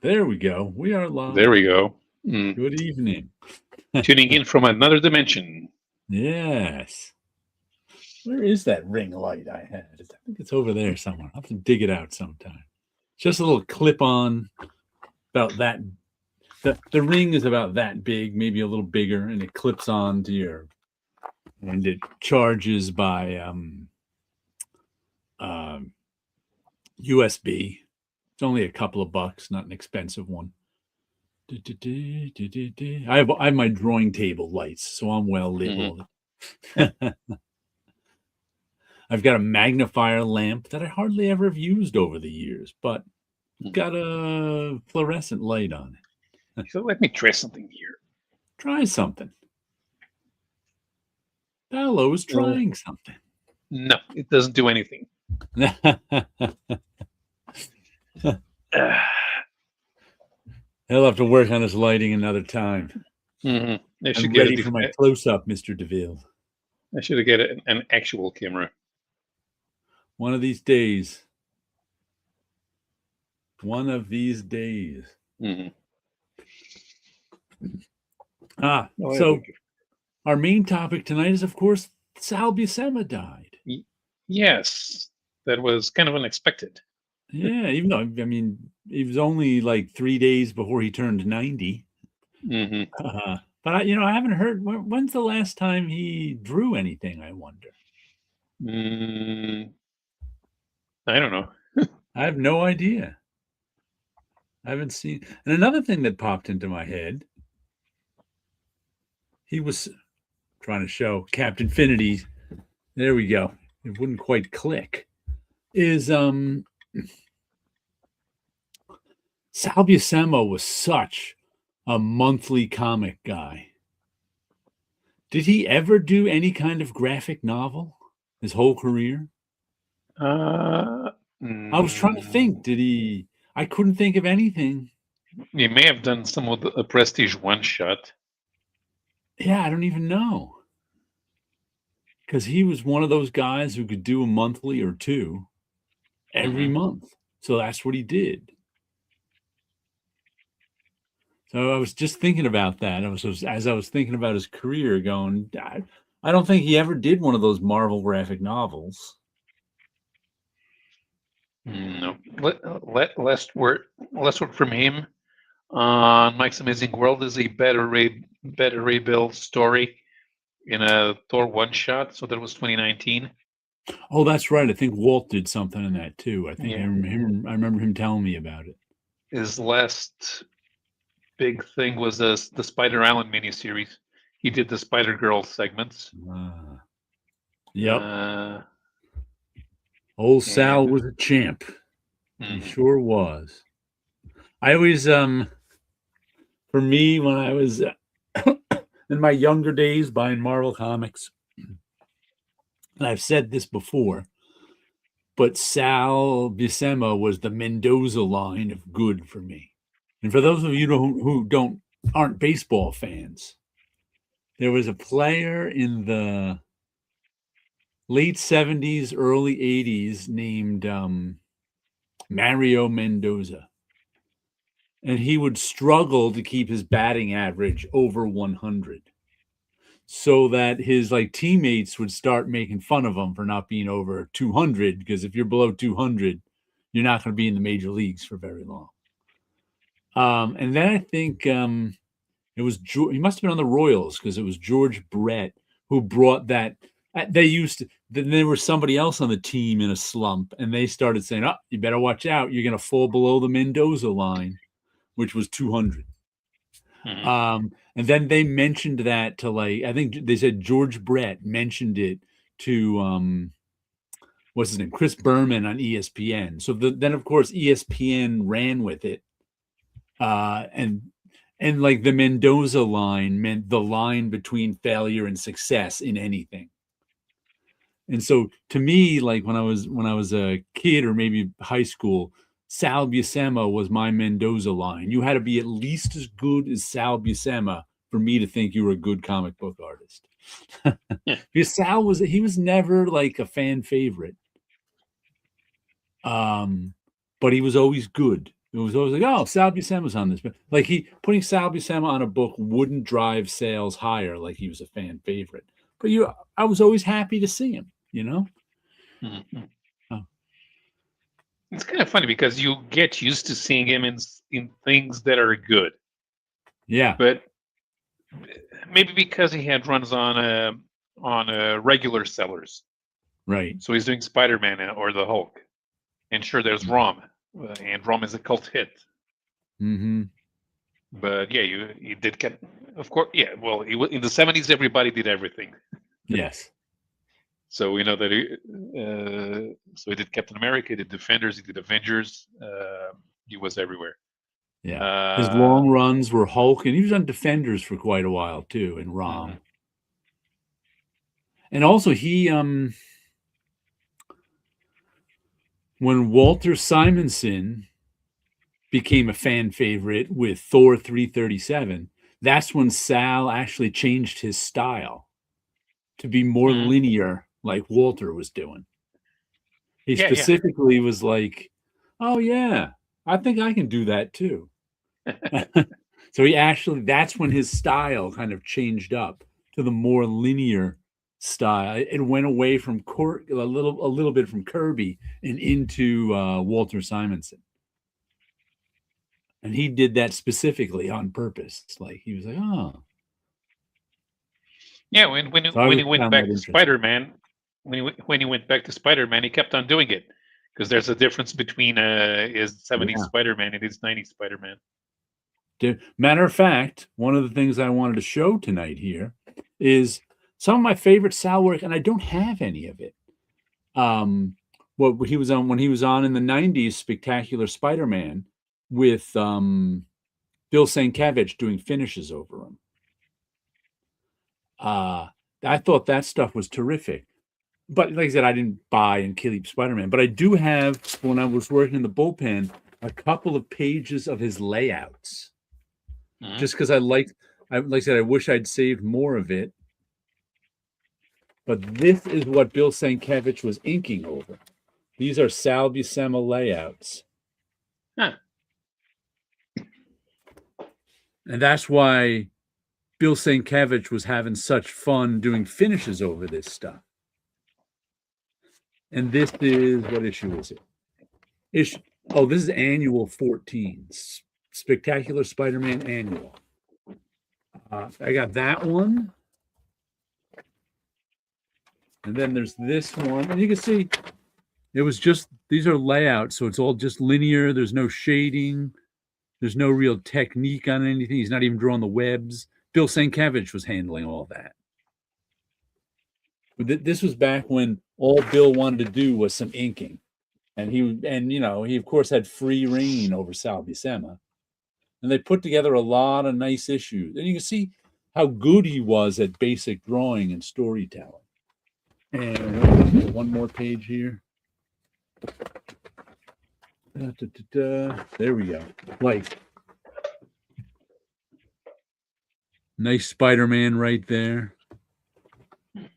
There we go. We are There live. we go. Mm. Good evening. Tuning in from another dimension. Yes. Where is that ring light I had? I think it's over there somewhere. I'll have to dig it out sometime. Just a little clip on about that. The ring is about that big, maybe a little bigger, and it clips on to your, and it charges by um, USB. It's only a couple of bucks, not an expensive one. I have my drawing table lights, so I'm well lit Hmm. all the I've got a magnifier lamp that I hardly ever have used over the years, but got a fluorescent light on it. So let me try something here. Try something. Paolo is Uh, trying something. no, it doesn't do anything. Uh, He'll have to work on his lighting another time. I should I'm get ready for my close up, Mr. DeVille. I should get an actual camera. One of these days. One of these days. Mm-hmm. Oh, So our main topic tonight is, of course, Sal Buscema died. yes, that was kind of unexpected. Yeah, even though, I mean, it was only like 3 days before he turned 90. Mm-hmm. But I haven't heard. When's the last time he drew anything? I wonder. Mm, I don't know. I have no idea. I haven't seen. And another thing that popped into my head, he was trying to show Captain Finity. There we go. It wouldn't quite click. Is Sal Buscema was such a monthly comic guy. Did he ever do any kind of graphic novel his whole career? Uh, I was trying to think. Did he? I couldn't think of anything. He may have done some of the Prestige one shot. Yeah, I don't even know. Because he was one of those guys who could do a monthly or two every month. So that's what he did. So I was just thinking about that. As I was thinking about his career, going, I don't think he ever did one of those Marvel graphic novels. No, last word from him on Mike's Amazing World is a better rebuild story in a Thor one shot. So that was 2019. Oh, that's right. I think Walt did something in that too. I think Yeah. I remember him telling me about it. His last big thing was the Spider Island miniseries. He did the Spider Girl segments. Yep. Uh, Old Sal was a champ. He sure was. I always, for me, when I was in my younger days buying Marvel comics, and I've said this before, but Sal Buscema was the Mendoza line of good for me. And for those of you who aren't baseball fans, there was a player in the late 70s, early 80s named Mario Mendoza. And he would struggle to keep his batting average over 100. So that his teammates would start making fun of him for not being over 200, because if you're below 200, you're not going to be in the major leagues for very long. And then I think it was he must have been on the Royals, because it was George Brett who brought that. Then there was somebody else on the team in a slump, and they started saying, "Oh, you better watch out. You're going to fall below the Mendoza line," which was 200. And then they mentioned that to I think they said George Brett mentioned it to what's his name, Chris Berman on ESPN. So then of course ESPN ran with it, and the Mendoza line meant the line between failure and success in anything. And so to me, when I was a kid or maybe high school, Sal Buscema was my Mendoza line. You had to be at least as good as Sal Buscema for me to think you were a good comic book artist. Because Sal was never like a fan favorite. But he was always good. It was always like, oh, Sal Buscema's on this. But like putting Sal Buscema on a book wouldn't drive sales higher, like he was a fan favorite. But I was always happy to see him, you know? Mm-hmm. Oh. It's kind of funny because you get used to seeing him in things that are good. Yeah. But maybe because he had runs on regular sellers. Right. So he's doing Spider-Man or the Hulk. And sure, there's Rom. And Rom is a cult hit. Mm-hmm. But yeah, you did get, of course, yeah. Well, in the 70s, everybody did everything. Yes. So we know that so he did Captain America, he did Defenders, he did Avengers. He was everywhere. Yeah. His long runs were Hulk, and he was on Defenders for quite a while too, and Rom. Mm-hmm. And also he when Walter Simonson became a fan favorite with Thor 337, that's when Sal actually changed his style to be more linear, like Walter was doing. He specifically was like, oh, yeah, I think I can do that too. So that's when his style kind of changed up to the more linear style. It went away from a little bit from Kirby and into Walter Simonson. And he did that specifically on purpose. Like he was like, oh. Yeah, when he went back to Spider-Man, when he went back to Spider-Man, he kept on doing it because there's a difference between his 70s Spider-Man and his 90s Spider-Man. Matter of fact, one of the things I wanted to show tonight here is some of my favorite Sal work, and I don't have any of it. What he was on when he was on in the 90s, Spectacular Spider-Man, with Bill Sienkiewicz doing finishes over him. I thought that stuff was terrific. But like I said, I didn't buy and keep Spider-Man. But I do have, when I was working in the bullpen, a couple of pages of his layouts. Mm-hmm. Just because like I said, I wish I'd saved more of it. But this is what Bill Sienkiewicz was inking over. These are Sal Buscema layouts. Huh. And that's why Bill Sienkiewicz was having such fun doing finishes over this stuff. And this is, what issue is it? This is Annual 14, Spectacular Spider-Man Annual. I got that one. And then there's this one. And you can see it was just, these are layouts, so it's all just linear. There's no shading. There's no real technique on anything. He's not even drawing the webs. Bill Sienkiewicz was handling all that. This was back when all Bill wanted to do was some inking. And he of course had free reign over Sal Buscema. And they put together a lot of nice issues. And you can see how good he was at basic drawing and storytelling. And one more page here. There we go. Like, nice Spider-Man right there.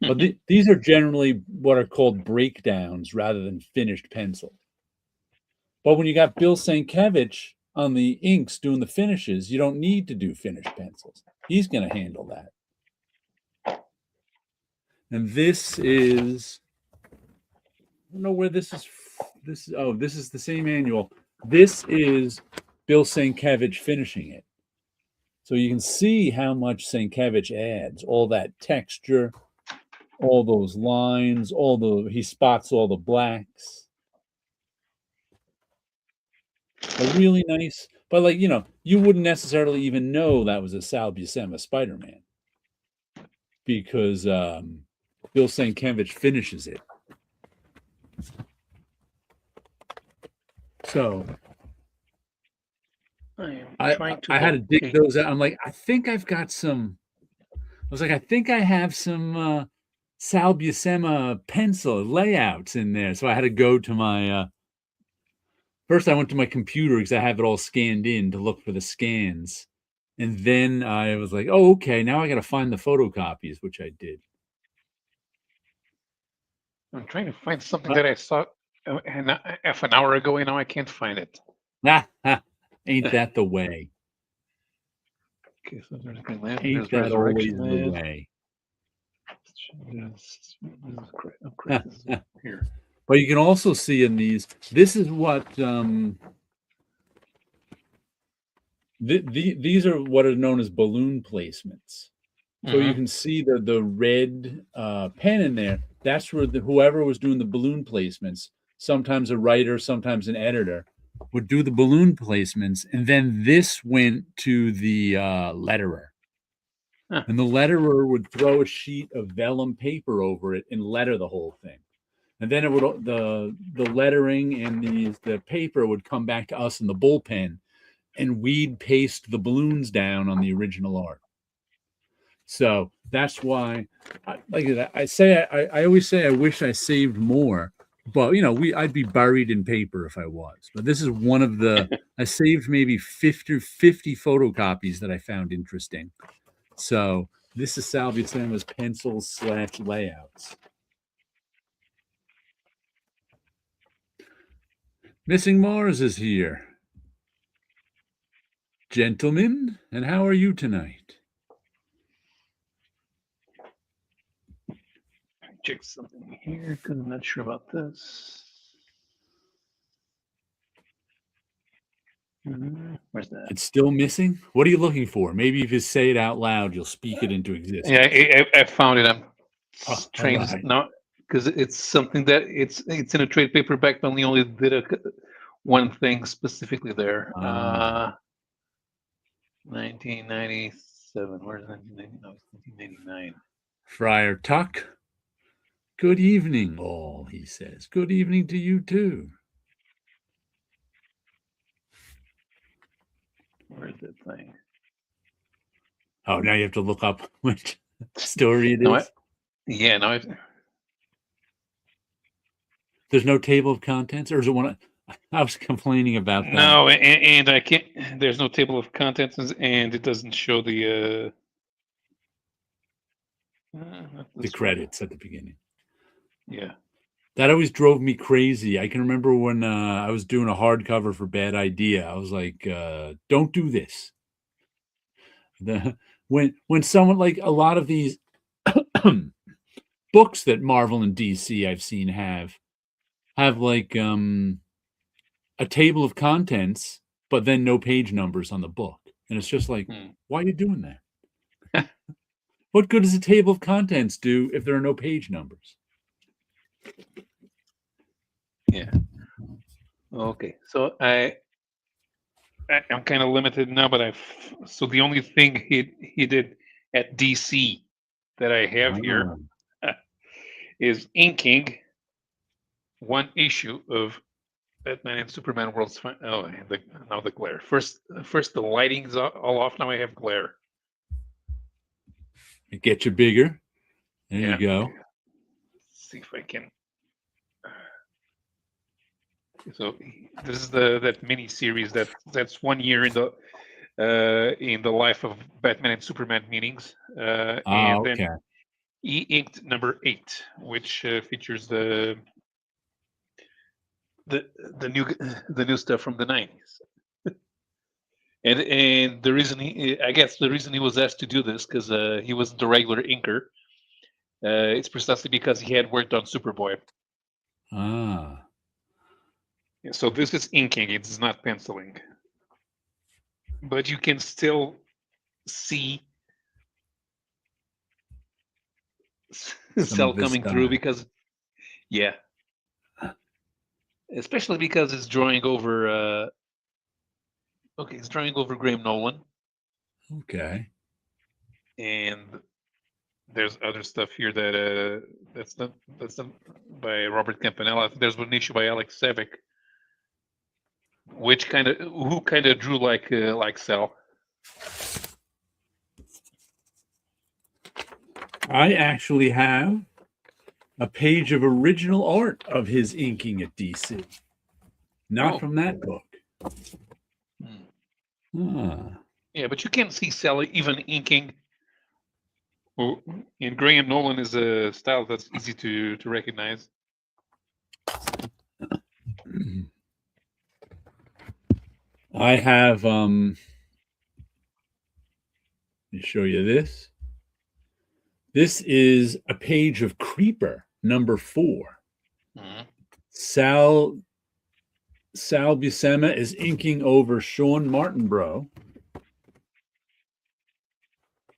But these are generally what are called breakdowns rather than finished pencil. But when you got Bill Sienkiewicz on the inks doing the finishes, you don't need to do finished pencils. He's going to handle that. And this is, I don't know where this is. This is the same annual. This is Bill Sienkiewicz finishing it. So you can see how much Sienkiewicz adds, all that texture, all those lines, he spots all the blacks. A really nice, but like, you wouldn't necessarily even know that was a Sal Buscema Spider-Man because Bill Sienkiewicz finishes it. So I had to dig those out. I'm like, I think I've got some. I was like, I think I have some Sal Buscema pencil layouts in there. So I had to go to my. First, I went to my computer because I have it all scanned in to look for the scans, and then I was like, oh, okay, now I got to find the photocopies, which I did. I'm trying to find something that I saw half an hour ago, and now I can't find it. Ain't that the way? Okay, so there's Green Lantern. Ain't There's that always Resurrection the Man. way? Here. But you can also see in these, this is what these are what are known as balloon placements. So you can see the red pen in there. That's where whoever was doing the balloon placements, sometimes a writer, sometimes an editor, would do the balloon placements, and then this went to the letterer. Huh. And the letterer would throw a sheet of vellum paper over it and letter the whole thing. And then it would the lettering and the paper would come back to us in the bullpen, and we'd paste the balloons down on the original art. So that's why, I always say I wish I saved more, but I'd be buried in paper if I was. But this is one of the I saved maybe 50 photocopies that I found interesting. So this is Sal Buscema's pencils / layouts. Missing Mars is here. Gentlemen, and how are you tonight? Check something here because I'm not sure about this. Where's that? It's still missing? What are you looking for? Maybe if you say it out loud, you'll speak it into existence. Yeah, I found it. I'm trying right. to now because it's something that it's in a trade paperback, but we only did one thing specifically there. 1997. Where's 1999? No, it's 1999. Friar Tuck. Good evening, all, he says. Good evening to you, too. Where's that thing? Oh, now you have to look up which story it is? There's no table of contents? Or is it one? I was complaining about that. No, and I can't. There's no table of contents, and it doesn't show the credits at the beginning. Yeah. That always drove me crazy. I can remember when I was doing a hardcover for Bad Idea. I was like, don't do this. When someone, like a lot of these books that Marvel and DC I've seen have like a table of contents, but then no page numbers on the book. And it's just like, why are you doing that? What good does a table of contents do if there are no page numbers? Yeah. Okay. So I'm kind of limited now, but so the only thing he did at DC that I have here is inking one issue of Batman and Superman World's now the glare. First the lighting's all off. Now I have glare. It gets you bigger. There you go. Let's see if I can. So this is that mini series that's 1 year in the life of Batman and Superman meetings, and then he inked number 8, which features the new stuff from the 90s. And the reason he was asked to do this because he wasn't a regular inker. It's precisely because he had worked on Superboy. So this is inking; it's not penciling, but you can still see Cell coming through because, especially because it's drawing over. It's drawing over Graham Nolan. Okay. And there's other stuff here that's not by Robert Campanella. I think there's one issue by Alex Savick, who kind of drew like Cell. I actually have a page of original art of his inking at DC. Not from that book. Yeah, but you can see Cell even inking. And Graham Nolan is a style that's easy to recognize. I have let me show you this. This is a page of Creeper number 4. Mhm. Sal Buscema is inking over Sean Martinborough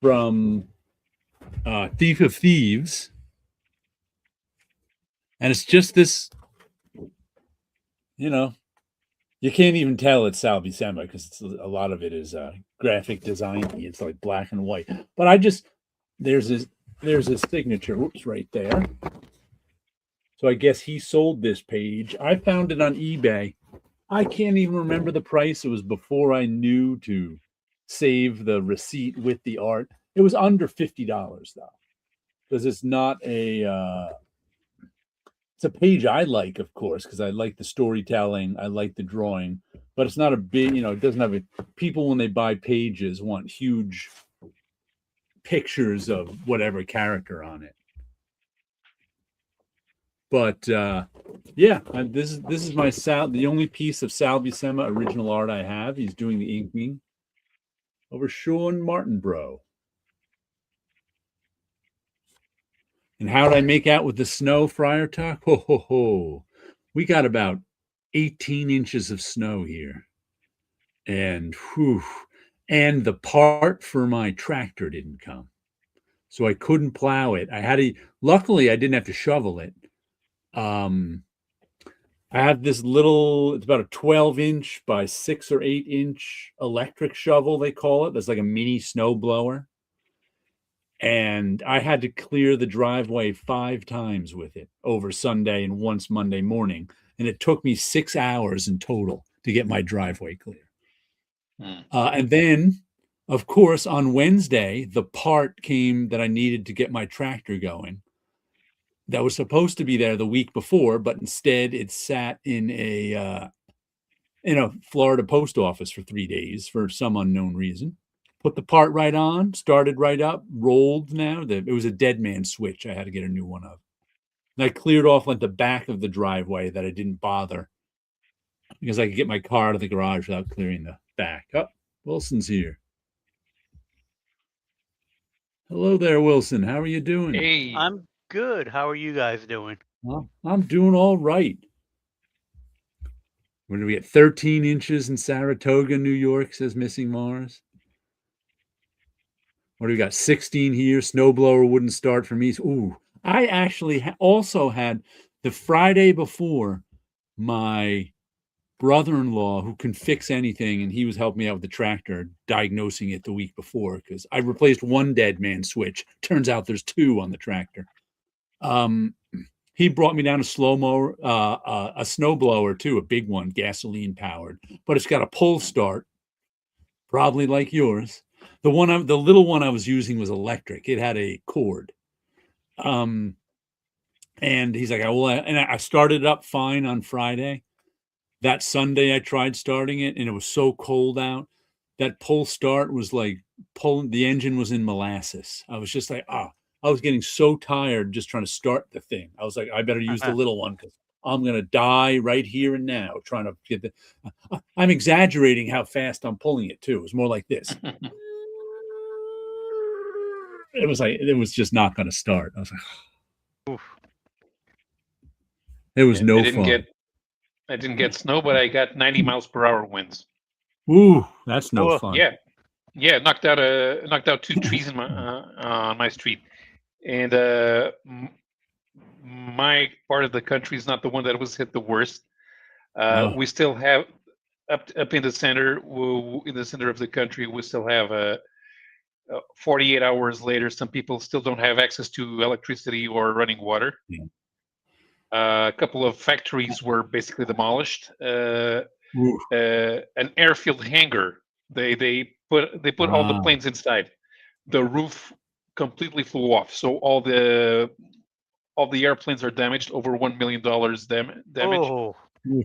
from Thief of Thieves. And it's just this, you can't even tell it's Sal Buscema because a lot of it is graphic design. It's like black and white. But there's his signature. Whoops, right there. So I guess he sold this page. I found it on eBay. I can't even remember the price. It was before I knew to save the receipt with the art. It was under $50 though, because it's not it's a page I like, of course, because I like the storytelling, I like the drawing, but it's not a big, it doesn't have people when they buy pages want huge pictures of whatever character on it. But this is my the only piece of Sal Buscema original art I have. He's doing the inking over Sean Martinborough. And how did I make out with the snow, Friar Tuck? Ho ho ho! We got about 18 inches of snow here, and and the part for my tractor didn't come, so I couldn't plow it. Luckily, I didn't have to shovel it. I have this it's about a 12-inch by 6 or 8-inch electric shovel, they call it. That's like a mini snow blower. And I had to clear the driveway 5 times with it over Sunday and once Monday morning. And it took me 6 hours in total to get my driveway clear. And then, of course, on Wednesday, the part came that I needed to get my tractor going. That was supposed to be there the week before, but instead it sat in a Florida post office for 3 days for some unknown reason. Put the part right on, started right up, rolled now. It was a dead man switch. I had to get a new one of. And I cleared off like the back of the driveway that I didn't bother because I could get my car out of the garage without clearing the back. Oh, Wilson's here. Hello there, Wilson. How are you doing? Hey. I'm good. How are you guys doing? Well, I'm doing all right. When do we get 13 inches in Saratoga, New York, says Missing Mars. What do we got? 16 here. Snowblower wouldn't start for me. Ooh, I actually also had the Friday before my brother-in-law, who can fix anything, and he was helping me out with the tractor, diagnosing it the week before because I replaced one dead man switch. Turns out there's 2 on the tractor. He brought me down a slow-mo, a snowblower too, a big one, gasoline powered, but it's got a pull start, probably like yours. The little one I was using was electric. It had a cord. And he's like, I started it up fine on Friday. That Sunday I tried starting it and it was so cold out. That pull start was like the engine was in molasses. I was just like, I was getting so tired just trying to start the thing. I was like, I better use the little one because I'm going to die right here and now trying to get I'm exaggerating how fast I'm pulling it too. It was more like this. It was just not going to start. I was like, it was no fun. I didn't get snow, but I got 90 miles per hour winds. Ooh, that's no fun. Yeah, knocked out 2 trees on my street, and my part of the country is not the one that was hit the worst. We still have up in the center of the country. We still have 48 hours later. Some people still don't have access to electricity or running water. Yeah. A couple of factories were basically demolished. An airfield hangar. They put all the planes inside. The roof completely flew off, so all the airplanes are damaged. Over $1 million damage. Oh.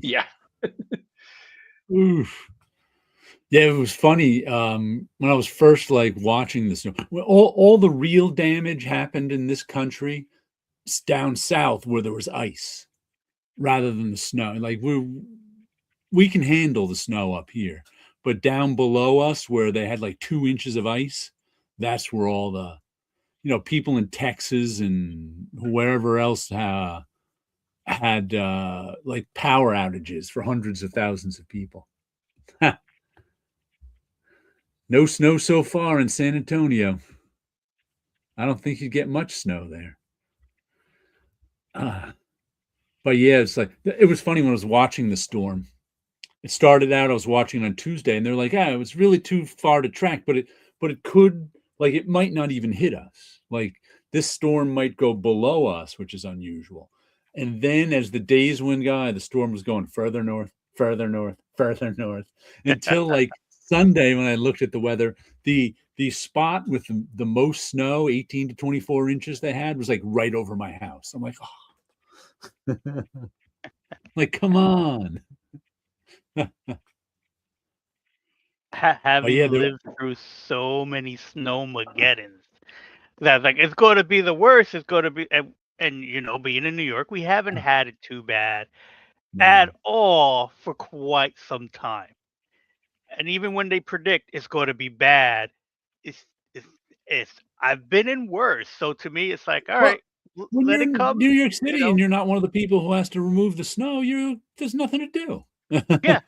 Yeah. Oof. Yeah, it was funny. When I was first watching the snow, all the real damage happened in this country down south where there was ice rather than the snow. Like we can handle the snow up here. but down below us where they had like 2 inches of ice, that's where all the, people in Texas and wherever else had like power outages for hundreds of thousands of people. No snow so far in San Antonio. I don't think you'd get much snow there. But yeah, it was funny when I was watching the storm. It started out, I was watching on Tuesday, and they're like, it was really too far to track, but it could, like, it might not even hit us. Like, this storm might go below us, which is unusual. And then as the days went by, the storm was going further north, further north, further north, until like Sunday when I looked at the weather, the spot with the most snow, 18 to 24 inches they had, was like right over my house. I'm like, oh, like, come on. Having lived through so many snowmageddons, that's like, it's going to be the worst. It's going to be, and being in New York, we haven't had it too bad at all for quite some time. And even when they predict it's going to be bad, it's I've been in worse. So to me, it's like, all right, when let you're it come. in New York City and you're not one of the people who has to remove the snow, there's nothing to do. Yeah,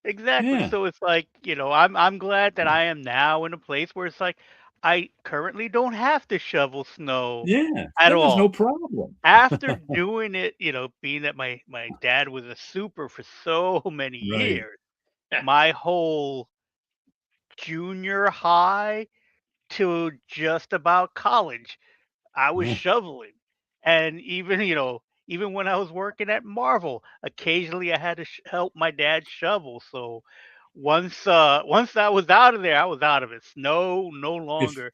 exactly. Yeah. So it's like, I'm glad that I am now in a place where it's like I currently don't have to shovel snow at all. There's no problem. After doing it, being that my dad was a super for so many years, my whole junior high to just about college, I was shoveling. And even when I was working at Marvel, occasionally I had to help my dad shovel. So once I was out of there, I was out of it. Snow no longer,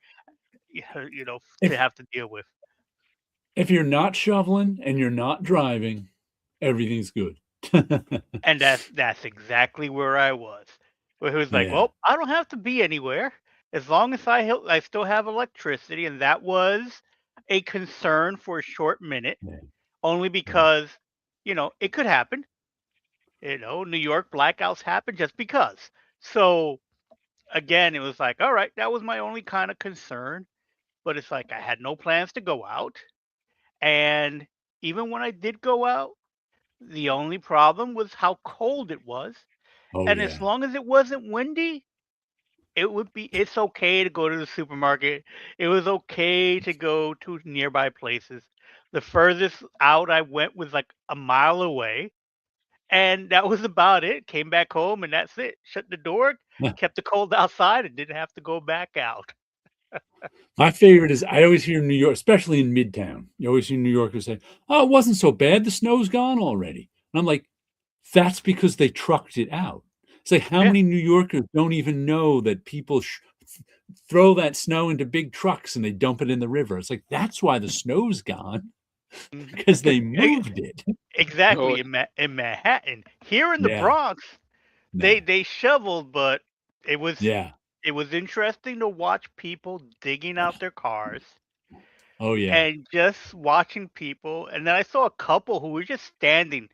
to have to deal with. If you're not shoveling and you're not driving, everything's good. And that's exactly where I was. Where it was like, well, I don't have to be anywhere as long as I still have electricity, and that was a concern for a short minute, only because it could happen. New York blackouts happen just because. So again, it was like, all right, that was my only kind of concern. But it's like I had no plans to go out, and even when I did go out, the only problem was how cold it was. And as long as it wasn't windy, it's okay to go to the supermarket. It was okay to go to nearby places. The furthest out I went was like a mile away, and that was about it. Came back home and that's it. Shut the door, kept the cold outside, and didn't have to go back out. My favorite is, I always hear in New York, especially in Midtown, you always hear New Yorkers say, "Oh, it wasn't so bad. The snow's gone already." And I'm like, that's because they trucked it out. It's like, how many New Yorkers don't even know that people throw that snow into big trucks and they dump it in the river? It's like, that's why the snow's gone, because they moved it. Exactly. In Manhattan. Here in the Bronx, they shoveled, but it was interesting to watch people digging out their cars. Oh yeah. And just watching people, and then I saw a couple who were just standing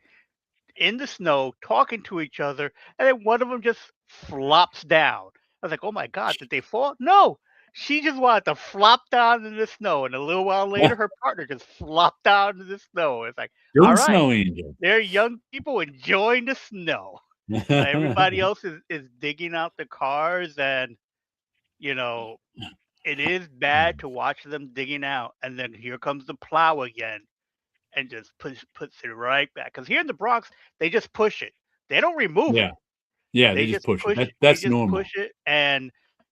in the snow talking to each other, and then one of them just flops down. I was like, "Oh my god, did they fall?" No, she just wanted to flop down in the snow, and a little while later, her partner just flopped down in the snow. It's like, all right, snow angel. they're young people enjoying the snow. Everybody else is digging out the cars, and it is bad to watch them digging out, and then here comes the plow again, and just puts it right back. Because here in the Bronx, they just push it. They don't remove it. Yeah, they just push it. That's normal. Push it, and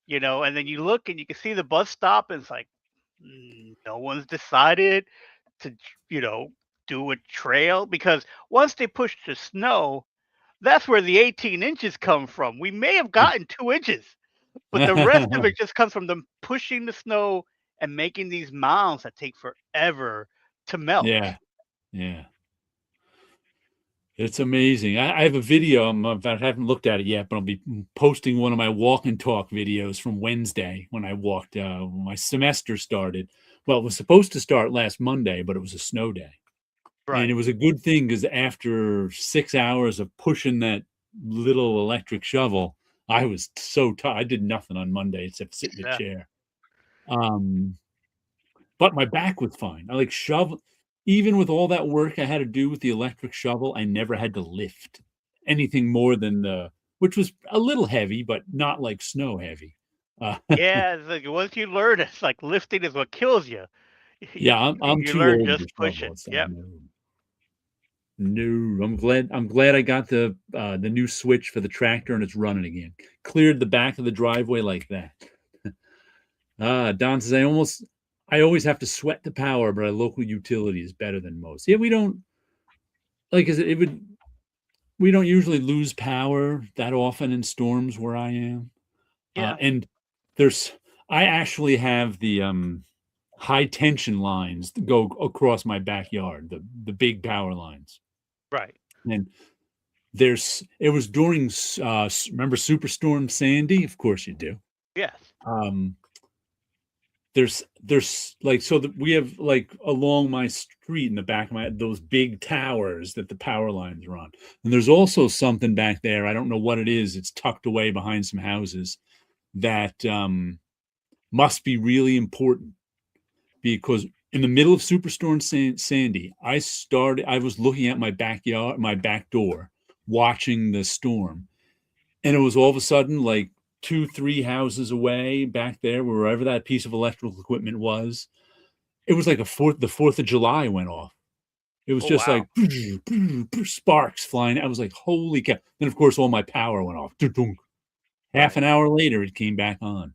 and then you look and you can see the bus stop, and it's like no one's decided to do a trail, because once they push the snow, that's where the 18 inches come from. We may have gotten 2 inches, but the rest of it just comes from them pushing the snow and making these mounds that take forever to melt. Yeah. It's amazing. I have a video. I haven't looked at it yet, but I'll be posting one of my walk and talk videos from Wednesday when I walked. When my semester started. Well, it was supposed to start last Monday, but it was a snow day. Right. And it was a good thing, because after 6 hours of pushing that little electric shovel, I was so tired. I did nothing on Monday except sit in a Yeah. chair. But my back was fine. I like shovel even with all that work I had to do with the electric shovel, I never had to lift anything more than which was a little heavy, but not like snow heavy. Yeah, it's like once you learn, it's like lifting is what kills you. Yeah, I'm You too learn old to just shovel. pushing. It's like, Yep. no. No, I'm glad I got the new switch for the tractor and it's running again. Cleared the back of the driveway like that. Don says I always have to sweat the power, but our local utility is better than most. Yeah, we don't like is it would we don't usually lose power that often in storms where I am. Yeah. And there's I actually have the high tension lines that go across my backyard, the big power lines. Right. And it was during remember Superstorm Sandy? Of course you do. Yes. Um, there's like so that we have like along my street in the back of my those big towers that the power lines are on. And there's also something back there. I don't know what it is. It's tucked away behind some houses that must be really important because in the middle of Superstorm Sandy, I was looking at my backyard, my back door, watching the storm. And it was all of a sudden like 2, 3 houses away back there, wherever that piece of electrical equipment was. It was like the 4th of July went off. It was Oh just wow. like sparks flying. I was like, holy cow. Then, of course, all my power went off. Half Right. an hour later, it came back on.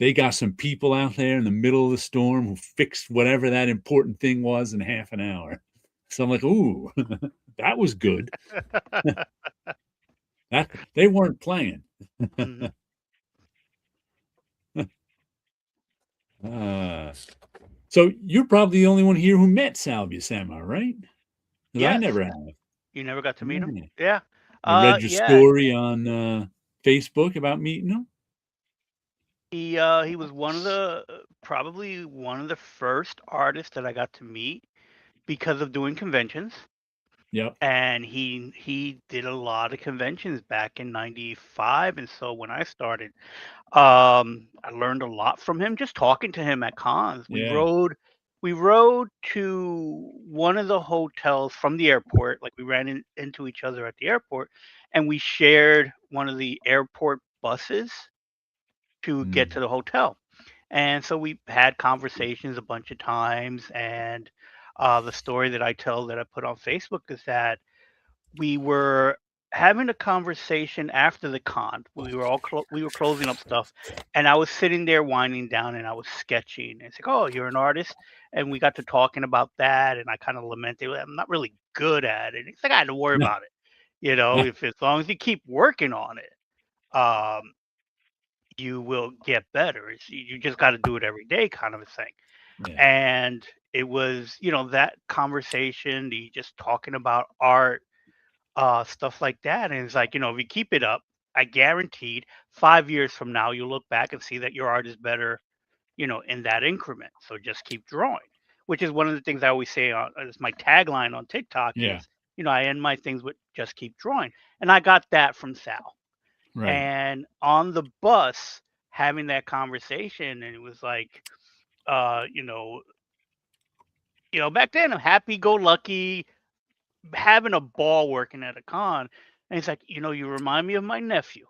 They got some people out there in the middle of the storm who fixed whatever that important thing was in half an hour. So I'm like, ooh, that was good. That they weren't playing. Mhm. So you're probably the only one here who met Sal Buscema, right? Because I Yes. never have. You never got to meet him? Yeah. Yeah. I read your Yeah. story on Facebook about meeting him. He was one of the probably one of the first artists that I got to meet because of doing conventions. Yep. And he did a lot of conventions back in '95, and so when I started, I learned a lot from him just talking to him at cons. Yeah. We rode to one of the hotels from the airport, like we ran into each other at the airport, and we shared one of the airport buses to get Mm. to the hotel. And so we had conversations a bunch of times. And the story that I tell that I put on Facebook is that we were having a conversation after the con. We were closing up stuff, and I was sitting there winding down, and I was sketching. And it's like, "Oh, you're an artist," and we got to talking about that, and I kind of lamented, "Well, I'm not really good at it." It's like I had to worry No. about it, if as long as you keep working on it, you will get better. You just got to do it every day, kind of a thing. Yeah. And it was, that conversation, the just talking about art, stuff like that. And it's like, if you keep it up, I guaranteed 5 years from now, you'll look back and see that your art is better, in that increment. So just keep drawing, which is one of the things I always say as my tagline on TikTok Yeah. is, I end my things with just keep drawing. And I got that from Sal. Right. And on the bus, having that conversation, and it was like, uh, you know, back then I'm happy go lucky, having a ball working at a con. And he's like, you remind me of my nephew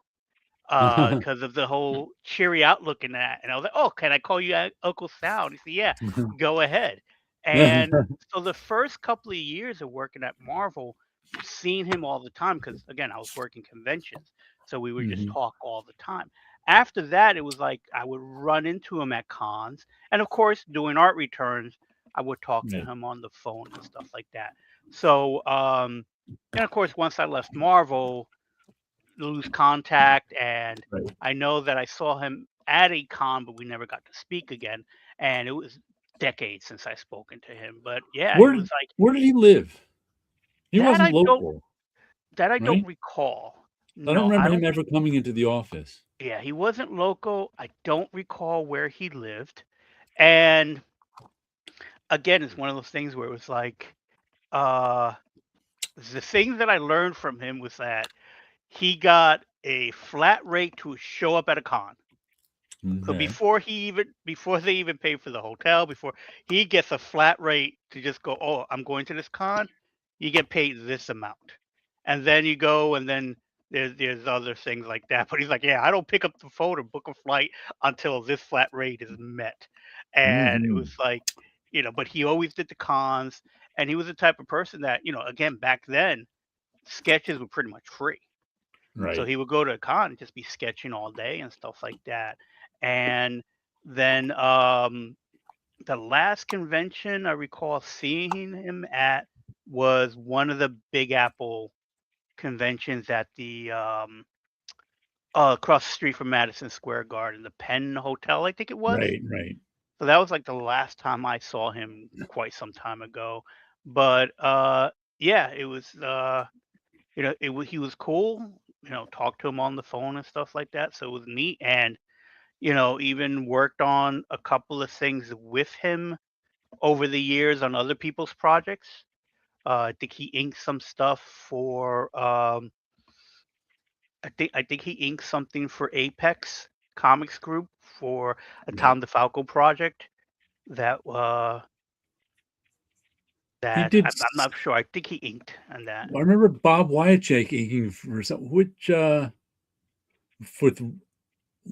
because of the whole cheery outlook in that. And I was like, oh, can I call you Uncle Sal? And he said, yeah, go ahead. And so the first couple of years of working at Marvel, seeing him all the time, because again, I was working conventions. So we would just Mhm. talk all the time. After that, it was like I would run into him at cons. And of course, doing art returns, I would talk to Right. him on the phone and stuff like that. So, and of course, once I left Marvel, lose contact, and Right. I know that I saw him at a con, but we never got to speak again, and it was decades since I spoken to him. But yeah, it Where was like where did he live? He that. wasn't I don't local, right? recall. I don't No, I remember him don't. ever coming into the office. Yeah, he wasn't local. I don't recall where he lived, and again, it's one of those things where it was like, uh, the thing that I learned from him was that he got a flat rate to show up at a con. So Okay. before they even pay for the hotel, before he gets a flat rate to just go, oh, I'm going to this con, you get paid this amount, and then you go, and then there's other things like that. But he's like, yeah, I don't pick up the phone or book a flight until this flat rate is met, and it Hmm. was like, but he always did the cons, and he was the type of person that, again, back then, sketches were pretty much free. So Right. he would go to a con and just be sketching all day and stuff like that. And then the last convention I recall seeing him at was one of the Big Apple conventions at the across the street from Madison Square Garden, the Penn Hotel, I think it was. Right. Right. So that was like the last time I saw him quite some time ago. But yeah, it was he was cool. Talked to him on the phone and stuff like that. So it was neat, and even worked on a couple of things with him over the years on other people's projects. I think he inked some stuff for. I think he inked something for Apex Comics Group for a Right. Tom DeFalco project that He that did. I'm not sure. I think he inked on that. I remember Bob Wyacek inking for some, which with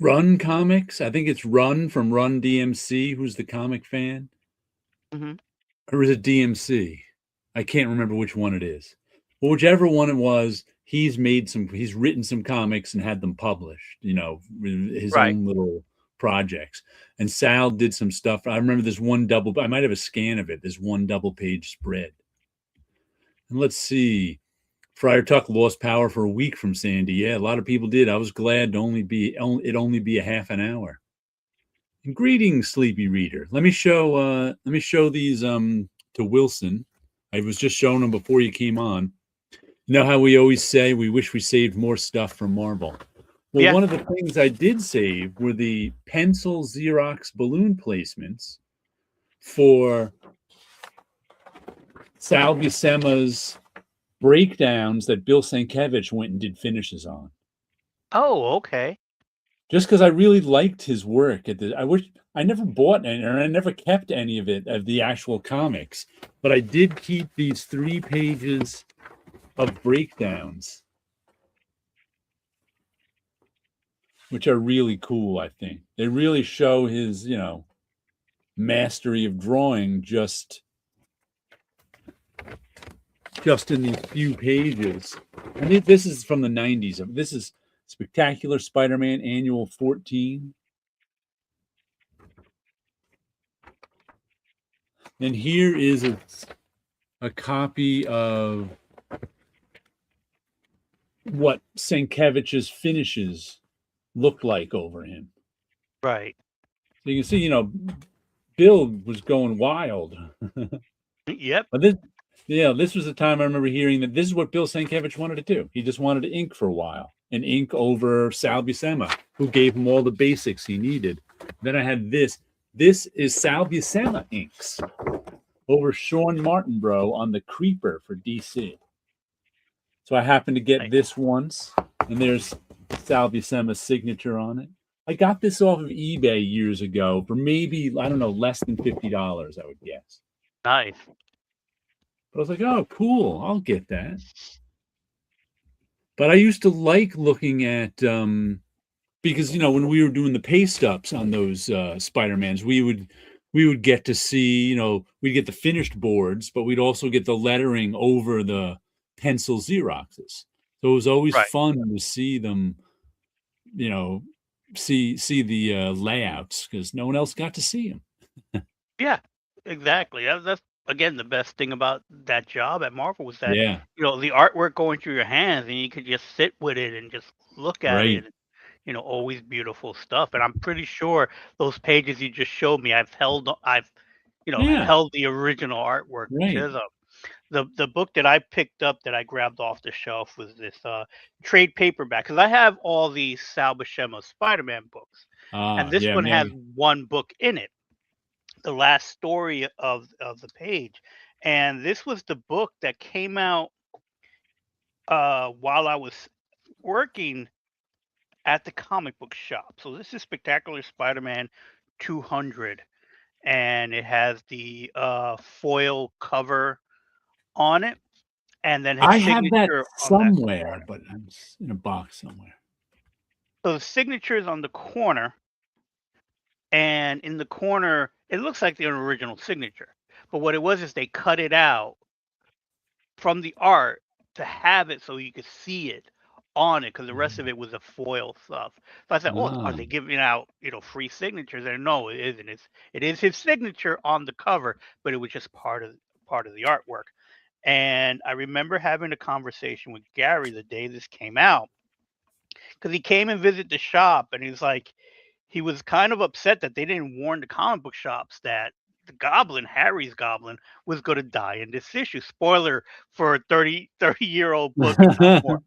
Run Comics. I think it's Run from Run DMC. Who's the comic fan? Hmm. Or is it DMC? I can't remember which one it is. But whichever one it was, he's written some comics and had them published, his Right. own little projects. And Sal did some stuff. I remember this one I might have a scan of it, this one double page spread. And let's see. Friar Tuck lost power for a week from Sandy. Yeah, a lot of people did. I was glad to only be a half an hour. And greetings, sleepy reader. Let me show these to Wilson. I was just showing them before you came on. You know how we always say we wish we saved more stuff from Marvel. Well, Yeah. one of the things I did save were the pencil Xerox balloon placements for Sal Buscema's breakdowns that Bill Sienkiewicz went and did finishes on. Oh, okay. Just because I really liked his work. I wish I never bought any, or I never kept any of the actual comics, but I did keep these 3 pages of breakdowns, which are really cool. I think they really show his, mastery of drawing just in these few pages. And this is from the 90s. This is Spectacular Spider-Man Annual 14. And here is a copy of what Sienkiewicz's finishes looked like over him. Right. So you can see, Bill was going wild. Yep. But this was the time I remember hearing that this is what Bill Sienkiewicz wanted to do. He just wanted to ink for a while and ink over Sal Buscema, who gave him all the basics he needed. Then I had this. This is Sal Buscema inks over Sean Martinbrough on the Creeper for DC. So I happened to get this once, and there's Sal Buscema's signature on it. I got this off of eBay years ago for maybe, I don't know, less than $50, I would guess. Nice. But I was like, oh, cool, I'll get that. But I used to like looking at, because, when we were doing the paste ups on those Spider-Mans, we would get to see, we'd get the finished boards, but we'd also get the lettering over the pencil Xeroxes. So it was always fun to see them, see the layouts, because no one else got to see them. Yeah, exactly. That's again the best thing about that job at Marvel was that the artwork going through your hands, and you could just sit with it and just look at it. Always beautiful stuff. And I'm pretty sure those pages you just showed me, I've held the original artwork. Because the book that I picked up that I grabbed off the shelf was this trade paperback, because I have all these Sal Buscema Spider-Man books, and this one has one book in it, the last story of the page, and this was the book that came out while I was working at the comic book shop. So this is Spectacular Spider-Man 200, and it has the foil cover on it, and then his I have that signature on that somewhere, corner. but it's in a box somewhere. So the signature is on the corner, and in the corner, it looks like the original signature. But what it was is they cut it out from the art to have it so you could see it on it, because the rest of it was the foil stuff. So I said, "Oh, are Ah, they giving out, free signatures?" And no, it isn't. It is his signature on the cover, but it was just part of the artwork. And I remember having a conversation with Gary the day this came out, because he came and visited the shop, and he's like, he was kind of upset that they didn't warn the comic book shops that the Goblin, Harry's Goblin, was going to die in this issue. Spoiler for a 30-year-old book, if not more.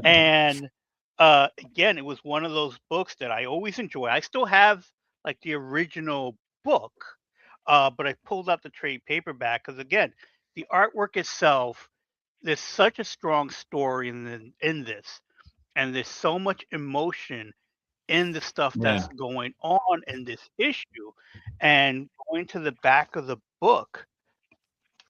And again, it was one of those books that I always enjoy. I still have like the original book, but I pulled out the trade paperback because again, the artwork itself, there's such a strong story in this, and there's so much emotion in the stuff yeah. that's going on in this issue. And going to the back of the book,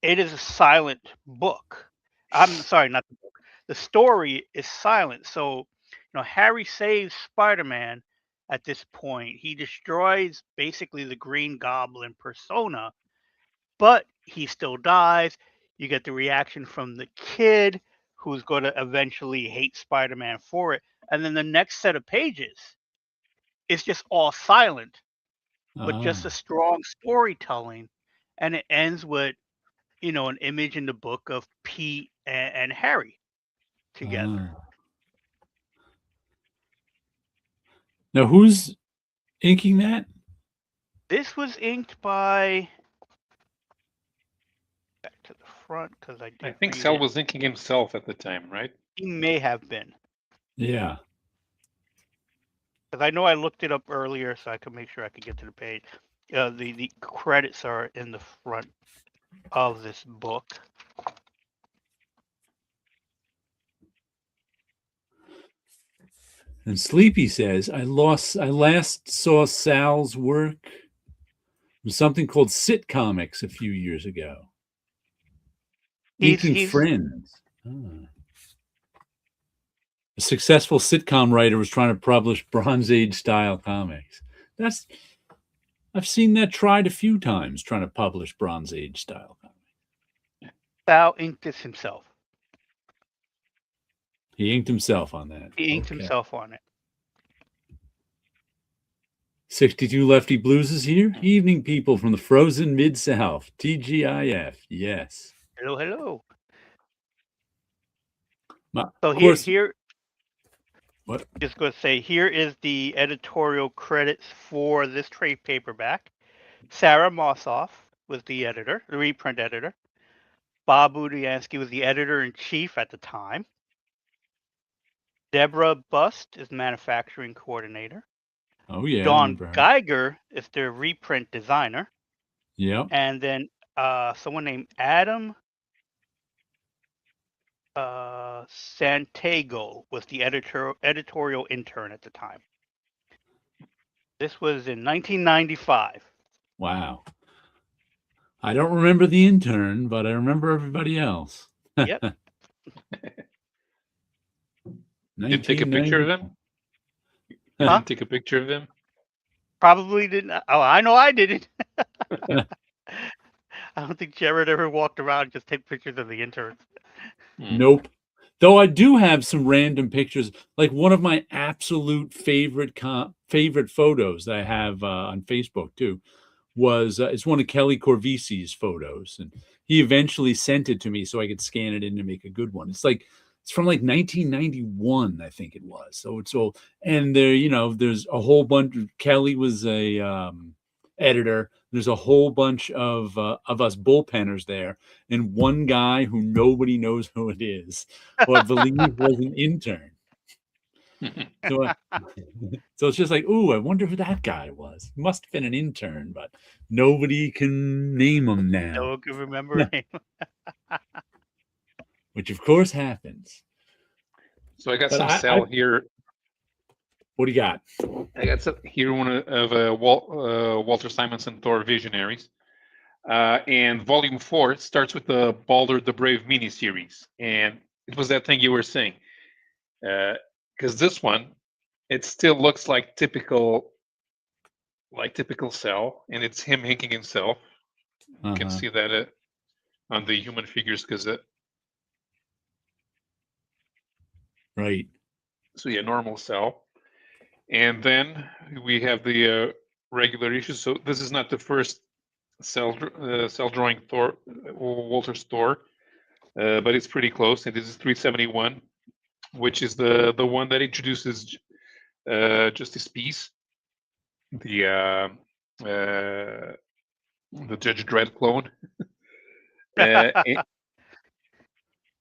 it is a silent book. I'm sorry, not the book. The story is silent. So, Harry saves Spider-Man at this point. He destroys basically the Green Goblin persona, but he still dies. You get the reaction from the kid who's going to eventually hate Spider-Man for it. And then the next set of pages, it's just all silent, but just a Ah, strong storytelling. And it ends with, an image in the book of Pete and Harry together. ah. Now, who's inking that? This was inked by, back to the front because I I did think read Sal it. was inking himself at the time, right? He may have been, Yeah. because I know I looked it up earlier so I could make sure I could get to the page. The credits are in the front of this book. And Sleepy says, I last saw Sal's work with something called Sit Comics a few years ago. Inking He's Friends. Ah. A successful sitcom writer was trying to publish Bronze Age style comics. I've seen that tried a few times, trying to publish Bronze Age style comics. Sal inked this himself. He inked himself on that. He inked Okay. himself on it. 62 Lefty Blues is here. Evening, people from the frozen Mid-South. TGIF. Yes. Hello, hello. Of So course. here, What? just going to say, here is the editorial credits for this trade paperback. Sarah Mossoff was the editor, the reprint editor. Bob Budiansky was the editor-in-chief at the time. Deborah Bust is manufacturing coordinator. Oh, yeah. Dawn Geiger is the reprint designer. Yep. And then someone named Adam Santago was the editorial intern at the time. This was in 1995. Wow. I don't remember the intern, but I remember everybody else. Yep. Didn't take a picture of him? Huh? Didn't take a picture of him? Probably didn't. Oh, I know I didn't. I don't think Jared ever walked around and just take pictures of the interns. Nope. Though I do have some random pictures. Like one of my absolute favorite photos that I have on Facebook too was it's one of Kelly Corvisi's photos, and he eventually sent it to me so I could scan it in to make a good one. It's from like 1991, I think it was. So it's old, and there's a whole bunch. Kelly was a editor. There's a whole bunch of us bullpenners there, and one guy who nobody knows who it is, who I believe was an intern. So it's just like, ooh, I wonder who that guy was. He must have been an intern, but nobody can name him now. No one can remember him. Which of course happens. So I got But some Sal here. What do you got? I got some here one of Walter Simonson Thor Visionaries. And volume 4 starts with the Balder the Brave miniseries. And it was that thing you were saying. Because this one, it still looks like typical Cell, and it's him hinking himself. You can see that on the human figures, because right. So yeah, normal Cell, and then we have the regular issues. So this is not the first Cell drawing Thor, Walter's Thor, but it's pretty close. And this is 371, which is the one that introduces Justice Peace, the Judge Dredd clone.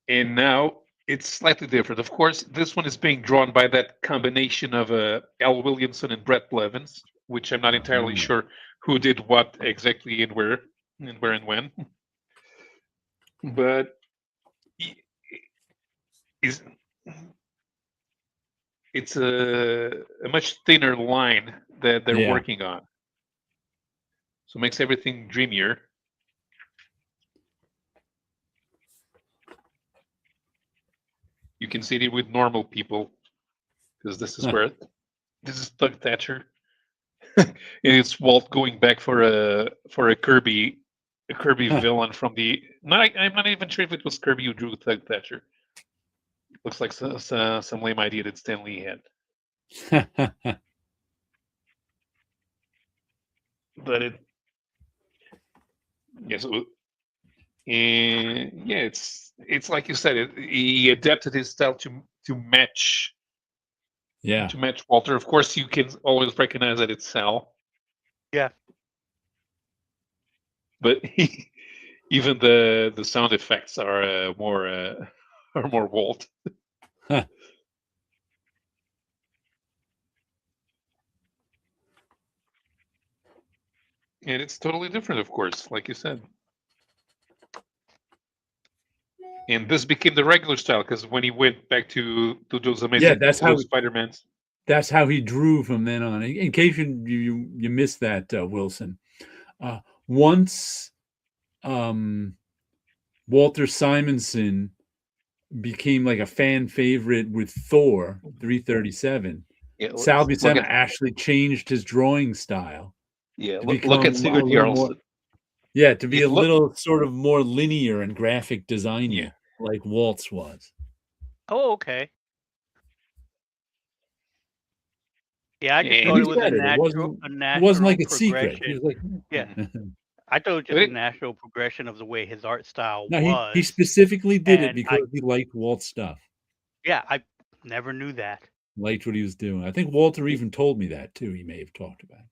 And now it's slightly different. Of course, this one is being drawn by that combination of Al Williamson and Brett Blevins, which I'm not entirely sure who did what exactly and where and when. But it's a much thinner line that they're working on. So it makes everything dreamier. You can see it with normal people, because this is where this is Doug Thatcher, and it's Walt going back for a Kirby villain from the. I'm not even sure if it was Kirby who drew Doug Thatcher. Looks like some lame idea that Stan Lee had. But it's like you said. He adapted his style to match. Yeah. To match Walter. Of course, you can always recognize that it's Sal. Yeah. But even the sound effects are more Walt. Huh. And it's totally different, of course, like you said. And this became the regular style, because when he went back to those amazing Spider-Mans. That's how he drew from then on. In case you missed that, Wilson. Once Walter Simonson became like a fan favorite with Thor 337, Sal Buscema actually changed his drawing style. Yeah, look at Sigurd Jarlson. Yeah, to be a little sort of more linear and graphic designy, like Walt's was. Oh, okay. Yeah, I just thought it was a natural it wasn't like a secret. He was like, yeah. I thought it was just a natural progression of the way his art style was. He specifically did it because he liked Walt's stuff. Yeah, I never knew that. Liked what he was doing. I think Walter even told me that too. He may have talked about it.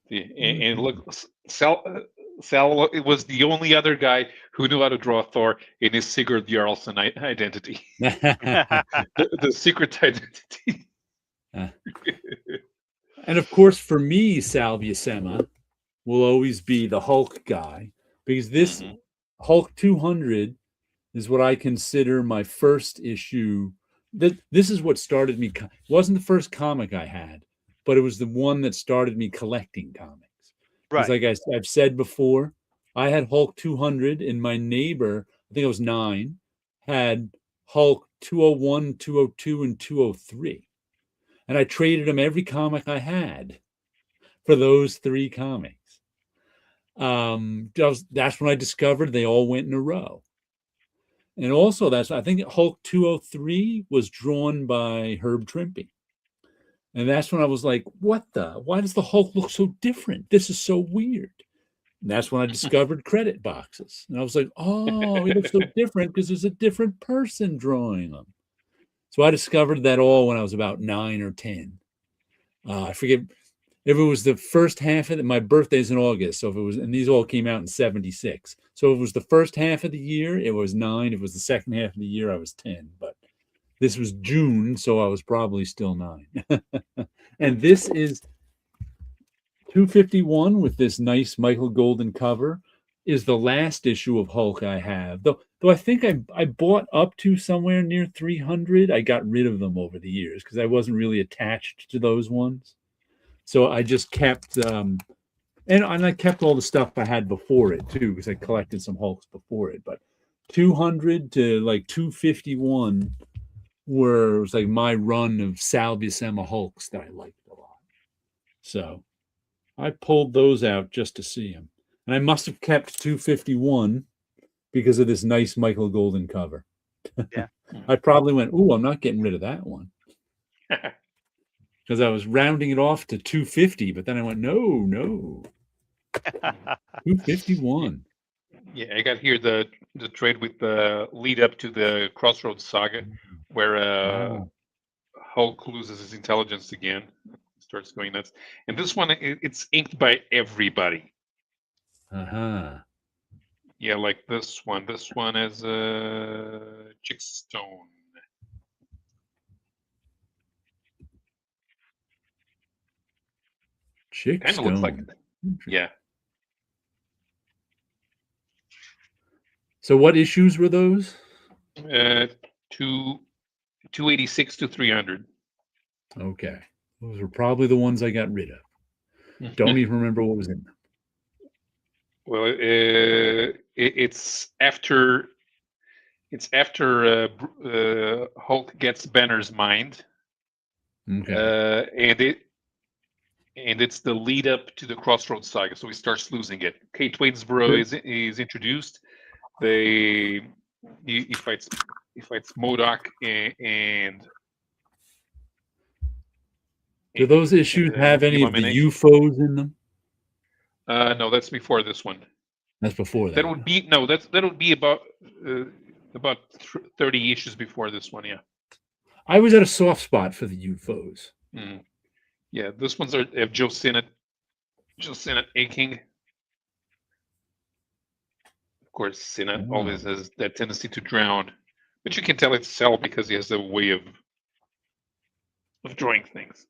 Yeah, and look, Sal was the only other guy who knew how to draw Thor in his Sigurd Jarlson identity. the secret identity. And of course, for me, Sal Buscema will always be the Hulk guy, because this Hulk 200 is what I consider my first issue. This is what started me. It wasn't the first comic I had, but it was the one that started me collecting comics. Right. Like I've said before, I had Hulk 200, and my neighbor, I think I was 9, had Hulk 201, 202, and 203. And I traded him every comic I had for those 3 comics. That's when I discovered they all went in a row. And also I think Hulk 203 was drawn by Herb Trimpe. And that's when I was like, why does the Hulk look so different? This is so weird. And that's when I discovered credit boxes. And I was like, oh, he looks so different because there's a different person drawing them. So I discovered that all when I was about 9 or 10. I forget if it was the first half of it. My birthday's in August. So if it was, and these all came out in 76. So if it was the first half of the year, it was 9. If it was the second half of the year, I was 10. But this was June, so I was probably still 9. And this is 251 with this nice Michael Golden cover. is the last issue of Hulk I have. Though I think I bought up to somewhere near 300. I got rid of them over the years because I wasn't really attached to those ones. So I just kept and I kept all the stuff I had before it too, because I collected some Hulks before it. But 200 to like 251 was like my run of Sal Buscema Hulks that I liked a lot. So I pulled those out just to see them. And I must have kept 251 because of this nice Michael Golden cover. Yeah. I probably went, ooh, I'm not getting rid of that one. Because I was rounding it off to 250, but then I went, no. 251. Yeah, I got here the trade with the lead up to the Crossroads saga, where Hulk loses his intelligence again, starts going nuts, and this one it's inked by everybody. Yeah, like this one. This one is Chickstone. Kind of looks like it. Yeah. So what issues were those? 286 to 300. Okay. Those were probably the ones I got rid of. Don't even remember what was in them. Well, it's after Hulk gets Banner's mind. Okay. And it's the lead up to the Crossroads saga, so he starts losing it. Kate Waynesboro is introduced. He fights MODOK and do those issues have any of the UFOs in them? No, that's before this one. That's before that. That would be about 30 issues before this one. Yeah. I was at a soft spot for the UFOs. Yeah, this one's have Joe Sinnott aching. Of course, Sinnott always has that tendency to drown, but you can tell it's Sal because he has a way of drawing things.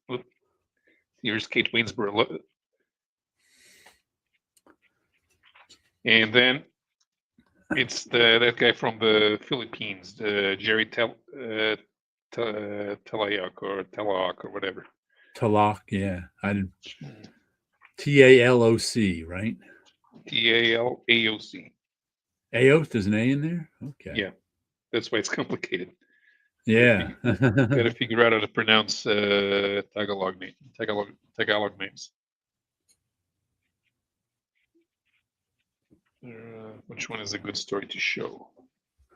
Here's Kate Waynesboro, and then it's that guy from the Philippines, Jerry Telayoc or whatever. Talak, yeah. TALOC, right? TALAOC. AOC, there's an A in there? Okay. Yeah, that's why it's complicated. Yeah. Gotta figure out how to pronounce Tagalog names. Which one is a good story to show?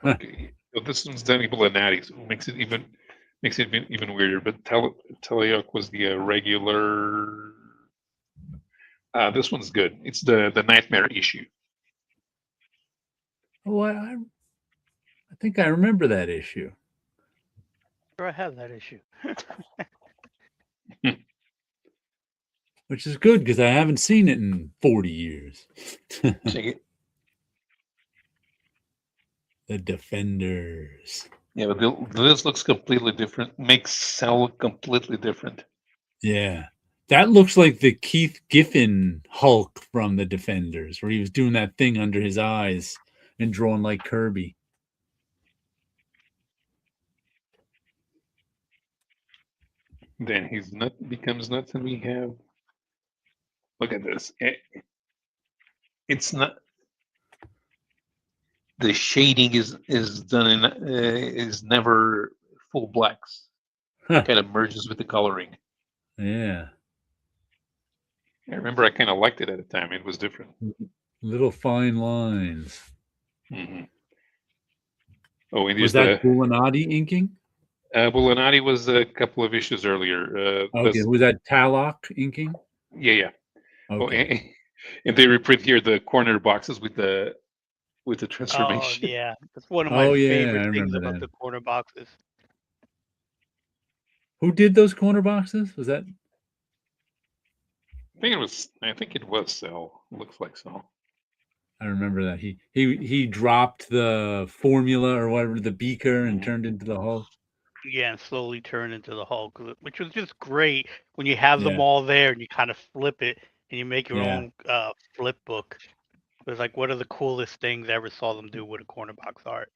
Okay, so this one's Danny Belinati, so makes it even weirder. But Telayoc was the regular. This one's good. It's the Nightmare issue. Oh, I think I remember that issue. Sure, I have that issue. Which is good because I haven't seen it in 40 years. Take it. The Defenders. Yeah, but this looks completely different. Makes Sal look completely different. Yeah. That looks like the Keith Giffen Hulk from the Defenders, where he was doing that thing under his eyes and drawing like Kirby. Then becomes nuts, and we have. Look at this. It's not. The shading is done in is never full blacks. Kind of merges with the coloring. Yeah. I remember I kind of liked it at the time. It was different. Little fine lines. Mm-hmm. Oh, and was that Bulinati inking? Bulinati was a couple of issues earlier. Okay, was that Talok inking? Yeah. Okay. Oh, and they reprint here the corner boxes with the transformation. Oh yeah, that's one of my favorite things about the corner boxes. Who did those corner boxes? Was that? I think it was Sal. Looks like Sal. I remember that he dropped the formula or whatever, the beaker, and turned into the Hulk. Yeah, and slowly turned into the Hulk, which was just great when you have them all there and you kind of flip it and you make your own flip book. It was like one of the coolest things I ever saw them do with a corner box art.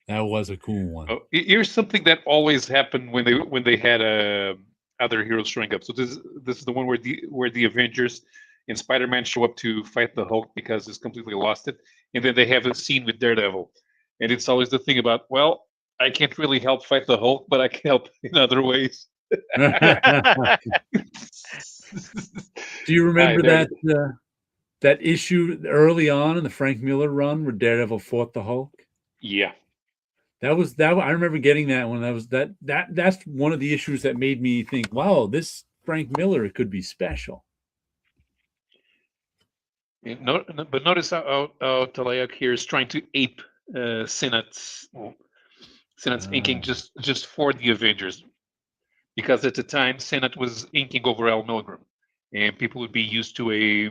That was a cool one. Oh, here's something that always happened when they had other heroes showing up. So this is the one where the Avengers and Spider-Man show up to fight the Hulk because he's completely lost it, and then they have a scene with Daredevil, and it's always the thing about, well, I can't really help fight the Hulk, but I can help in other ways. Do you remember that issue early on in the Frank Miller run where Daredevil fought the Hulk? Yeah. That was that. I remember getting that one. That's one of the issues that made me think, wow, this Frank Miller, it could be special. But notice how Talayak here is trying to ape Sinat's inking just for the Avengers, because at the time Sinat was inking over Al Milgram, and people would be used to a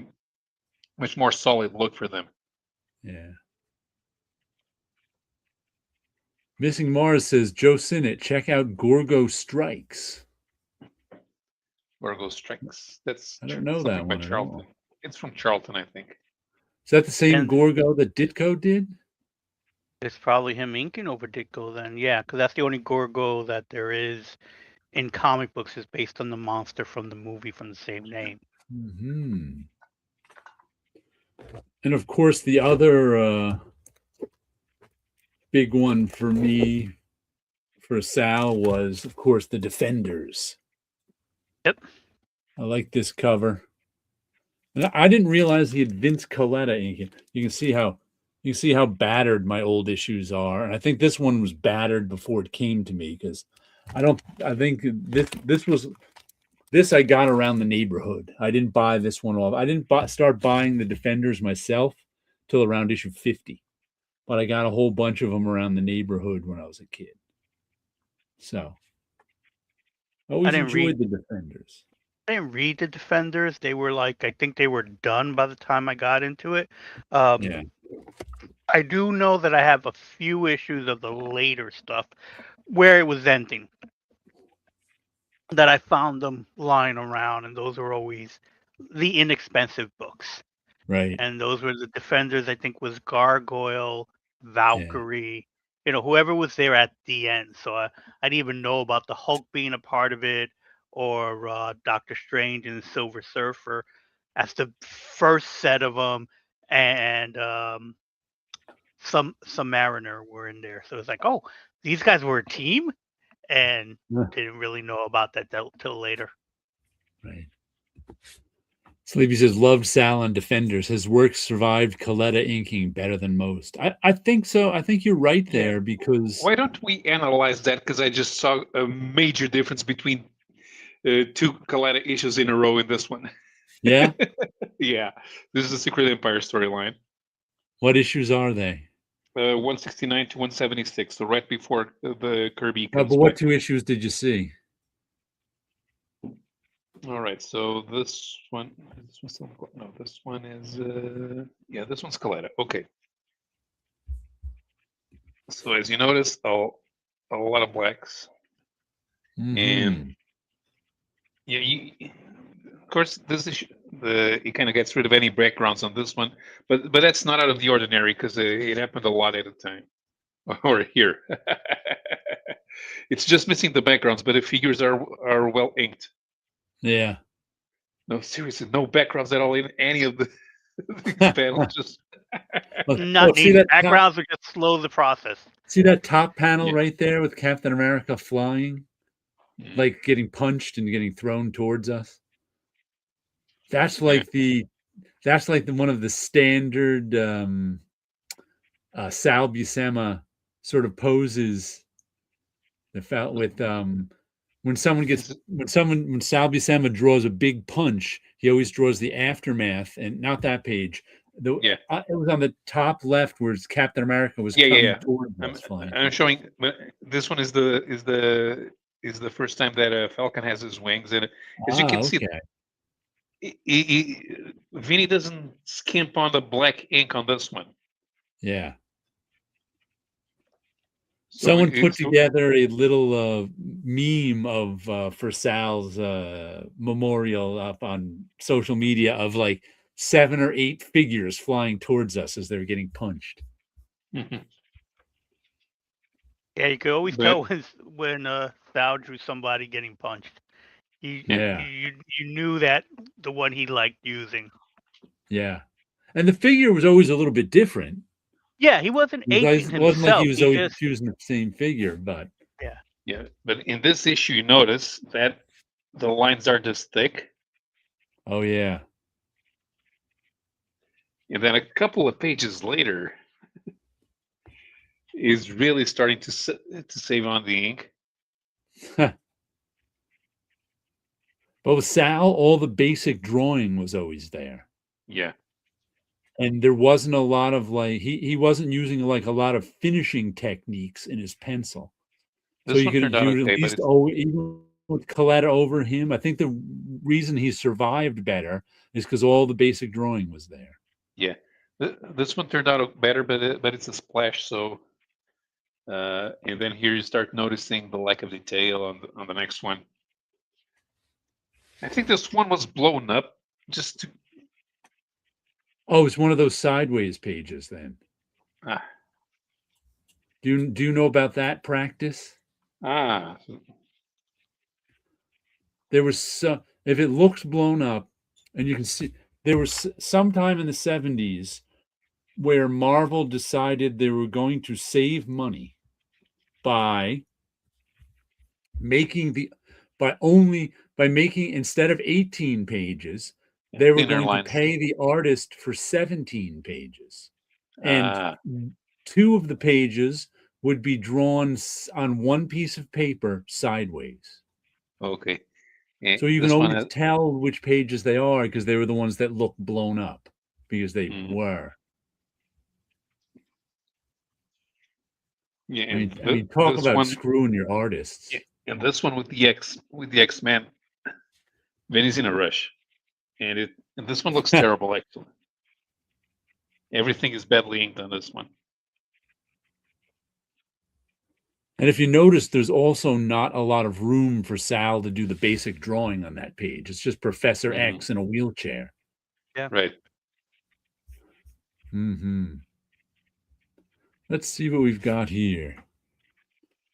much more solid look for them. Yeah. Missing Mars says, Joe Sinnott, check out Gorgo Strikes. Gorgo Strikes. I don't know that one at all. It's from Charlton, I think. Is that the same Gorgo that Ditko did? It's probably him inking over Ditko then, yeah, because that's the only Gorgo that there is in comic books is based on the monster from the movie from the same name. Mm-hmm. And of course, the other big one for me, for Sal, was, of course, the Defenders. Yep. I like this cover. And I didn't realize he had Vince Colletta inking. You can see how battered my old issues are. And I think this one was battered before it came to me, because I think this I got around the neighborhood. I didn't buy this one off. I didn't start buying the Defenders myself till around issue 50. But I got a whole bunch of them around the neighborhood when I was a kid. So I always enjoyed the Defenders. I didn't read the Defenders. They were I think they were done by the time I got into it. Yeah. I do know that I have a few issues of the later stuff where it was ending that I found them lying around, and those were always the inexpensive books. Right. And those were the Defenders, I think, was Gargoyle, Valkyrie, whoever was there at the end. So I didn't even know about the Hulk being a part of it, or Doctor Strange and the Silver Surfer as the first set of them, and some Mariner were in there. So it's like, oh, these guys were a team, and didn't really know about that till later. Right. Sleepy says, loved Sal on Defenders. His work survived Colletta inking better than most. I think so. I think you're right there, because... Why don't we analyze that? Because I just saw a major difference between two Colletta issues in a row in this one. Yeah? Yeah. This is the Secret Empire storyline. What issues are they? 169 to 176, so right before the Kirby comes Oh, but what 2 issues did you see? All right, so this one is this one's Colletta. Okay. So as you notice, a lot of blacks, and of course this is it kind of gets rid of any backgrounds on this one, but that's not out of the ordinary, because it happened a lot at a time, or here. It's just missing the backgrounds, but the figures are well inked. Yeah. No, seriously, no backgrounds at all in any of the panels. Just not needed. Backgrounds would just slow the process. See that top panel right there with Captain America flying, like getting punched and getting thrown towards us? That's like one of the standard Sal Buscema sort of poses. With when Sal Buscema draws a big punch, he always draws the aftermath, and not that page. It was on the top left where Captain America was coming towards us. I'm showing. This one is the first time that Falcon has his wings, and as you can see, Vinny doesn't skimp on the black ink on this one. Yeah. Someone put together a little meme of for Sal's memorial up on social media of like 7 or 8 figures flying towards us as they're getting punched. Mhm. Yeah, you could always But- tell when Sal drew somebody getting punched. Yeah. You knew that the one he liked using. Yeah. And the figure was always a little bit different. Yeah, he wasn't It aging wasn't like himself. he was always using the same figure, but Yeah, but in this issue, you notice that the lines aren't as thick, oh yeah. and then a couple of pages later, is really starting to save on the ink. But with Sal, all the basic drawing was always there. Yeah, And there wasn't a lot of like he wasn't using like a lot of finishing techniques in his pencil. So this you one could turned out at okay, but least even with Coletta over him. I think the reason he survived better is because all the basic drawing was there. yeah, this one turned out better, but it's a splash. So, and then here you start noticing the lack of detail on the next one. I think this one was blown up just to. Oh, it's one of those sideways pages then. Ah, Do you know about that practice? There was if it looks blown up, and you can see there was sometime in the 70s where Marvel decided they were going to save money by making instead of 18 pages, they were thinner going lines. to pay the artist for 17 pages. And Ah, 2 of the pages would be drawn on one piece of paper sideways. okay. So you can This one always tell which pages they are because they were the ones that look blown up because they were. Yeah, I mean, talk this about one, screwing your artists. yeah, and this one with the X-Men, Vinny's in a rush, and this one looks terrible actually. Everything is badly inked on this one. And if you notice, there's also not a lot of room for Sal to do the basic drawing on that page. It's just Professor X in a wheelchair. Yeah. Right. Let's see what we've got here.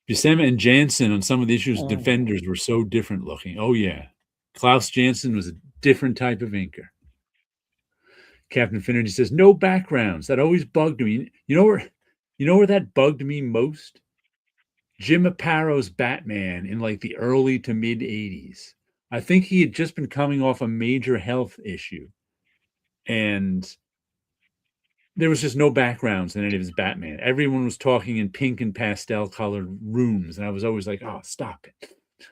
Buscema and Jansen on some of the issues, Defenders were so different looking. Oh, yeah. Klaus Jansen was a different type of inker. Captain Infinity says, no backgrounds. That always bugged me. You know where that bugged me most? Jim Apato's Batman in like the early to mid 80s. I think he had just been coming off a major health issue. And there was just no backgrounds in any of his Batman. Everyone was talking in pink and pastel colored rooms. And I was always like, oh, stop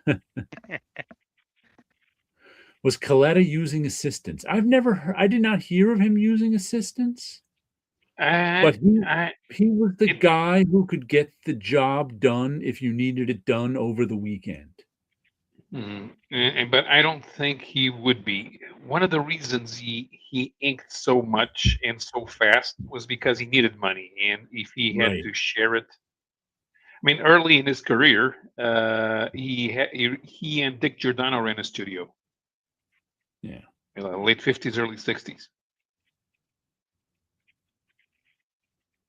it. Was Coletta using assistants? I did not hear of him using assistants. But he was the guy who could get the job done if you needed it done over the weekend. But I don't think he would be. One of the reasons he inked so much and so fast was because he needed money, and if he had to share it. I mean, early in his career, he and Dick Giordano ran a studio. Yeah, late 50s, early 60s.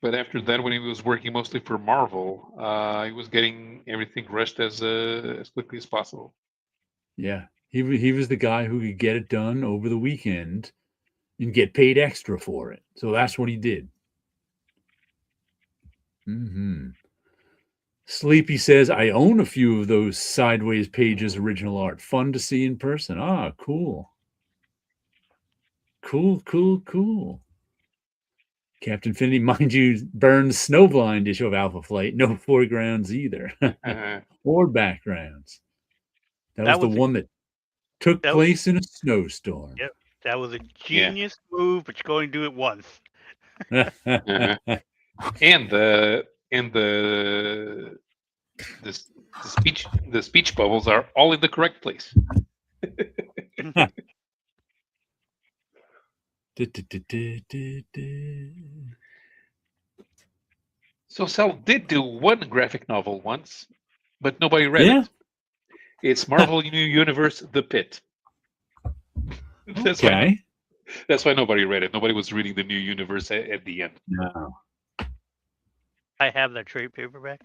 But after that, when he was working mostly for Marvel, he was getting everything rushed as quickly as possible. Yeah, he was the guy who could get it done over the weekend and get paid extra for it. So that's what he did. Sleepy says, I own a few of those sideways pages original art. Fun to see in person. Ah, cool. Cool. Captain Infinity, mind you, Burns snowblind issue of Alpha Flight. No foregrounds either. Or backgrounds. That was the one that took place in a snowstorm. Yep. That was a genius move, but you're going to do it once. And the speech bubbles are all in the correct place. So Sal did do one graphic novel once, but nobody read it. It's Marvel New Universe: The Pit. Okay. That's why nobody read it. Nobody was reading the New Universe at the end. No. I have that trade paperback.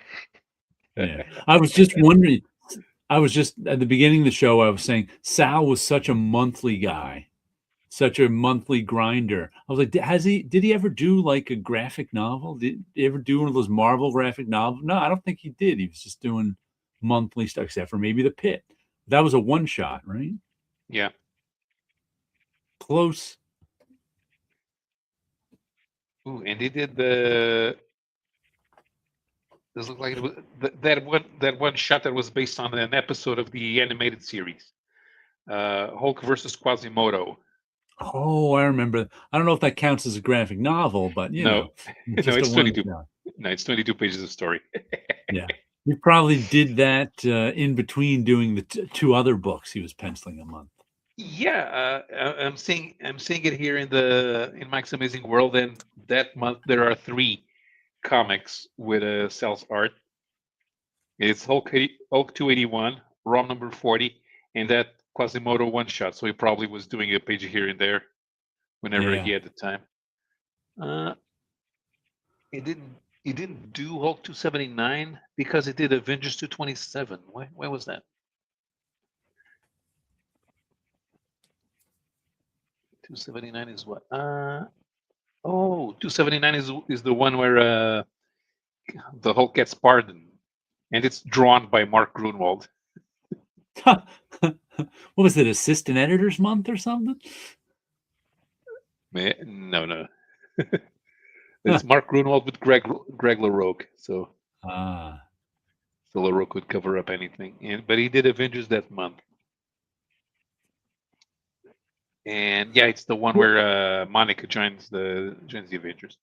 Yeah. I was just wondering. I was just at the beginning of the show. I was saying Sal was such a monthly guy, such a monthly grinder. I was like, did he ever do like a graphic novel? Did he ever do one of those Marvel graphic novels? No, I don't think he did. He was just doing monthly stuff, except for maybe The Pit. That was a one shot, right? Yeah. Close. Ooh, and he did the. This looked like it was that one shot that was based on an episode of the animated series, Hulk versus Quasimodo. Oh, I remember. I don't know if that counts as a graphic novel, but No, just no, it's a 22. one-shot. No, it's 22 pages of story. Yeah, he probably did that in between doing the two other books he was penciling a month. Yeah, I'm seeing it here in Mike's Amazing World, and that month there are 3 comics with Sal's art. It's Hulk 281, ROM number 40, and that Quasimodo one shot. So he probably was doing a page here and there whenever he had the time. He didn't do Hulk 279 because he did Avengers 227. Why was that? 279 is what? 279 is the one where the Hulk gets pardoned, and it's drawn by Mark Grunwald. What was it, Assistant Editors Month or something? No. It's Mark Grunwald with Greg LaRocque. So LaRocque would cover up anything, but he did Avengers that month. And yeah, it's the one where Monica joins the Avengers.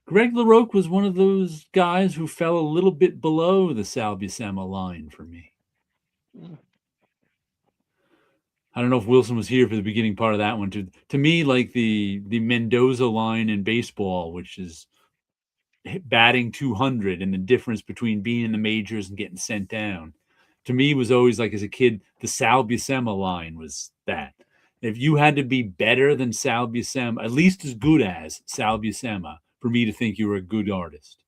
Greg LaRocque was one of those guys who fell a little bit below the Sal Buscema line for me. I don't know if Wilson was here for the beginning part of that one. To me, like the Mendoza line in baseball, which is batting 200 and the difference between being in the majors and getting sent down, to me was always like as a kid, the Sal Buscema line was that. If you had to be better than Sal Buscema, at least as good as Sal Buscema, for me to think you were a good artist.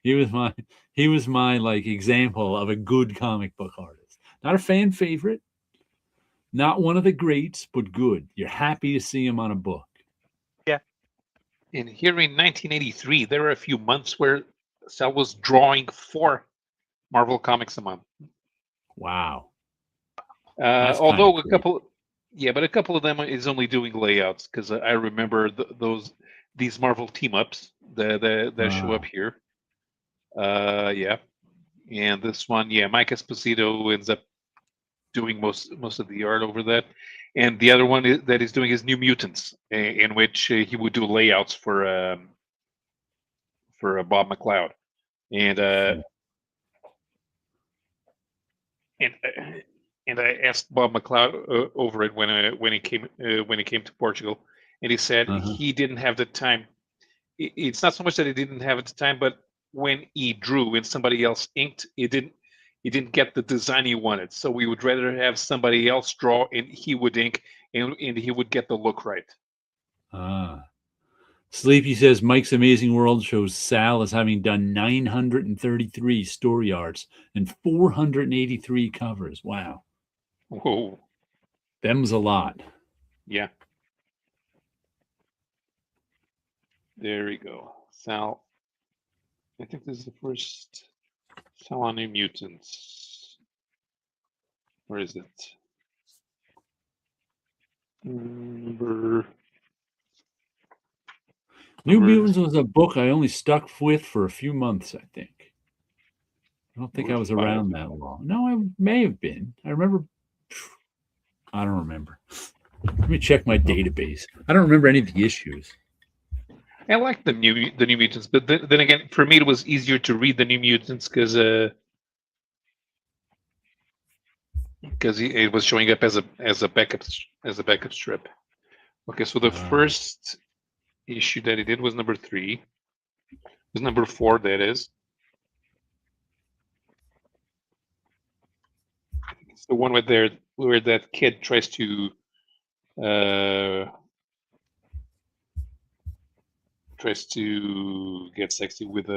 he was my like example of a good comic book artist. Not a fan favorite, not one of the greats, but good. You're happy to see him on a book. Yeah. And here in 1983, there were a few months where Sal was drawing 4 Marvel comics a month. Wow. Although a couple of them is only doing layouts, because I remember these Marvel team ups that show up here. Yeah, and this one, Mike Esposito ends up doing most of the art over that, and the other one that he's doing is New Mutants, in which he would do layouts for Bob McLeod, and I asked Bob McLeod over it when he came to Portugal, and he said he didn't have the time. It's not so much that he didn't have the time, but when he drew and somebody else inked, he didn't get the design he wanted. So we would rather have somebody else draw and he would ink, and he would get the look right. Sleepy says Mike's Amazing World shows Sal as having done 933 story arts and 483 covers. Wow. Whoa. Them's a lot. Yeah. There we go. Sal. I think this is the first Sal on New Mutants. Where is it? New Mutants was a book I only stuck with for a few months, I think. I don't think I was around that long. No, I may have been. I remember. I don't remember. Let me check my database. I don't remember any of the issues. I like the New Mutants, but then again, for me, it was easier to read the New Mutants because it was showing up as a backup strip. Okay, so the first issue that he did was number 3. It was number 4, that is. It's the one where that kid tries to tries to get sexy with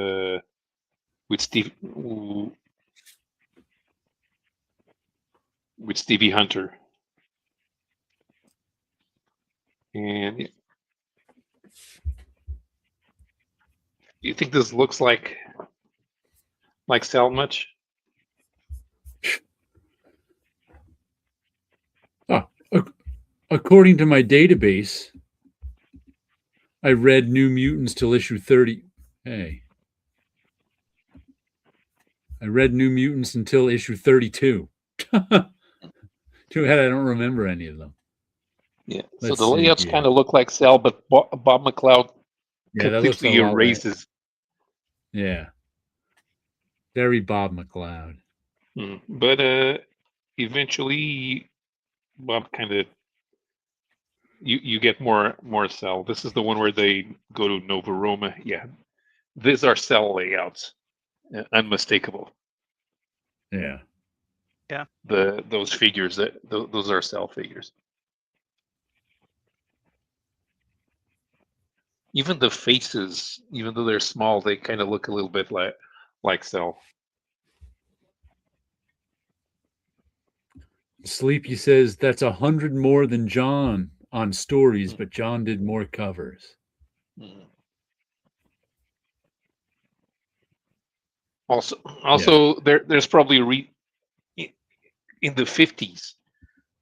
Stevie Hunter, and do you think this looks like Sal much? According to my database, I read New Mutants till issue 30. Hey. I read New Mutants until issue 32. Too bad I don't remember any of them. Yeah, so the layouts kind of look like Sal, but Bob McLeod completely erases. Yeah. Very Bob McLeod. But eventually, Bob kind of you get more Sal. This is the one where they go to Nova Roma. Yeah, these are Sal layouts, unmistakable. Yeah. Yeah. Those figures those are Sal figures. Even the faces, even though they're small, they kind of look a little bit like Sal. Sleepy says that's 100 more than John on stories, but John did more covers. Also, there's probably in the 50s.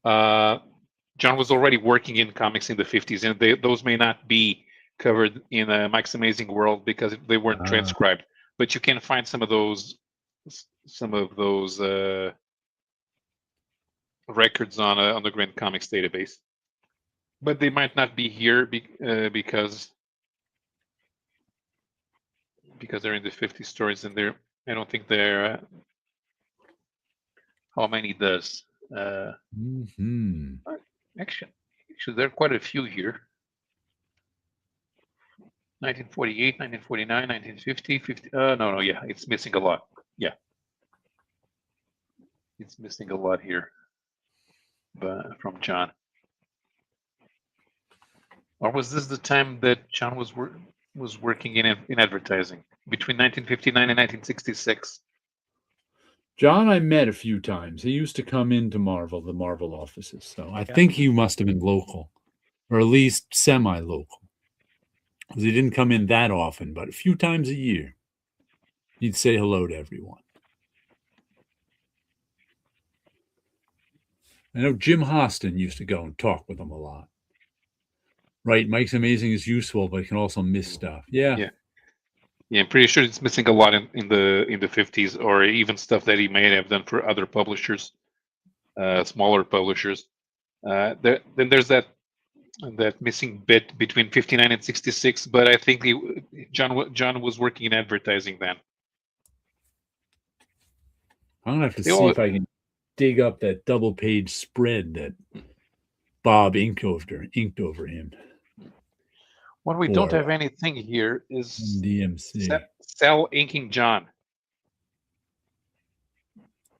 John was already working in comics in the 50s, and those may not be covered in Mike's Amazing World because they weren't transcribed. But you can find some of those records on the Grand Comics database. But they might not be here because they're in the 50 stories, and I don't think they're. How many does? Actually, there are quite a few here. 1948, 1949, 1950, 50. No, yeah, it's missing a lot. Yeah, it's missing a lot here, but from John. Or was this the time that John was working in advertising between 1959 and 1966? John, I met a few times. He used to come into the Marvel offices. So I think he must have been local, or at least semi-local. Because he didn't come in that often, but a few times a year. He'd say hello to everyone. I know Jim Hostin used to go and talk with him a lot. Right, Mike's Amazing is useful, but he can also miss stuff. Yeah, I'm pretty sure it's missing a lot in the 50s, or even stuff that he may have done for other publishers, smaller publishers. Then there's that missing bit between 59 and 66, but I think John was working in advertising then. I'm gonna have to see if I can dig up that double-page spread that Bob inked over him. What we don't have anything here is DMC. Sal inking John.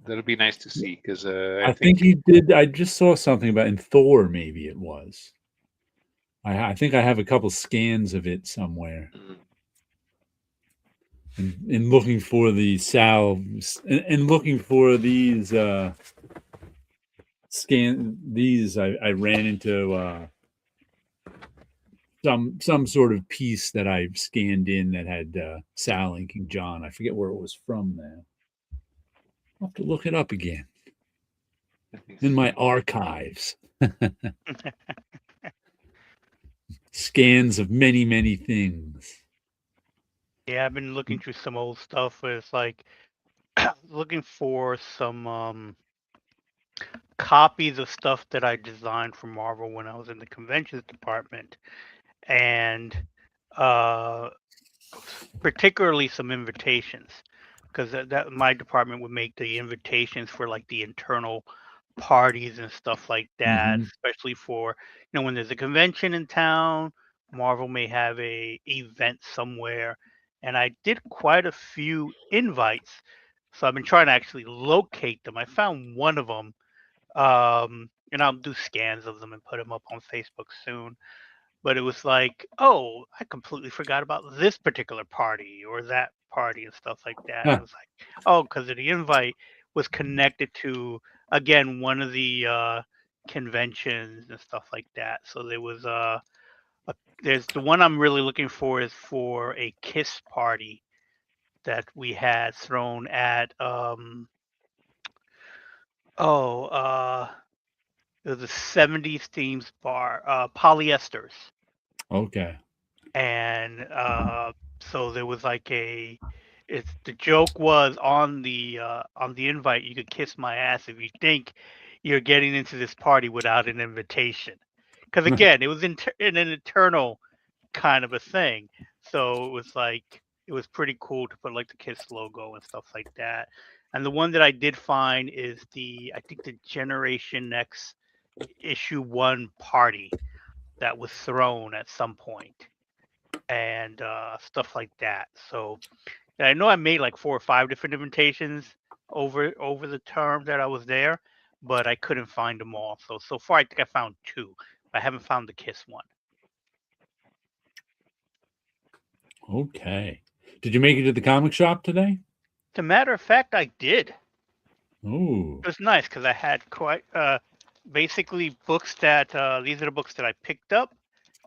That'll be nice to see because I think he did. I just saw something about in Thor. Maybe it was. I think I have a couple scans of it somewhere. And looking for the Sal and looking for these I ran into some sort of piece that I scanned in that had Sal inking John. I forget where it was from now. I'll have to look it up again in my archives. Scans of many things. Yeah, I've been looking through some old stuff where it's like looking for some copies of stuff that I designed for Marvel when I was in the conventions department, and particularly some invitations, because that my department would make the invitations for like the internal parties and stuff like that, especially for when there's a convention in town. Marvel may have a event somewhere, and I did quite a few invites, so I've been trying to actually locate them. I found one of them and I'll do scans of them and put them up on Facebook soon. But it was like, oh, I completely forgot about this particular party or that party and stuff like that. Huh. It was like, oh, because the invite was connected to, again, one of the conventions and stuff like that. So there was there's the one I'm really looking for is for a KISS party that we had thrown at it was a 70s themes bar, Polyesters. Okay. And so there was like it's the joke was on the invite, you could kiss my ass if you think you're getting into this party without an invitation. Because again, it was in an eternal kind of a thing. So it was like it was pretty cool to put like the Kiss logo and stuff like that. And the one that I did find is I think the Generation Next issue 1 party that was thrown at some point and stuff like that. So I know I made like 4 or 5 different invitations over the term that I was there, but I couldn't find them all. So far I think I found 2. I haven't found the Kiss one. Okay. Did you make it to the comic shop today? As a matter of fact, I did. Oh. It was nice because I had quite basically books that these are the books that I picked up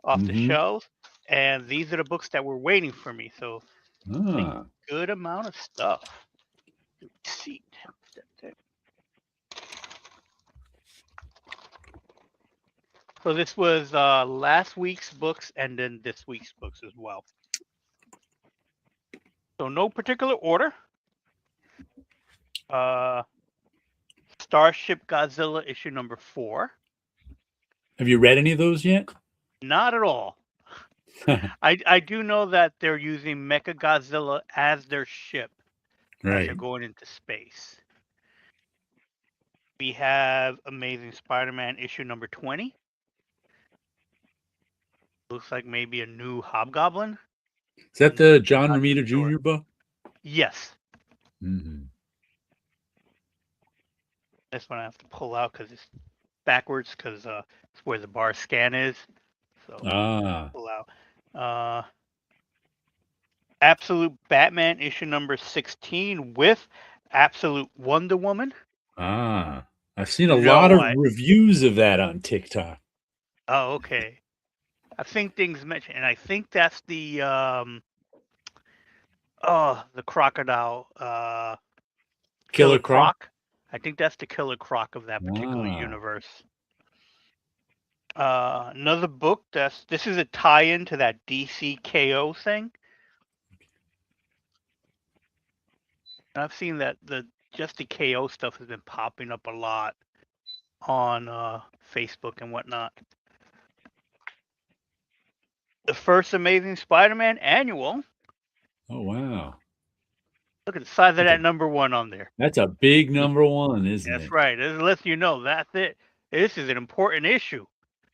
off the shelves, and these are the books that were waiting for me. So a good amount of stuff. See. So this was last week's books and then this week's books as well. So no particular order. Starship Godzilla issue number 4. Have you read any of those yet? Not at all. I do know that they're using Mecha Godzilla as their ship as they're going into space. We have Amazing Spider-Man issue number 20. Looks like maybe a new Hobgoblin. Is that the John Romita Jr. book? Yes. Mm-hmm. This one I have to pull out because it's backwards because it's where the bar scan is. So pull out. Absolute Batman issue number 16 with Absolute Wonder Woman. I've seen a lot of reviews of that on TikTok. Oh, okay. I've seen things mentioned, and I think that's the crocodile Killer Croc. I think that's the Killer Croc of that particular universe. Another book this is a tie-in to that DC KO thing. And I've seen that the KO stuff has been popping up a lot on Facebook and whatnot. The first Amazing Spider-Man annual. Oh wow! Look at the size of that number 1 on there. That's a big number 1, isn't it? That's right. It lets you know that's it. This is an important issue.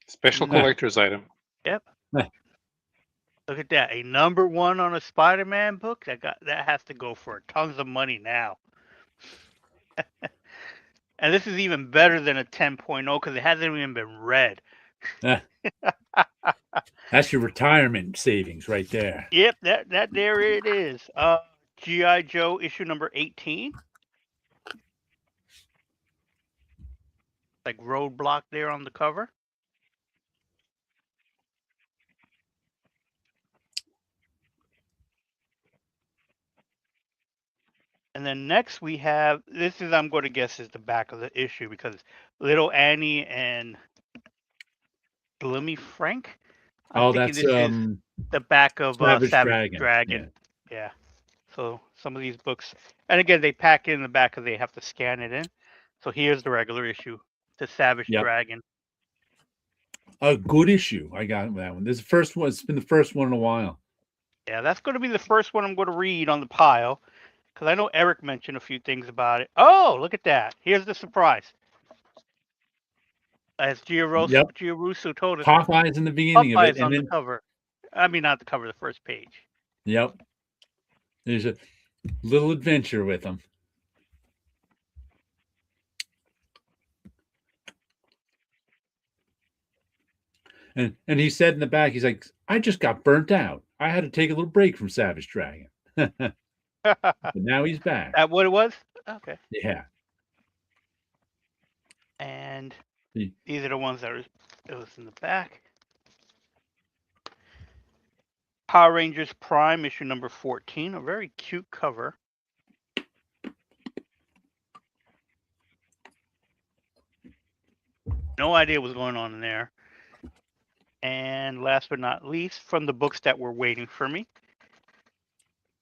Special collector's item. Yep. Look at that. A number 1 on a Spider-Man book. That has to go for tons of money now. And this is even better than a 10.0 because it hasn't even been read. That's your retirement savings right there. Yep, that there it is. G.I. Joe issue number 18. Like Roadblock there on the cover. And then next we have, this is, I'm going to guess, is the back of the issue because Little Annie and Blimmy Frank. That's this is the back of Savage Dragon. Yeah. So some of these books, and again, they pack in the back because they have to scan it in. So here's the regular issue, the Savage Dragon. A good issue. I got that one. This is the first one. It's been the first one in a while. Yeah, that's going to be the first one I'm going to read on the pile. Because I know Eric mentioned a few things about it. Oh, look at that. Here's the surprise. As Gio Russo told us. Popeye's in the beginning of it. And on the cover. I mean, not the cover, the first page. Yep. There's a little adventure with them. And he said in the back, he's like, I just got burnt out. I had to take a little break from Savage Dragon. But now he's back. That what it was? Okay. Yeah. And See? these are the ones that it was in the back. Power Rangers Prime, issue number 14. A very cute cover. No idea what's going on in there. And last but not least, from the books that were waiting for me,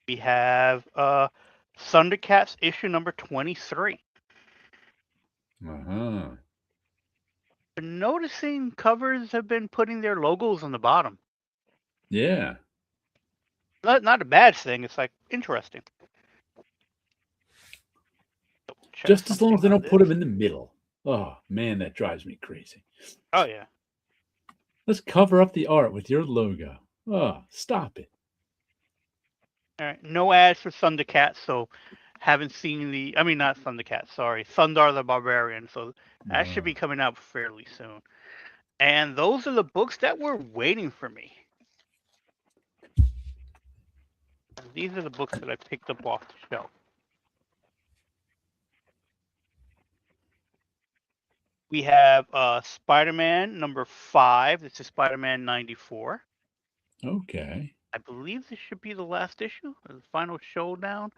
we have Thundercats issue number 23. Uh-huh. Been noticing covers have been putting their logos on the bottom. Yeah. Not a bad thing. It's like interesting. Just as long as they don't put them in the middle. Oh, man, that drives me crazy. Oh, yeah. Let's cover up the art with your logo. Oh, stop it. All right. No ads for Thundercats, so haven't seen not Thundercats, sorry. Thundar the Barbarian. So that should be coming out fairly soon. And those are the books that were waiting for me. And these are the books that I picked up off the shelf. We have Spider-Man number 5. This is Spider-Man 94. Okay. I believe this should be the last issue, or the final showdown.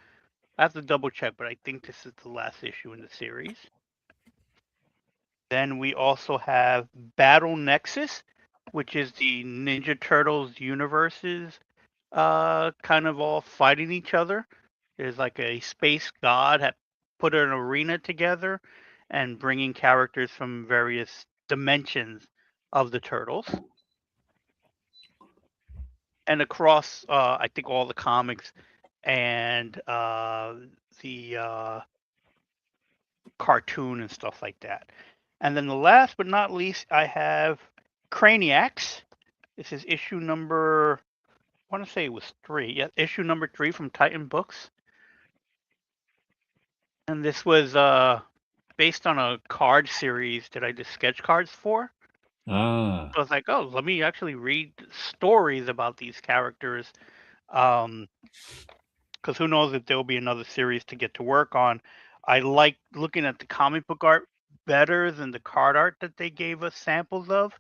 I have to double check, but I think this is the last issue in the series. Then we also have Battle Nexus, which is the Ninja Turtles universes kind of all fighting each other. There's like a space god that put an arena together and bringing characters from various dimensions of the Turtles. And across, I think, all the comics and the cartoon and stuff like that. And then the last but not least, I have Craniacs. This is issue number, I want to say it was 3. Yeah, issue number 3 from Titan Books. And this was based on a card series that I did sketch cards for. Ah. So I was like, oh, let me actually read stories about these characters. Because who knows if there'll be another series to get to work on. I like looking at the comic book art better than the card art that they gave us samples of.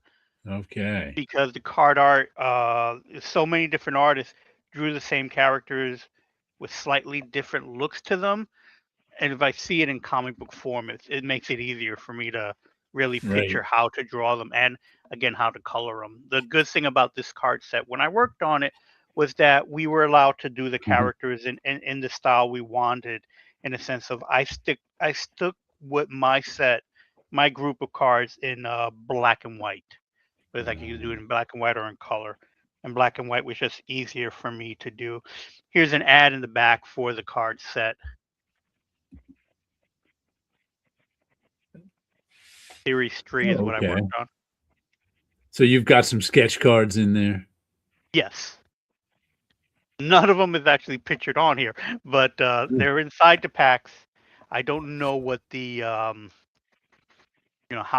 Okay. Because the card art, so many different artists drew the same characters with slightly different looks to them. And if I see it in comic book form, it makes it easier for me to really picture how to draw them and, again, how to color them. The good thing about this card set, when I worked on it, was that we were allowed to do the characters in the style we wanted, in a sense of I stuck with my set, my group of cards in black and white. Because I could do it in black and white or in color. And black and white was just easier for me to do. Here's an ad in the back for the card set. Series 3 is what I worked on. So you've got some sketch cards in there? Yes. None of them is actually pictured on here, but they're inside the packs. I don't know what the, how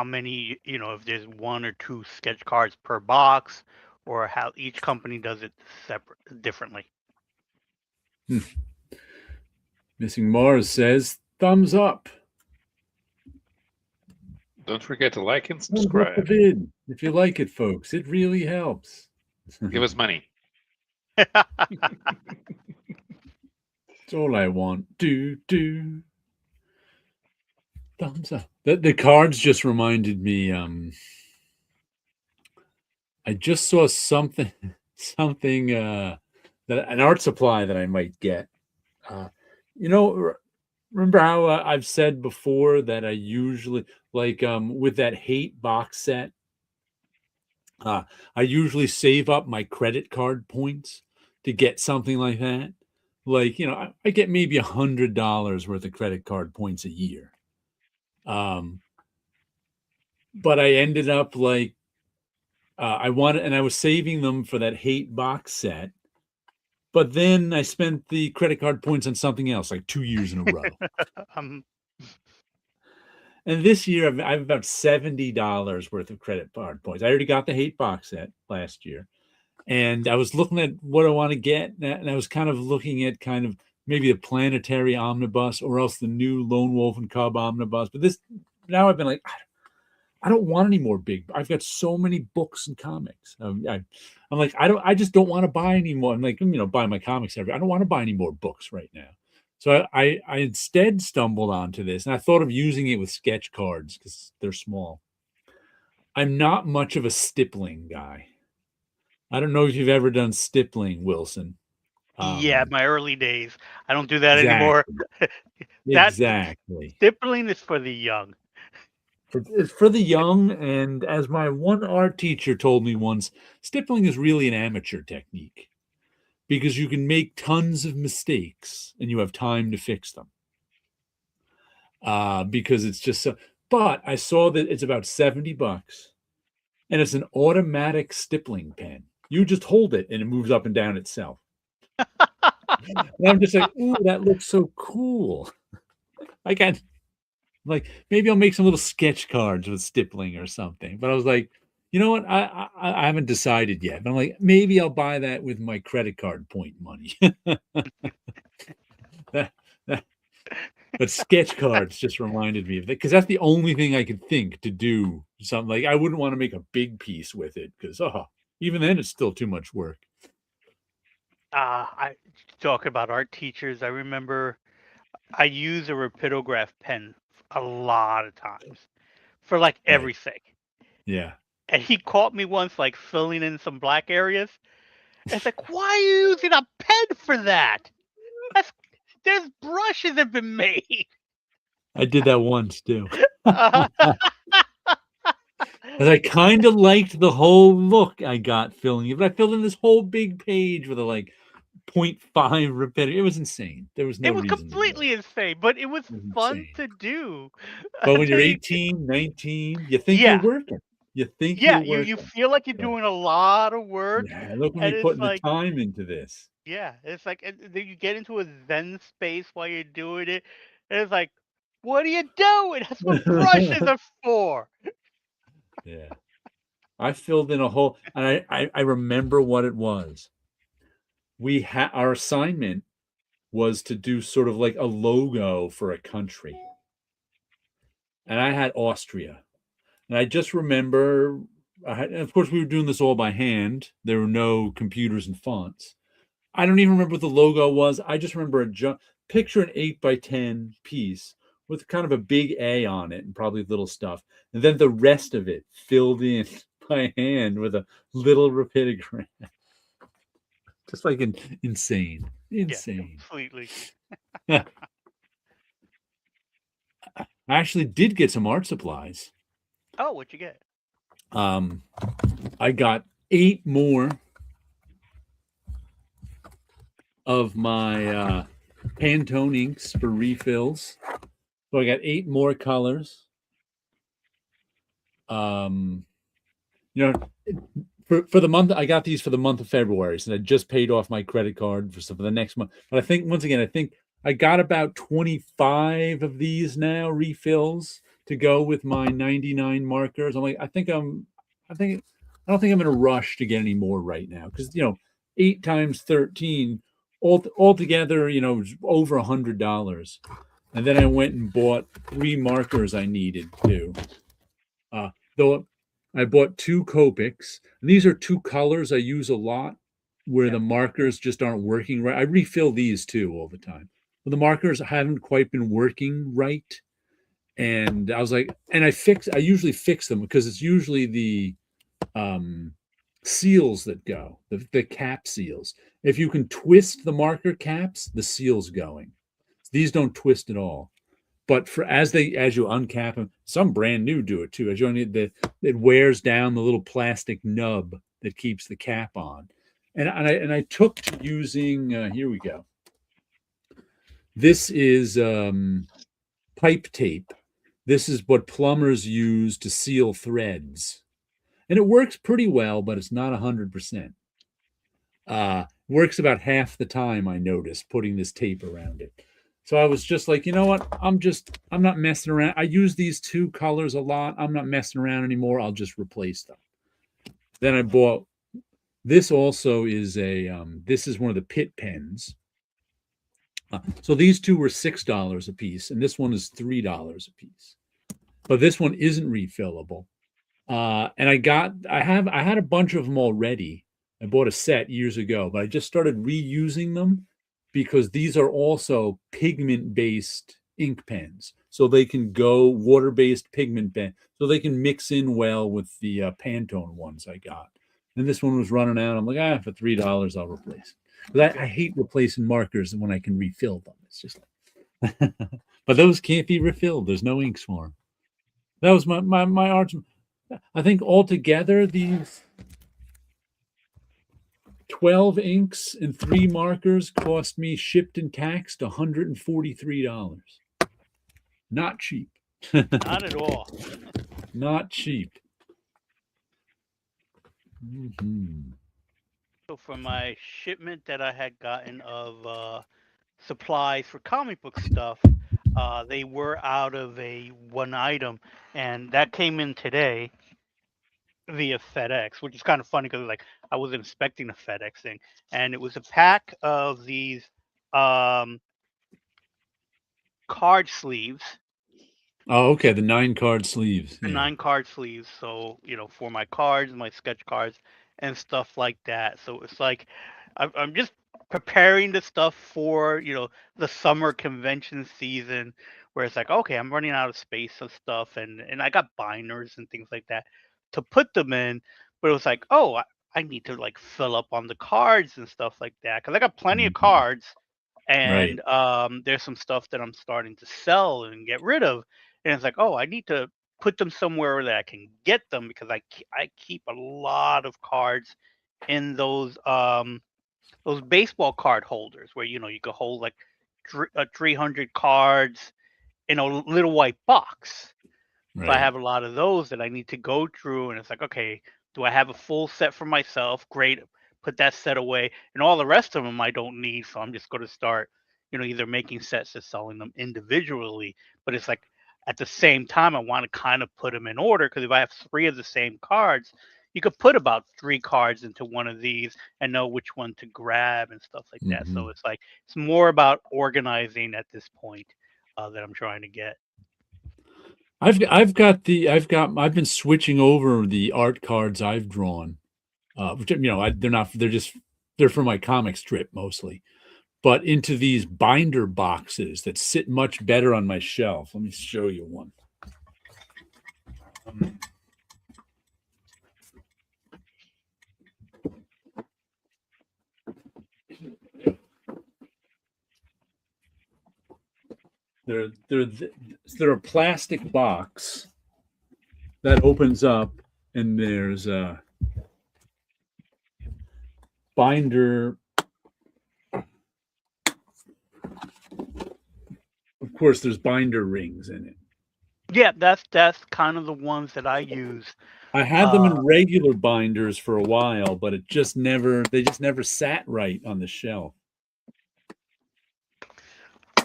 many, if there's 1 or 2 sketch cards per box, or how each company does it differently. Missing Mars says, thumbs up. Don't forget to like and subscribe. If you like it, folks, it really helps. Give us money. That's all I want. Thumbs up. The cards just reminded me. I just saw something that an art supply that I might get. Remember how I've said before that I usually with that Hate box set, I usually save up my credit card points to get something like that. I get maybe $100 worth of credit card points a year. But I ended up I was saving them for that Hate box set. But then I spent the credit card points on something else, like 2 years in a row. And this year, I've about $70 worth of credit card points. I already got the Hate box set last year. And I was looking at what I want to get. And I was kind of looking at kind of maybe the Planetary Omnibus or else the new Lone Wolf and Cub Omnibus. But now I've been like, I don't want any more big. I've got so many books and comics. I'm like, I just don't want to buy any more. I'm like, buy my comics I don't want to buy any more books right now. So I instead stumbled onto this, and I thought of using it with sketch cards because they're small. I'm not much of a stippling guy. I don't know if you've ever done stippling, Wilson. Yeah, my early days. I don't do that exactly. anymore. Exactly. Stippling is for the young. It's for the young, and as my one art teacher told me once, stippling is really an amateur technique because you can make tons of mistakes and you have time to fix them. Because it's just so. But I saw that it's about $70, and it's an automatic stippling pen. You just hold it, and it moves up and down itself. And I'm just like, ooh, that looks so cool. Like maybe I'll make some little sketch cards with stippling or something. But I was like, you know what? I haven't decided yet. But I'm like, maybe I'll buy that with my credit card point money. But sketch cards just reminded me of that because that's the only thing I could think to do something like I wouldn't want to make a big piece with it because even then it's still too much work. I talk about art teachers. I remember I use a rapidograph pen a lot of times for like everything. Yeah. And he caught me once like filling in some black areas. And it's like, why are you using a pen for that? There's brushes that have been made. I did that once too. Because I kind of liked the whole look I got filling it, but I filled in this whole big page with a 0.5 rapidity. It was insane. There was no reason. It was completely insane, but it was fun to do. But when you're 18, 19, you think you're working. You think you're working. You feel like you're doing a lot of work. Yeah, look at me putting the time into this. Yeah, it's like then you get into a zen space while you're doing it. And it's like, what are you doing? That's what brushes are for. Yeah. I filled in a whole, and I remember what it was. Our assignment was to do sort of like a logo for a country. And I had Austria. And I just remember, of course, we were doing this all by hand. There were no computers and fonts. I don't even remember what the logo was. I just remember picture an 8x10 piece with kind of a big A on it and probably little stuff. And then the rest of it filled in by hand with a little rapidograph. Just like insane. Yeah, completely. I actually did get some art supplies. Oh, what'd you get? I got 8 more of my Pantone inks for refills. So I got 8 more colors. For the month, I got these for the month of February, so I just paid off my credit card for the next month. But I think I got about 25 of these now refills to go with my 99 markers. I'm like, I don't think I'm in a rush to get any more right now because 8 times 13 altogether, over $100. And then I went and bought 3 markers I needed too. Though I bought 2 Copics. And these are 2 colors I use a lot where the markers just aren't working right. I refill these too all the time. But the markers haven't quite been working right. And I was like, I usually fix them because it's usually the seals that go, the cap seals. If you can twist the marker caps, the seal's going. These don't twist at all. But as you uncap them, some brand new do it too. As you it wears down the little plastic nub that keeps the cap on. And I took to using here we go. This is pipe tape. This is what plumbers use to seal threads. And it works pretty well, but it's not 100%. Works about half the time, I noticed, putting this tape around it. So I was just like, you know what? I'm not messing around. I use these two colors a lot. I'm not messing around anymore. I'll just replace them. Then I bought this. Also is this is one of the pit pens. So these two were $6 a piece, and this one is $3 a piece. But this one isn't refillable. And I had a bunch of them already. I bought a set years ago, but I just started reusing them because these are also pigment-based ink pens. So they can go water-based pigment pen. So they can mix in well with the Pantone ones I got. And this one was running out. I'm like, for $3, I'll replace it. But I hate replacing markers when I can refill them. It's just like, but those can't be refilled. There's no inks for them. That was my art. I think altogether these 12 inks and 3 markers cost me shipped and taxed $143. Not cheap. Not at all. Not cheap. Mm-hmm. So for my shipment that I had gotten of supplies for comic book stuff, they were out of a one item, and that came in today via FedEx, which is kind of funny because like I wasn't expecting a FedEx thing, and it was a pack of these card sleeves. Oh, okay. The 9-card sleeves. The 9-card sleeves. So for my cards, my sketch cards, and stuff like that. So it's like I'm just preparing the stuff for the summer convention season, where it's like, okay, I'm running out of space and stuff, and I got binders and things like that to put them in, but it was like, oh, I need to like fill up on the cards and stuff like that because I got plenty of cards, and there's some stuff that I'm starting to sell and get rid of, and it's like, oh, I need to put them somewhere that I can get them because I keep a lot of cards in those baseball card holders where you could hold like 300 cards in a little white box. Right. So I have a lot of those that I need to go through, and it's like, okay, do I have a full set for myself? Great, put that set away, and all the rest of them I don't need, so I'm just going to start, either making sets or selling them individually. But it's like at the same time, I want to kind of put them in order because if I have 3 of the same cards, you could put about 3 cards into one of these and know which one to grab and stuff like that. So it's like it's more about organizing at this point that I'm trying to get. I've been switching over the art cards I've drawn, which they're for my comic strip mostly, but into these binder boxes that sit much better on my shelf. Let me show you one. They're a plastic box that opens up, and there's a binder. Of course, there's binder rings in it. Yeah, that's kind of the ones that I use. I had them in regular binders for a while, but they just never sat right on the shelf.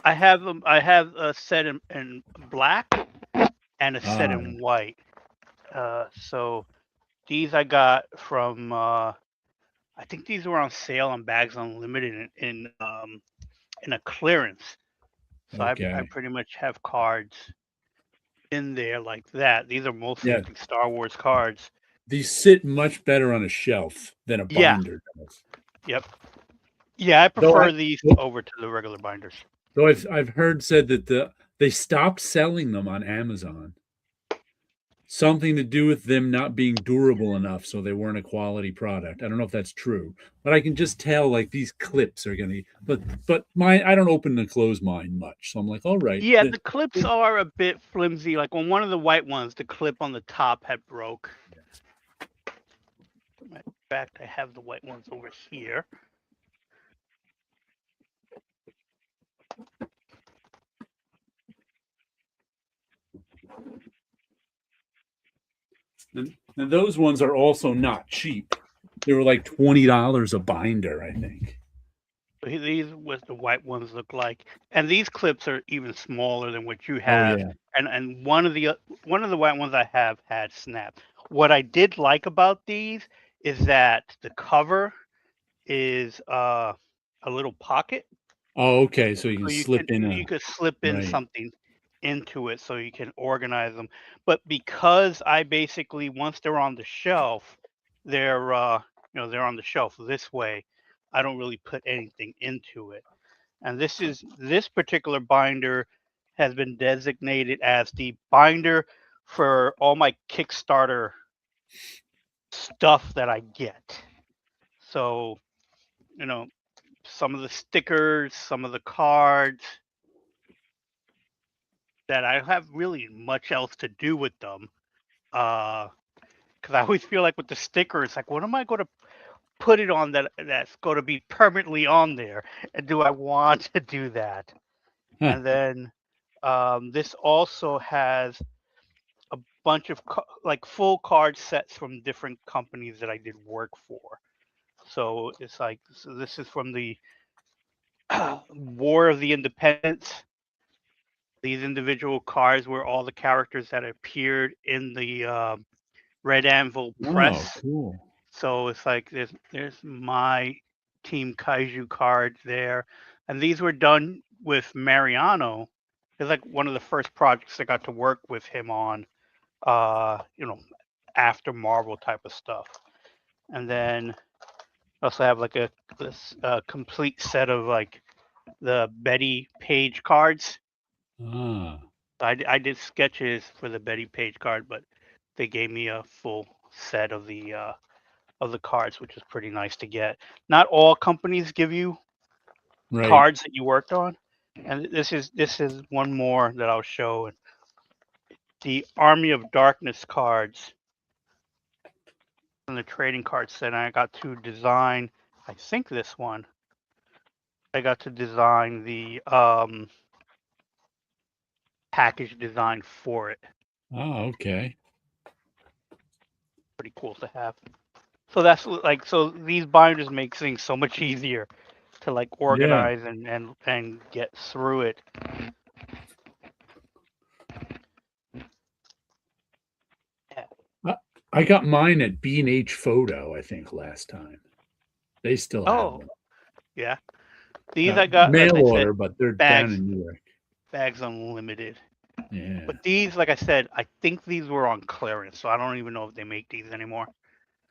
I have them. I have a set in black and a set in white. So these I got from I think these were on sale on Bags Unlimited in a clearance. So Okay. I pretty much have cards in there like that. These are mostly Star Wars cards. These sit much better on a shelf than a binder does. Yep. Yeah, I prefer these over to the regular binders. So I've heard said that they stopped selling them on Amazon. Something to do with them not being durable enough, so they weren't a quality product. I don't know if that's true, but I can just tell like these clips are gonna. But I don't open and close mine much, so I'm like, all right. Yeah, the clips are a bit flimsy. Like on one of the white ones, the clip on the top had broke. In fact, I have the white ones over here. And those ones are also not cheap. They were like $20 a binder, I think. These what the white ones look like, and these clips are even smaller than what you Oh have. yeah. And one of the white ones I have had snap. What I did like about these is that the cover is a little pocket, Oh, okay. So you so can slip in you a could slip in right. something into it so you can organize them. But because I basically once they're on the shelf, they're they're on the shelf this way. I don't really put anything into it. And this particular binder has been designated as the binder for all my Kickstarter stuff that I get. So, you know, some of the stickers, some of the cards that I don't have really much else to do with them. Because I always feel like with the stickers, like, what am I going to put it on that's going to be permanently on there? And do I want to do that? Huh. And then this also has a bunch of like full card sets from different companies that I did work for. So it's like this is from the War of the Independence. These individual cards were all the characters that appeared in the Red Anvil Oh, press. cool. So it's like there's my Team Kaiju card there, and these were done with Mariano. It's like one of the first projects I got to work with him on. You know, after Marvel type of stuff, and then I also have like this complete set of like the Betty Page cards. Ah, I did sketches for the Betty Page card, but they gave me a full set of the cards, which is pretty nice to get. Not all companies give you right. cards that you worked on, and this is one more that I'll show. The Army of Darkness cards from the trading card set. And I got to design. I think this one. I got to design the package design for it. Oh, okay. Pretty cool to have. So that's like so these binders make things so much easier to like Yeah. organize and get through it. I got mine at B&H Photo, I think, last time. They still have Oh, them. yeah. These I got, as Mail I said, order, but they're down bags in New York. bags unlimited. Yeah. But these, like I said, I think these were on clearance, so I don't even know if they make these anymore.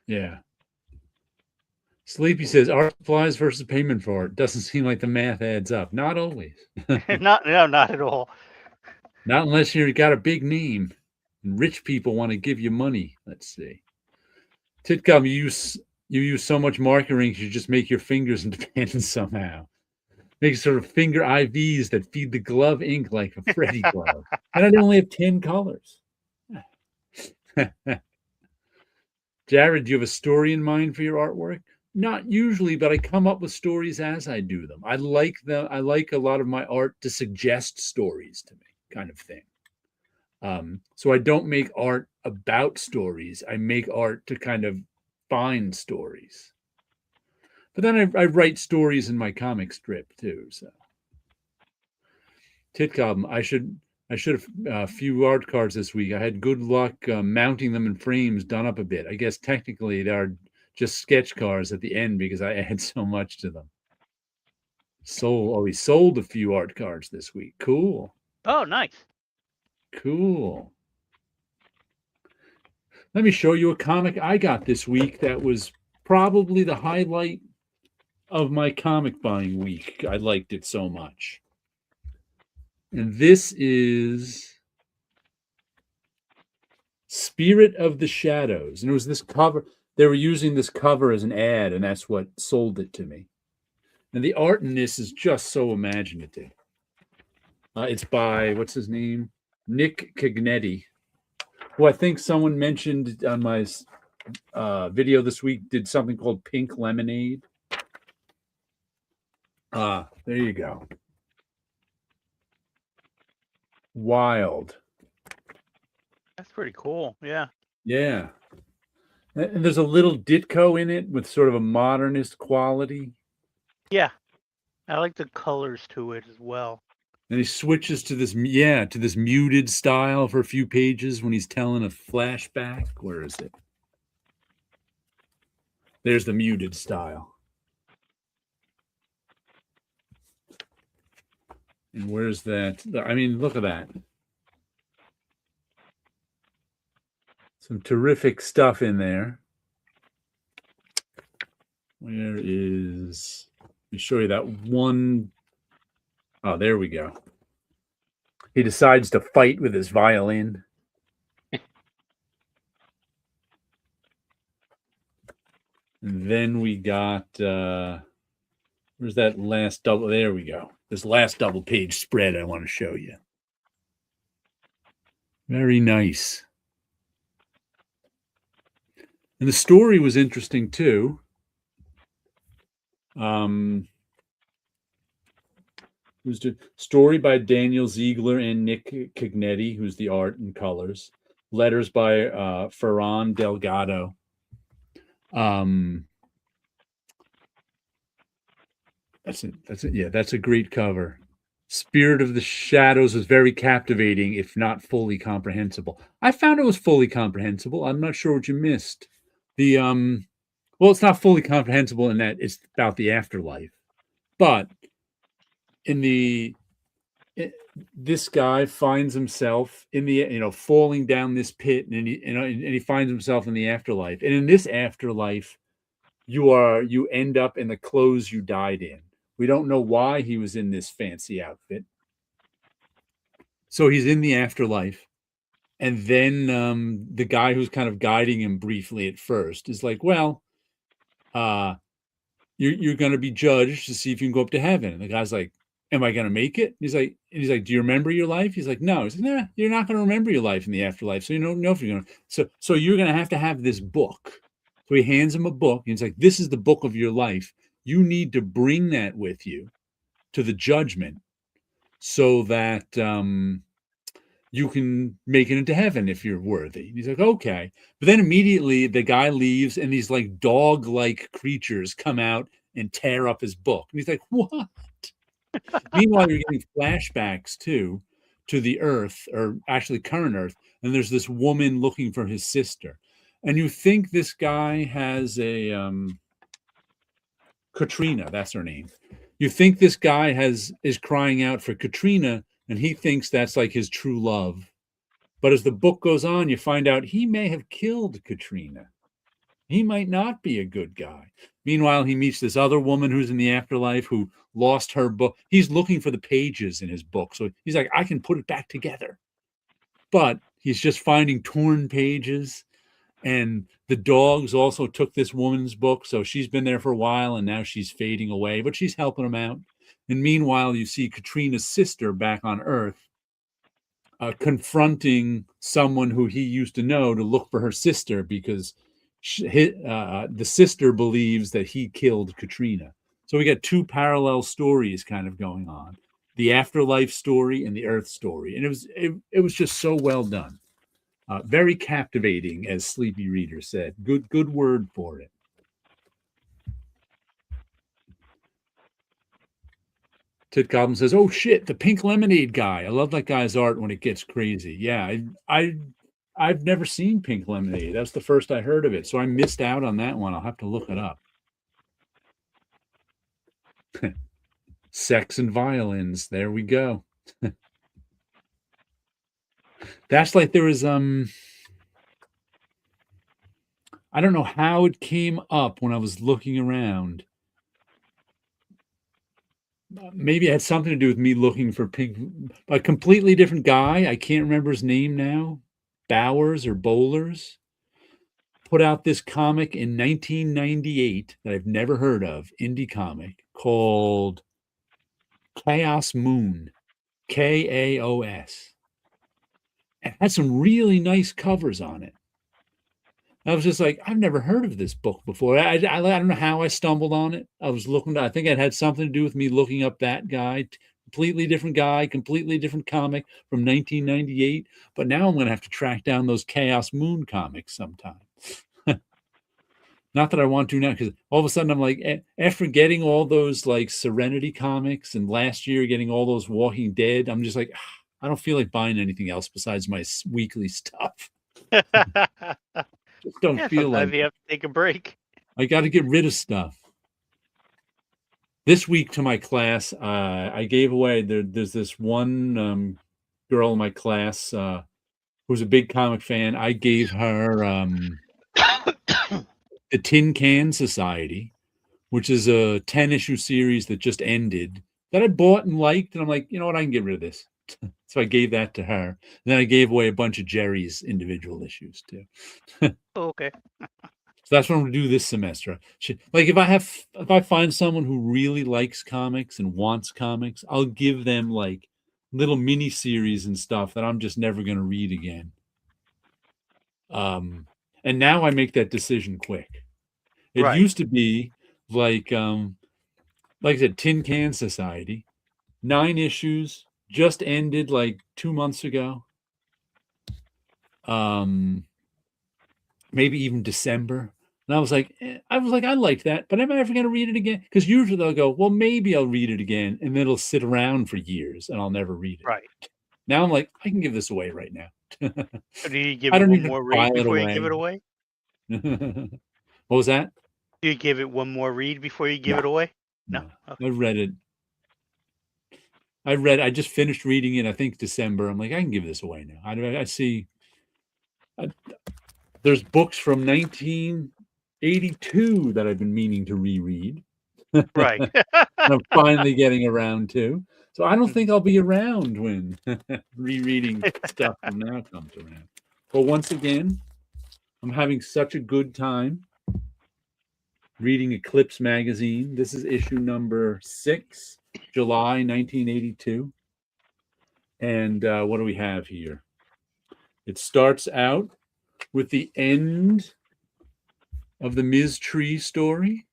Yeah. Sleepy says art supplies versus payment for it. Doesn't seem like the math adds up. Not always. Not at all. Not unless you got a big name and rich people want to give you money. Let's see. Titcom, you use so much marker ink, you just make your fingers independent somehow. Make sort of finger IVs that feed the glove ink like a Freddy glove. And I only have 10 colors. Jared, do you have a story in mind for your artwork? Not usually, but I come up with stories as I do them. I like a lot of my art to suggest stories to me, kind of thing. So I don't make art about stories. I make art to kind of find stories. But then I write stories in my comic strip too. So Titcom, I should have a few art cards this week. I had good luck mounting them in frames, done up a bit. I guess technically they are just sketch cards at the end because I add so much to them. He sold a few art cards this week. Cool. Oh, nice. Cool. Let me show you a comic I got this week that was probably the highlight of my comic buying week. I liked it so much. And this is Spirit of the Shadows. And it was this cover. They were using this cover as an ad, and that's what sold it to me. And the art in this is just so imaginative. It's by, what's his name? Nick Cagnetti, who I think someone mentioned on my video this week, did something called Pink Lemonade. There you go. Wild. That's pretty cool. Yeah. Yeah. And there's a little Ditko in it with sort of a modernist quality. Yeah. I like the colors to it as well. And he switches to this muted style for a few pages when he's telling a flashback. Where is it? There's the muted style. And where's that? I mean, look at that. Some terrific stuff in there. Where is... Let me show you that one. Oh, there we go. He decides to fight with his violin. And then we got... where's that last double? There we go. This last double page spread I want to show you. Very nice. And the story was interesting too. It was a story by Daniel Ziegler and Nick Cignetti, who's the art and colors. Letters by Ferran Delgado. That's it. Yeah, that's a great cover. Spirit of the Shadows was very captivating, if not fully comprehensible. I found it was fully comprehensible. I'm not sure what you missed. Well, it's not fully comprehensible in that it's about the afterlife, but this guy finds himself in the falling down this pit, and he finds himself in the afterlife. And in this afterlife, you end up in the clothes you died in. We don't know why he was in this fancy outfit. So he's in the afterlife. And then the guy who's kind of guiding him briefly at first is like, well, you're going to be judged to see if you can go up to heaven. And the guy's like, am I going to make it? He's like, do you remember your life? He's like, no. He's like, nah, you're not going to remember your life in the afterlife. So you don't know if you're going to. So you're going to have this book. So he hands him a book. And he's like, this is the book of your life. You need to bring that with you to the judgment so that you can make it into heaven if you're worthy. And he's like, okay. But then immediately the guy leaves and these like dog-like creatures come out and tear up his book. And he's like, what? Meanwhile, you're getting flashbacks to the Earth, or actually current Earth. And there's this woman looking for his sister. And you think this guy has a... Katrina, that's her name. You think this guy is crying out for Katrina, and he thinks that's like his true love. But as the book goes on, you find out he may have killed Katrina. He might not be a good guy. Meanwhile, he meets this other woman who's in the afterlife who lost her book. He's looking for the pages in his book. So he's like, I can put it back together. But he's just finding torn pages. And the dogs also took this woman's book. So she's been there for a while and now she's fading away, but she's helping him out. And meanwhile, you see Katrina's sister back on Earth confronting someone who he used to know to look for her sister because the sister believes that he killed Katrina. So we got two parallel stories kind of going on, the afterlife story and the Earth story. And it was just so well done. Very captivating, as Sleepy Reader said. Good word for it. Tit Goblin says, "Oh shit, the Pink Lemonade guy. I love that guy's art when it gets crazy." Yeah, I've never seen Pink Lemonade. That's the first I heard of it, so I missed out on that one. I'll have to look it up. Sex and violins. There we go. That's like there was I don't know how it came up when I was looking around. Maybe it had something to do with me looking for a completely different guy. I can't remember his name now. Bowers or Bowlers put out this comic in 1998 that I've never heard of, indie comic called Chaos Moon, Kaos. It had some really nice covers on it. I was just like, I've never heard of this book before. I don't know how I stumbled on it. I was looking, I think it had something to do with me looking up that guy. Completely different guy, completely different comic from 1998. But now I'm going to have to track down those Chaos Moon comics sometime. Not that I want to now, because all of a sudden I'm like, after getting all those like Serenity comics and last year getting all those Walking Dead, I'm just like, I don't feel like buying anything else besides my weekly stuff. Just don't feel sometimes like you have to take a break. I got to get rid of stuff. This week to my class, I gave away. There's this one girl in my class who's a big comic fan. I gave her the Tin Can Society, which is a 10-issue series that just ended that I bought and liked. And I'm like, you know what? I can get rid of this. So I gave that to her. And then I gave away a bunch of Jerry's individual issues too. Okay. So that's what I'm going to do this semester. Like if I find someone who really likes comics and wants comics, I'll give them like little mini series and stuff that I'm just never going to read again. And now I make that decision quick. It Right. used to be like I said, Tin Can Society, 9 issues, just ended like 2 months ago. Maybe even December. And I was like, I like that, but am I ever going to read it again? Because usually they'll go, well, maybe I'll read it again, and then it'll sit around for years, and I'll never read it. Right. Now I'm like, I can give this away right now. So do you give I it don't one need to more file read it before you away. give it away? What was that? Do you give it one more read before you give it away? No. Okay. I read it. I just finished reading it, I think December. I'm like, I can give this away now. I see. There's books from 1982 that I've been meaning to reread. Right. I'm finally getting around to. So I don't think I'll be around when rereading stuff from now comes around. But once again, I'm having such a good time reading Eclipse magazine. This is issue number 6, July 1982. And what do we have here? It starts out with the end of the Ms. Tree story.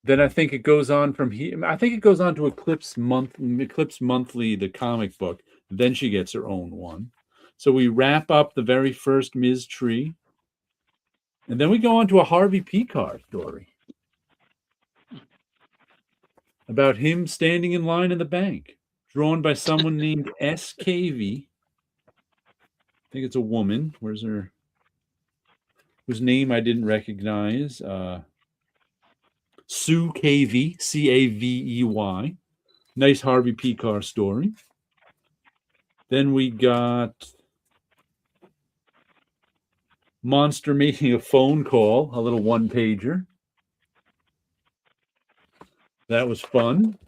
Then I think it goes on from here. I think it goes on to Eclipse Monthly, the comic book. Then she gets her own one. So we wrap up the very first Ms. Tree. And then we go on to a Harvey Pekar story about him standing in line in the bank, drawn by someone named S.K.V. I think it's a woman. Where's her? Whose name I didn't recognize. Sue Cavey, Cavey. Nice Harvey Pekar story. Then we got Monster making a phone call, a little one-pager. That was fun.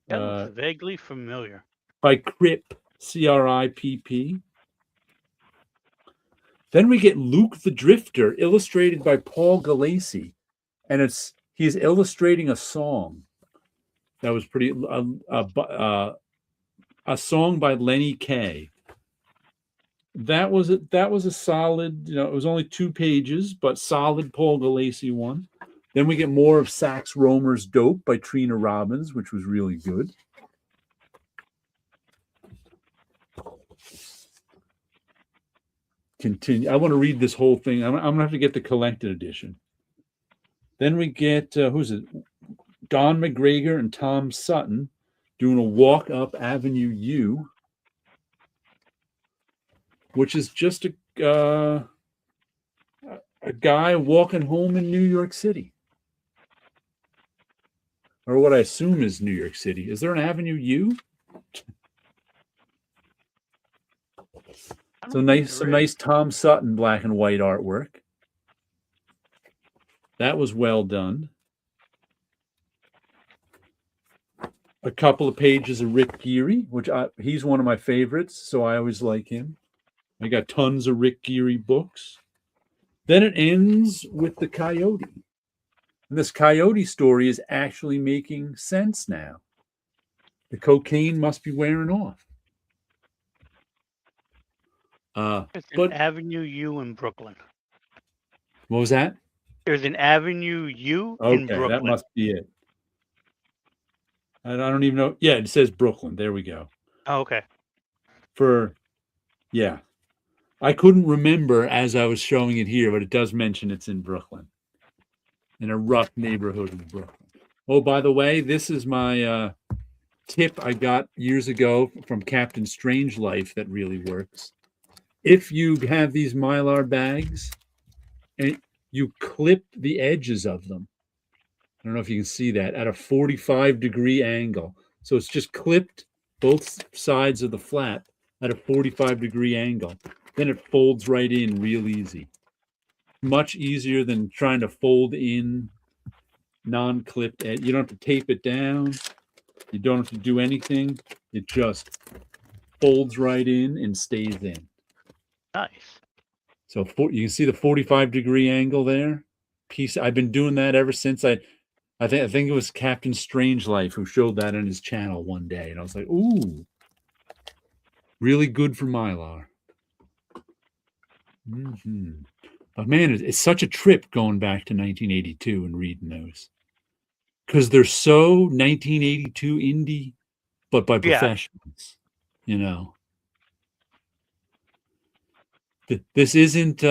That looks vaguely familiar. By Cripp, Cripp. Then we get Luke the Drifter, illustrated by Paul Galassi, and he's illustrating a song. That was pretty a song by Lenny Kaye. That was a solid. It was only 2 pages, but solid Paul Galassi one. Then we get more of Sax Rohmer's Dope by Trina Robbins, which was really good. Continue. I want to read this whole thing. I'm gonna have to get the collected edition. Then we get who's it? Don McGregor and Tom Sutton doing a walk up Avenue U, which is just a guy walking home in New York City, or what I assume is New York City. Is there an Avenue U? Some nice Tom Sutton black and white artwork. That was well done. A couple of pages of Rick Geary, which he's one of my favorites, so I always like him. I got tons of Rick Geary books. Then it ends with the coyote. And this coyote story is actually making sense now. The cocaine must be wearing off. There's an Avenue U in Brooklyn. What was that? There's an Avenue U in Brooklyn. Okay, that must be it. I don't even know. Yeah, it says Brooklyn. There we go. Oh, okay. Yeah. I couldn't remember as I was showing it here, but it does mention it's in Brooklyn, in a rough neighborhood of Brooklyn. Oh, by the way, this is my tip I got years ago from Captain Strangelife that really works. If you have these Mylar bags and you clip the edges of them, I don't know if you can see that, at a 45-degree angle. So it's just clipped both sides of the flap at a 45-degree angle. Then it folds right in real easy. Much easier than trying to fold in non-clipped. You don't have to tape it down. You don't have to do anything. It just folds right in and stays in. Nice. So you can see the 45-degree angle there. I've been doing that ever since I think it was Captain Strangelife who showed that on his channel one day, and I was like, ooh, really good for Mylar. But man, it's such a trip going back to 1982 and reading those, because they're so 1982 indie, but by professionals, you know. This isn't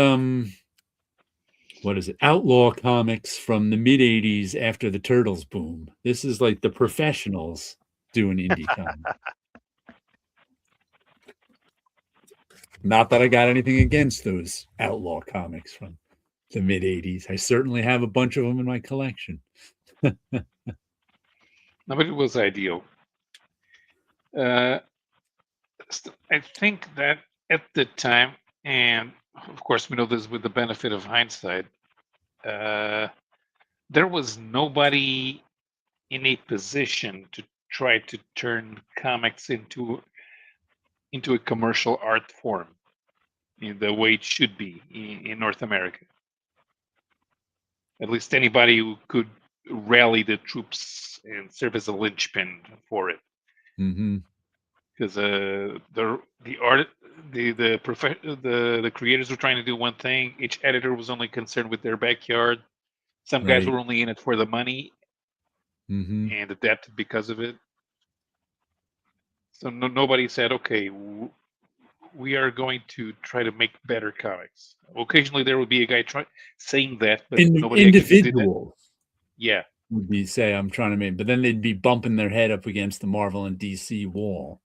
what is it? Outlaw comics from the mid 80s after the Turtles boom. This is like the professionals doing indie comics. Not that I got anything against those outlaw comics from the mid 80s. I certainly have a bunch of them in my collection. No, but it was ideal. I think that at the time, and of course we know this with the benefit of hindsight, there was nobody in a position to try to turn comics into a commercial art form in the way it should be in North America. At least anybody who could rally the troops and serve as a linchpin for it. Because the creators were trying to do one thing. Each editor was only concerned with their backyard. Some guys were only in it for the money and adapted because of it. So nobody said, okay, we are going to try to make better comics. Occasionally there would be a guy saying that, but nobody actually did that. Yeah. Would be say, I'm trying to make, but then they'd be bumping their head up against the Marvel and DC wall.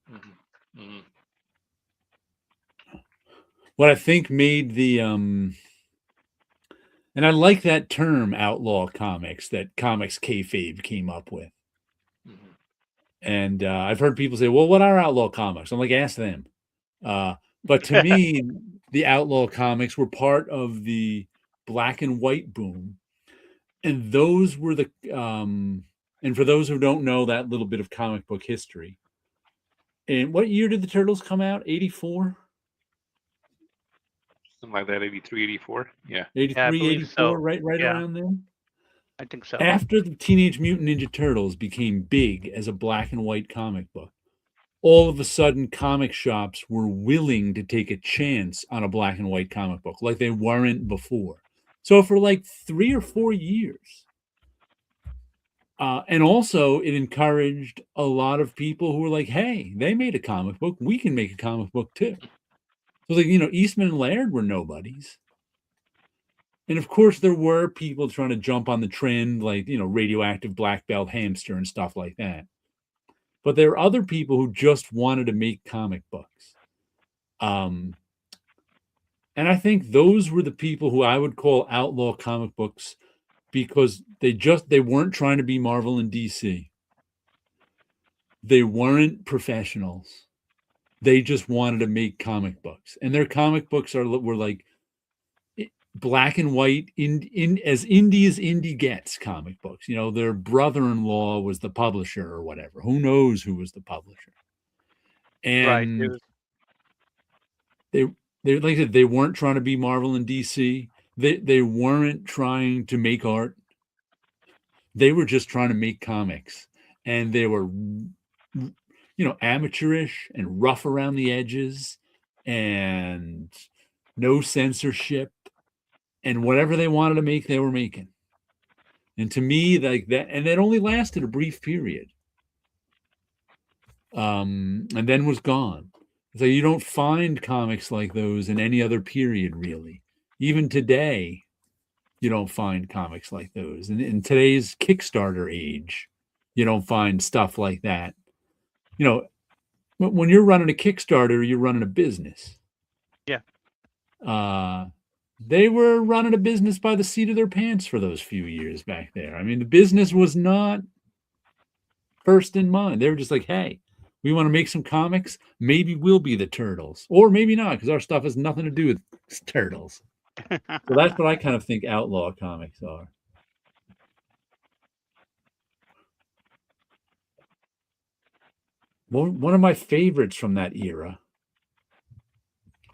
What I think made the and I like that term, outlaw comics, that Comics Kayfabe came up with. And I've heard people say, well, what are outlaw comics? I'm like, ask them. But to me, the outlaw comics were part of the black and white boom. And those were the, and for those who don't know that little bit of comic book history, and what year did the Turtles come out? 84? Something like that, 83, 84. Yeah. 83, 84, so. right around then? I think so. After the Teenage Mutant Ninja Turtles became big as a black and white comic book, all of a sudden comic shops were willing to take a chance on a black and white comic book like they weren't before. So for like 3 or 4 years. And also it encouraged a lot of people who were like, hey, they made a comic book. We can make a comic book too. So like, Eastman and Laird were nobodies. And of course there were people trying to jump on the trend, like, Radioactive Black Belt Hamster and stuff like that. But there are other people who just wanted to make comic books. And I think those were the people who I would call outlaw comic books, because they weren't trying to be Marvel and DC. They weren't professionals. They just wanted to make comic books. And their comic books were like black and white, in as indie as indie gets comic books. Their brother-in-law was the publisher or whatever. Who knows who was the publisher? And they like I said, they weren't trying to be Marvel and DC. They weren't trying to make art. They were just trying to make comics. And they were, amateurish and rough around the edges and no censorship. And whatever they wanted to make, they were making. And to me, like that, and it only lasted a brief period. And then was gone. So you don't find comics like those in any other period, really. Even today, you don't find comics like those. And in today's Kickstarter age, you don't find stuff like that. You know, when you're running a Kickstarter, you're running a business. Yeah. They were running a business by the seat of their pants for those few years back there. I mean, the business was not first in mind. They were just like, hey, we want to make some comics. Maybe we'll be the turtles, or maybe not, because our stuff has nothing to do with turtles. So that's what I kind of think outlaw comics are. One of my favorites from that era,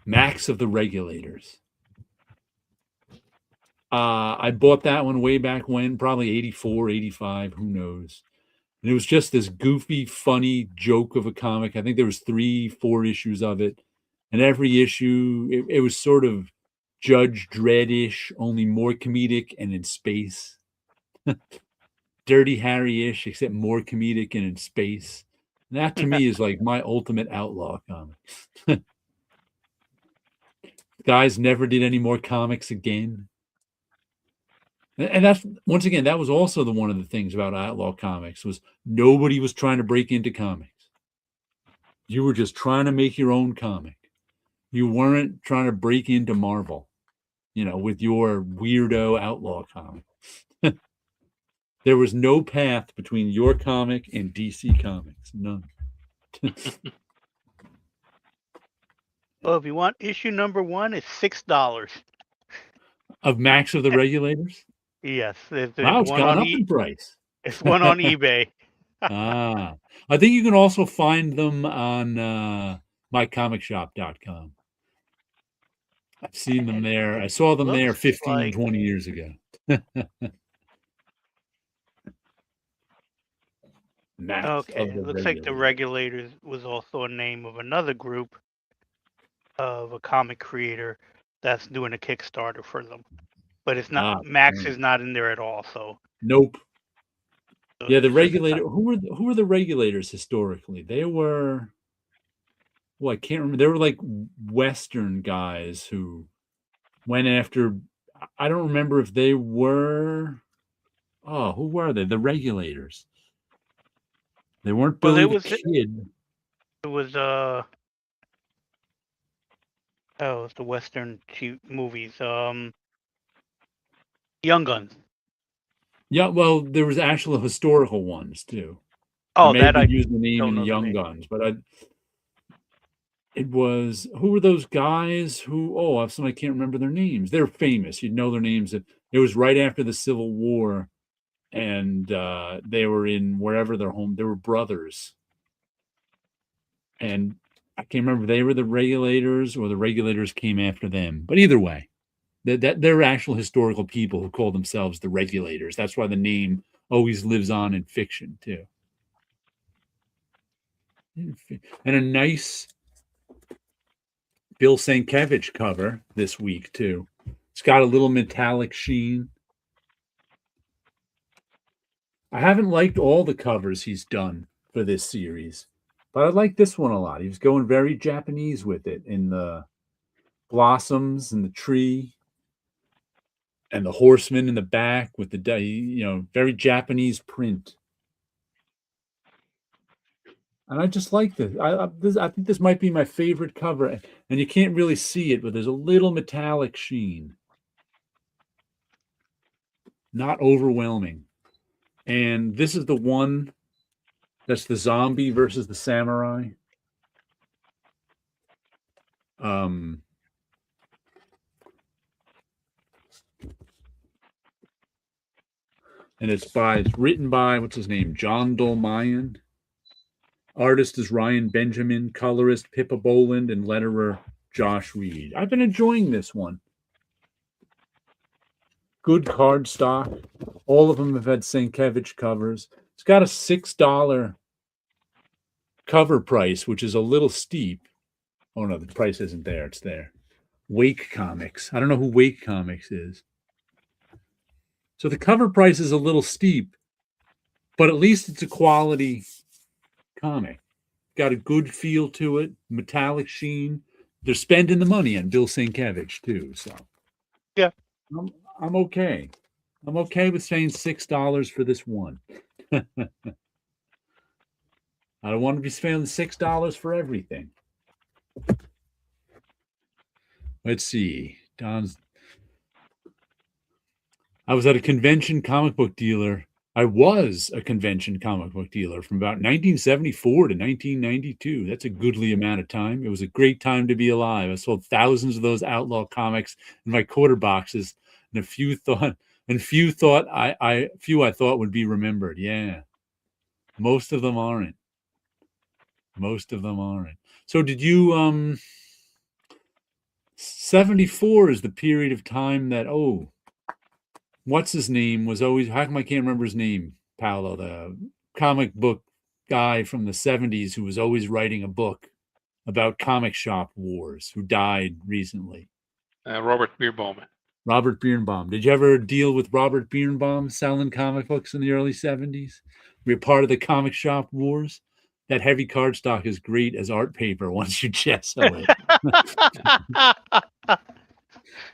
Max of the Regulators. I bought that one way back when, probably 84, 85, who knows. And it was just this goofy, funny joke of a comic. I think there was 3, 4 issues of it. And every issue, it was sort of Judge Dredd-ish, only more comedic and in space. Dirty Harry-ish, except more comedic and in space. And that to me is like my ultimate outlaw comic. Guys never did any more comics again. And that's, once again, that was also one of the things about outlaw comics was nobody was trying to break into comics. You were just trying to make your own comic. You weren't trying to break into Marvel, with your weirdo outlaw comic. There was no path between your comic and DC Comics. None. Well, if you want issue number 1, it's $6. Of Max of the Regulators? Yes. There's Wow, it's one gone on up in price. It's one on eBay. I think you can also find them on mycomicshop.com. I've seen them there. I saw them there 15, 20 years ago. Okay, it looks like the Regulators was also a name of another group of a comic creator that's doing a Kickstarter for them. But it's not, Max is not in there at all, so. Nope. Yeah, the Regulator, who were the Regulators historically? They were, I can't remember. They were like Western guys who went after, I don't remember if they were, who were they? The Regulators. They weren't Billy the Kid. It was it's the Western movies. Young Guns. Yeah, well, there was actual historical ones too. Oh, that I used the name in Young Guns, but it was, who were those guys who? Somebody can't remember their names. They're famous. You'd know their names. It was right after the Civil War, and they were in wherever their home. They were brothers. And I can't remember if they were the Regulators or the Regulators came after them. But either way, they're actual historical people who call themselves the Regulators. That's why the name always lives on in fiction, too. And a nice Bill Sienkiewicz cover this week, too. It's got a little metallic sheen. I haven't liked all the covers he's done for this series, but I like this one a lot. He was going very Japanese with it, in the blossoms and the tree and the horseman in the back with the, very Japanese print. And I just like this. I think this might be my favorite cover. And you can't really see it, but there's a little metallic sheen. Not overwhelming. And this is the one that's the zombie versus the samurai. And it's written by, what's his name? John Dolmayan. Artist is Ryan Benjamin, colorist Pippa Boland, and letterer Josh Reed. I've been enjoying this one. Good cardstock. All of them have had Sienkiewicz covers. It's got a $6 cover price, which is a little steep. Oh, no, the price isn't there. It's there. Wake Comics. I don't know who Wake Comics is. So the cover price is a little steep, but at least it's a quality comic. got a good feel to it, metallic sheen. They're spending the money on Bill Sienkiewicz too, so Yeah. I'm okay. I'm okay with saying $6 for this one. I don't want to be spending $6 for everything. Let's see. I was at a convention comic book dealer. I was a convention comic book dealer from about 1974 to 1992. That's a goodly amount of time. It was a great time to be alive. I sold thousands of those outlaw comics in my quarter boxes, and few I thought would be remembered. Yeah. Most of them aren't. So did you 74 is the period of time that what's his name was always, how come I can't remember his name, Paolo, the comic book guy from the 70s who was always writing a book about comic shop wars, who died recently? Robert Birnbaum. Robert Birnbaum. Did you ever deal with Robert Birnbaum selling comic books in the early 70s? Were you part of the comic shop wars? That heavy cardstock is great as art paper once you gesso it.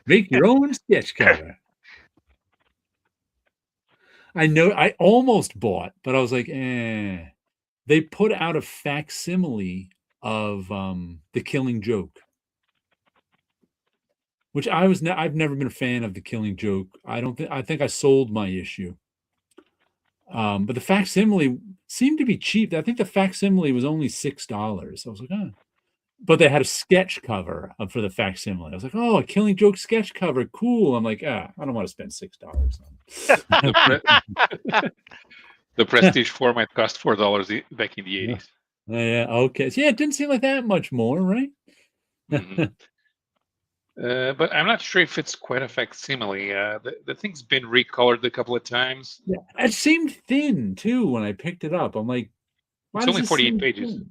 Make your own sketch cover. I know I almost bought, but I was like, They put out a facsimile of The Killing Joke, which I've never been a fan of The Killing Joke. I think I sold my issue. But the facsimile seemed to be cheap. I think the facsimile was only $6. I was like, But they had a sketch cover for the facsimile. I was like, a Killing Joke sketch cover. Cool. I'm like, I don't want to spend $6 on The Prestige format cost $4 back in the 80s. Yeah, okay. So, yeah, it didn't seem like that much more, right? Mm-hmm. But I'm not sure if it's quite a facsimile. The thing's been recolored a couple of times. Yeah, it seemed thin too when I picked it up. I'm like, it's only 48 pages. Thin?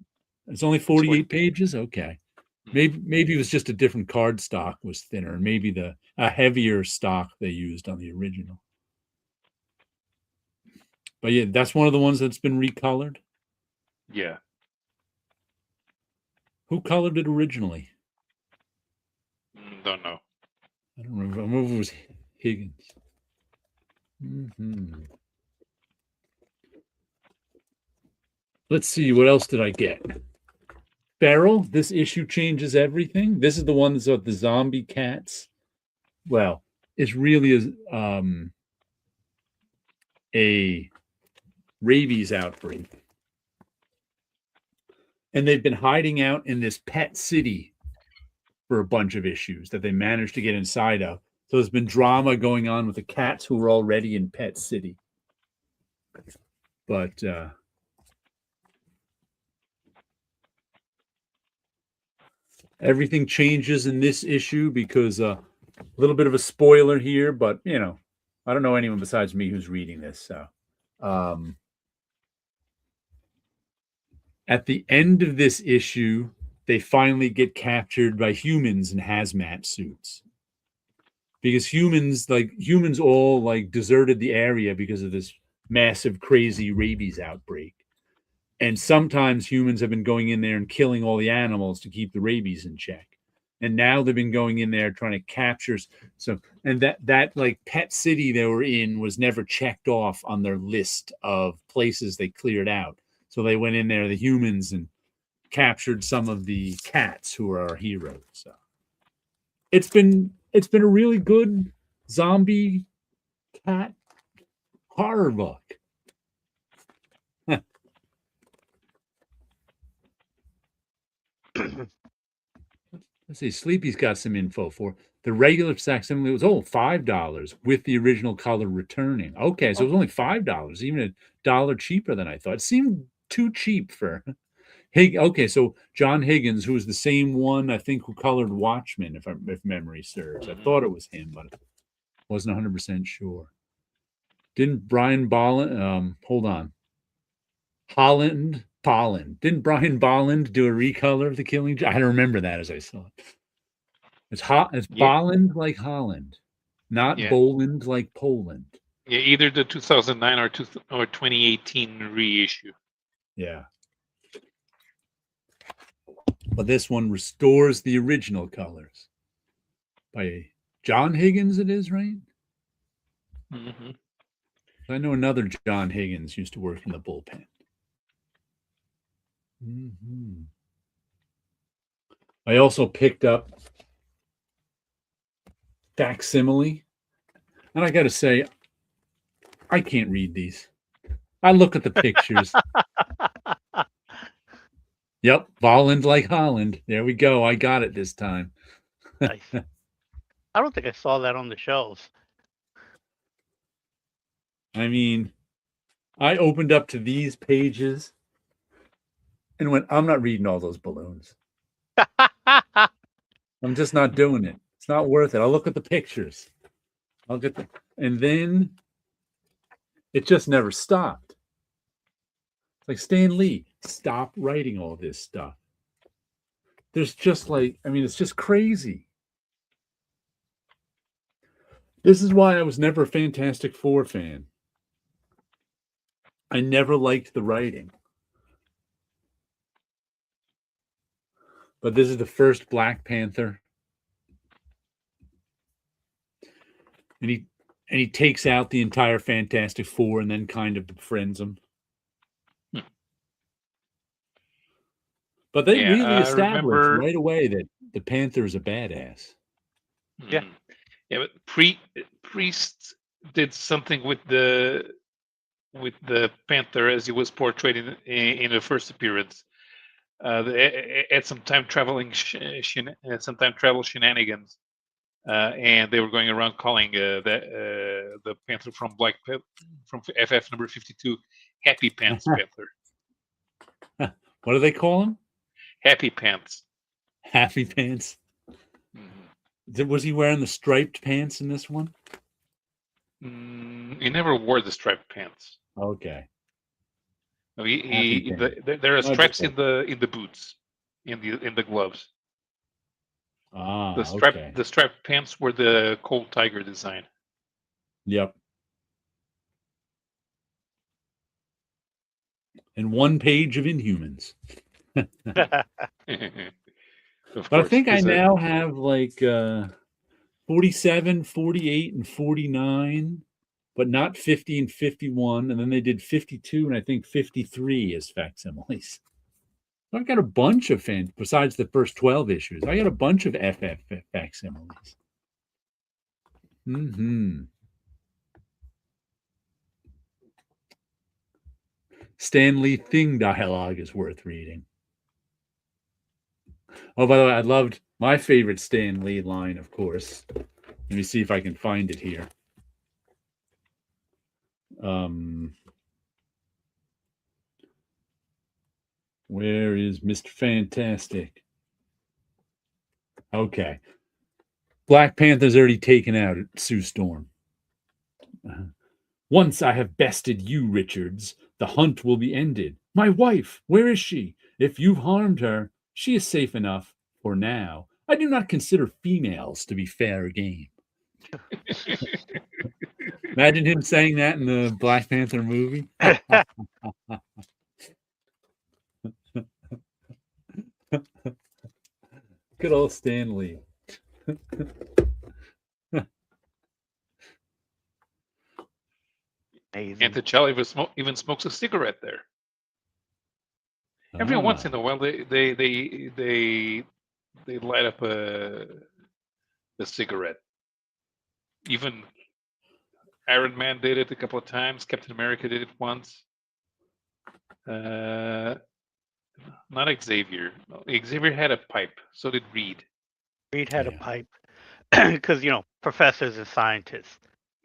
It's only 48 pages. Okay, maybe it was just a different card stock was thinner. Maybe a heavier stock they used on the original. But yeah, that's one of the ones that's been recolored. Yeah. Who colored it originally? Don't know. I don't remember. I remember it was Higgins. Let's see. What else did I get? Feral. This issue changes everything. This is the one that's about the zombie cats. Well, it's really a rabies outbreak. And they've been hiding out in this pet city for a bunch of issues that they managed to get inside of. So there's been drama going on with the cats who were already in Pet City. But everything changes in this issue because a little bit of a spoiler here, but I don't know anyone besides me who's reading this. So at the end of this issue, they finally get captured by humans in hazmat suits. Because humans all deserted the area because of this massive, crazy rabies outbreak. And sometimes humans have been going in there and killing all the animals to keep the rabies in check. And now they've been going in there trying to capture. And that pet city they were in was never checked off on their list of places they cleared out. So they went in there, the humans, and captured some of the cats who are our heroes. So it's been a really good zombie cat horror book. Let's see. Sleepy's got some info for the regular facsimile. Was $5 with the original color returning. Okay, so it was only $5, even $1 cheaper than I thought. It seemed too cheap for. Okay, so John Higgins, who was the same one I think who colored Watchmen, if memory serves. I thought it was him, but wasn't 100% sure. Didn't Brian Bolland? Hold on. Bolland. Didn't Brian Bolland do a recolor of The Killing Joke? I don't remember that as I saw it. It's Bolland like Holland, not Boland like Poland. Yeah, either the 2009 or 2018 reissue. Yeah. But this one restores the original colors by John Higgins, it is, right? Mm-hmm. I know another John Higgins used to work in the bullpen. Mm-hmm. I also picked up Facsimile. And I got to say, I can't read these. I look at the pictures. Yep, Volland like Holland. There we go. I got it this time. Nice. I don't think I saw that on the shelves. I mean, I opened up to these pages and went, I'm not reading all those balloons. I'm just not doing it. It's not worth it. I'll look at the pictures. I'll get the, and then it just never stopped. Like Stan Lee, stop writing all this stuff. There's just like, I mean, it's just crazy. This is why I was never a Fantastic Four fan. I never liked the writing. But this is the first Black Panther. And he takes out the entire Fantastic Four and then kind of befriends them. But they really established right away that the Panther is a badass. Yeah. Yeah, but Priest did something with the Panther as he was portrayed in the first appearance. At some time travel shenanigans, and they were going around calling the Panther from FF number 52 Happy Pants Panther. What do they call him? Happy Pants. Happy Pants. Mm-hmm. Was he wearing the striped pants in this one? He never wore the striped pants. Okay. No, there are stripes in the boots, in the gloves. The striped pants were the Cold Tiger design. Yep. And one page of Inhumans. But I think I now have like 47, 48, and 49, but not 50 and 51. And then they did 52 and I think 53 as facsimiles. So I've got a bunch of besides the first 12 issues. I got a bunch of FF facsimiles. Mm-hmm. Stan Lee Thing dialogue is worth reading. Oh, by the way, I loved my favorite Stan Lee line, of course. Let me see if I can find it here. Where is Mr. Fantastic? Okay. Black Panther's already taken out Sue Storm. Once I have bested you, Richards, the hunt will be ended. My wife, where is she? If you've harmed her, she is safe enough for now. I do not consider females to be fair game. Imagine him saying that in the Black Panther movie. Good old Stan Lee. And T'Challa even smokes a cigarette there. Every once in a while, they light up a cigarette. Even Iron Man did it a couple of times. Captain America did it once. Not Xavier. Xavier had a pipe. So did Reed. Reed had a pipe because professors and scientists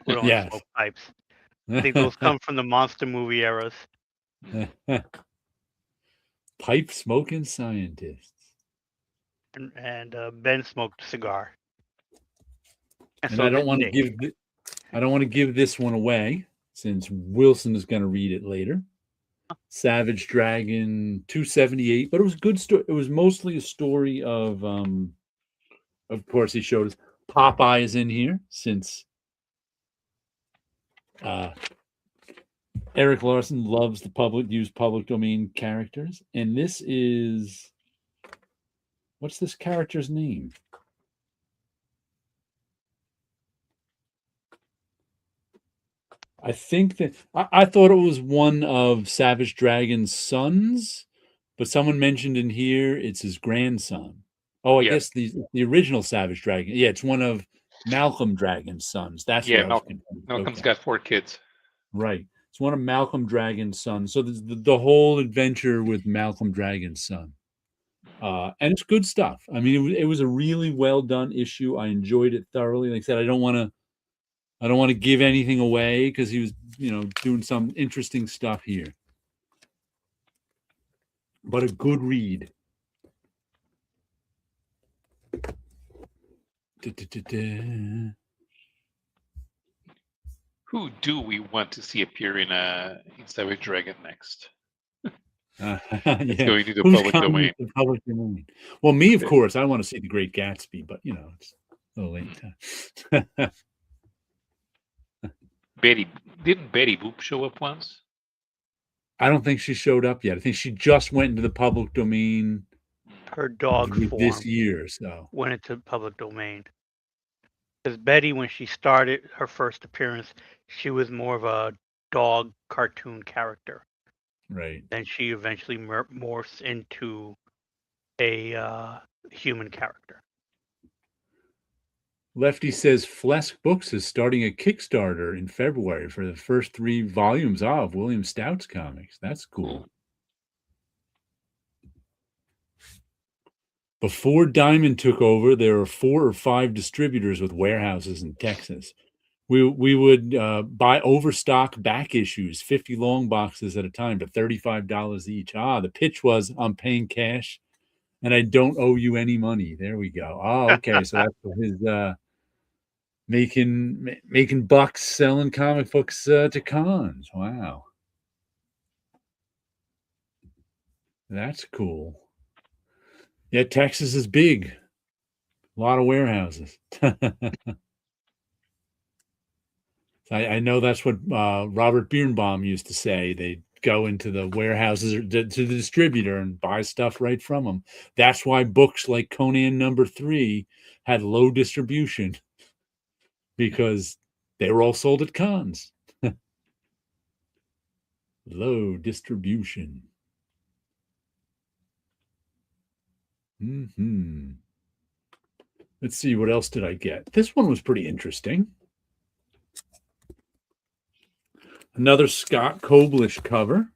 who don't smoke pipes. I think those come from the monster movie eras. Pipe smoking scientists. And Ben smoked a cigar. And so I don't want to give this one away since Wilson is going to read it later. Savage Dragon 278, but it was a good story. It was mostly a story of course, he showed us Popeye is in here since Eric Larson loves use public domain characters. And this is What's this character's name? I think that I thought it was one of Savage Dragon's sons, but someone mentioned in here it's his grandson. Oh, I guess the original Savage Dragon. Yeah, it's one of Malcolm Dragon's sons. That's what I was confused. Malcolm's got 4 kids. Right. It's one of Malcolm Dragon's sons. So the whole adventure with Malcolm Dragon's son. And it's good stuff. I mean, it was a really well done issue. I enjoyed it thoroughly. Like I said, I don't want to give anything away because he was, doing some interesting stuff here. But a good read. Who do we want to see appear in Savage Dragon next? It's going to the public domain. Public domain. Well, me, of course, I want to see The Great Gatsby, but it's a little late time. Didn't Betty Boop show up once? I don't think she showed up yet. I think she just went into the public domain. Her dog form this year, so went into public domain. Because Betty, when she started her first appearance, she was more of a dog cartoon character. Right. Then she eventually morphs into a human character. Lefty says Flesk Books is starting a Kickstarter in February for the first 3 volumes of William Stout's comics. That's cool. Before Diamond took over, there were 4 or 5 distributors with warehouses in Texas. We would buy overstock back issues, 50 long boxes at a time, for $35 each. The pitch was, I'm paying cash, and I don't owe you any money. There we go. Oh, okay. So that's his making bucks selling comic books to cons. Wow, that's cool. Yeah, Texas is big. A lot of warehouses. I know that's what Robert Birnbaum used to say. They'd go into the warehouses or to the distributor and buy stuff right from them. That's why books like Conan #3 had low distribution, because they were all sold at cons. Low distribution. Let's see, what else did I get? This one was pretty interesting. Another Scott Koblish cover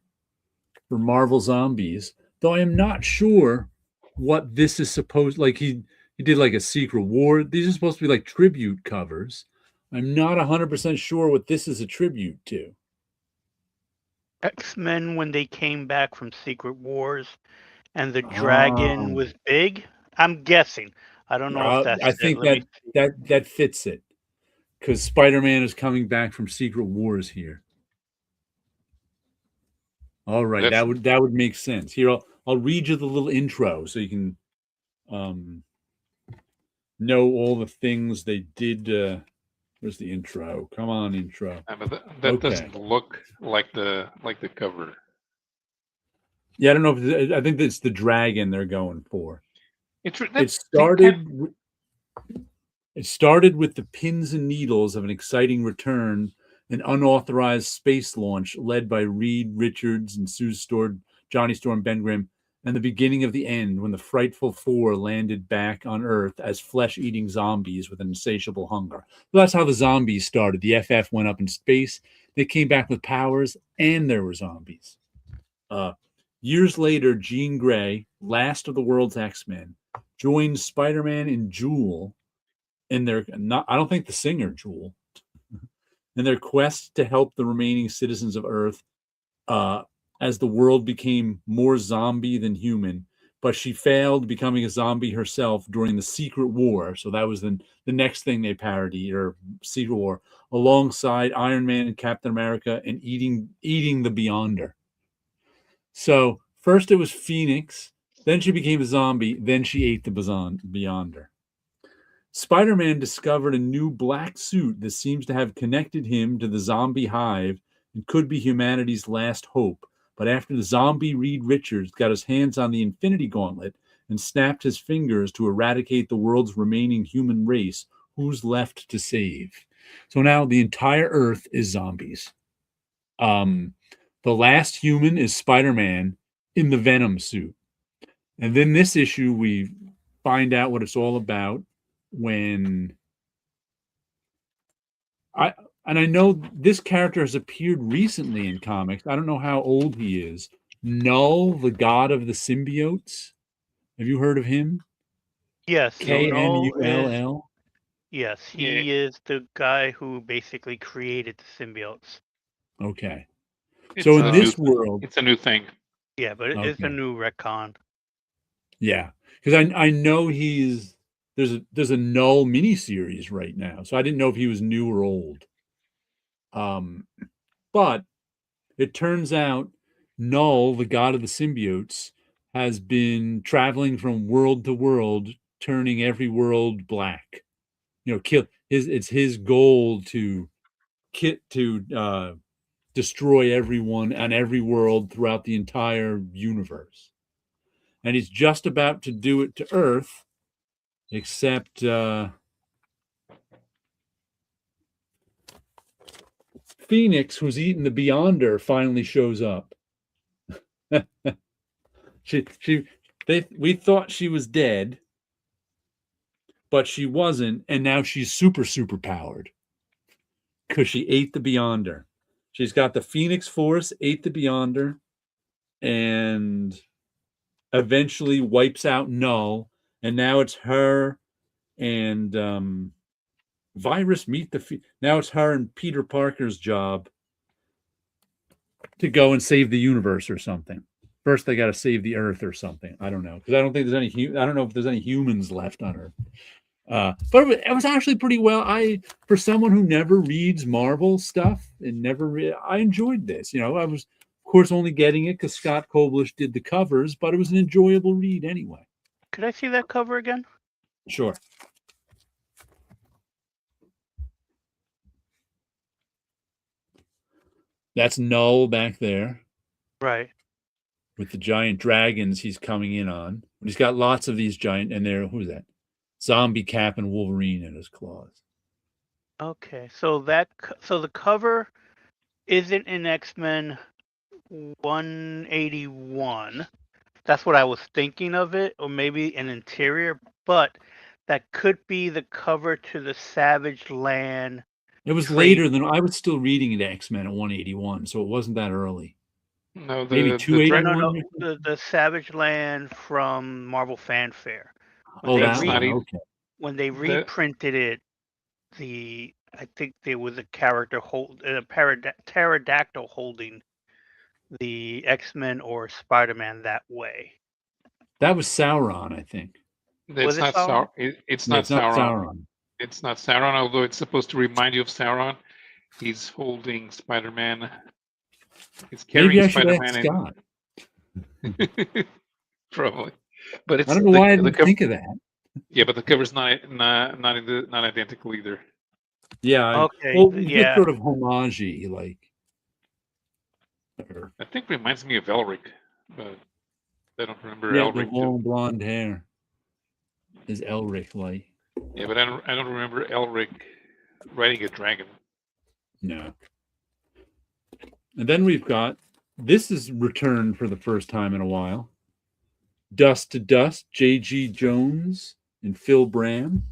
for Marvel Zombies, though I am not sure what this is supposed, like he did like a Secret War. These are supposed to be like tribute covers. I'm not 100% sure what this is a tribute to. X-Men, when they came back from Secret Wars and the dragon was big. I'm guessing. I don't know if that's I think that fits it, because Spider-Man is coming back from Secret Wars here. All right, that would make sense. Here, I'll read you the little intro so you can know all the things they did. Where's the intro? Come on, intro. That doesn't look like the cover. Yeah, I don't know if I think it's the dragon they're going for. It started with the pins and needles of an exciting return, an unauthorized space launch led by Reed Richards and Sue Storm, Johnny Storm, Ben Grimm, and the beginning of the end when the frightful 4 landed back on Earth as flesh-eating zombies with an insatiable hunger. So that's how the zombies started. The FF went up in space. They came back with powers, and there were zombies. Years later, Jean Grey, last of the world's X-Men, joined Spider-Man and Jewel in their, I don't think the singer Jewel, in their quest to help the remaining citizens of Earth as the world became more zombie than human. But she failed, becoming a zombie herself during the Secret War. So that was the next thing they parodied, or Secret War, alongside Iron Man and Captain America, and eating the Beyonder. So first it was Phoenix, then she became a zombie, then she ate the Beyonder. Spider-Man discovered a new black suit that seems to have connected him to the zombie hive and could be humanity's last hope. But after the zombie Reed Richards got his hands on the Infinity Gauntlet and snapped his fingers to eradicate the world's remaining human race. Who's left to save? So now the entire Earth is zombies. The last human is Spider-Man in the Venom suit. And then this issue, we find out what it's all about when I know this character has appeared recently in comics. I don't know how old he is. Null, the god of the symbiotes. Have you heard of him? Yes, Kmull. Yes, he is the guy who basically created the symbiotes. Okay. So in this world, it's a new thing. Yeah, but it's a new retcon. Yeah, because I know there's a Null miniseries right now, so I didn't know if he was new or old. But it turns out Null, the god of the symbiotes, has been traveling from world to world, turning every world black. It's his goal to destroy everyone on every world throughout the entire universe. And he's just about to do it to Earth, except Phoenix, who's eaten the Beyonder, finally shows up. We thought she was dead, but she wasn't, and now she's super powered because she ate the Beyonder. She's got the Phoenix Force, ate the Beyonder, and eventually wipes out Null, and now it's her and Virus meet now it's her and Peter Parker's job to go and save the universe or something. First, they got to save the Earth or something. I don't know, because I don't think there's any. I don't know if there's any humans left on Earth. But it was actually pretty well. For someone who never reads Marvel stuff and I enjoyed this. I was, of course, only getting it because Scott Koblish did the covers, but it was an enjoyable read anyway. Could I see that cover again? Sure. That's Null back there. Right. With the giant dragons he's coming in on. He's got lots of these giant, and who's that? Zombie Cap and Wolverine in his claws. Okay, so the cover isn't in X-Men 181. That's what I was thinking of it, or maybe an interior, but that could be the cover to the Savage Land. It was later than I was still reading it X-Men at 181, so it wasn't that early. No, maybe 281. The Savage Land from Marvel Fanfare. That's not okay. When they reprinted it, I think there was a character pterodactyl holding the X-Men or Spider-Man that way. That was Sauron, I think. It's not Sauron. It's not Sauron. It's not Sauron, although it's supposed to remind you of Sauron. He's holding Spider-Man. He's carrying Spider-Man. Probably, but it's. I don't know why I didn't think of that. Yeah, but the cover's not identical either. Yeah. Okay. Well, it's sort of homage-y, like. I think reminds me of Elric, but I don't remember Elric. The long blonde hair is Elric like. Yeah, but I don't remember Elric riding a dragon. No. And then we've got, this is returned for the first time in a while. Dust to Dust, J.G. Jones and Phil Bram.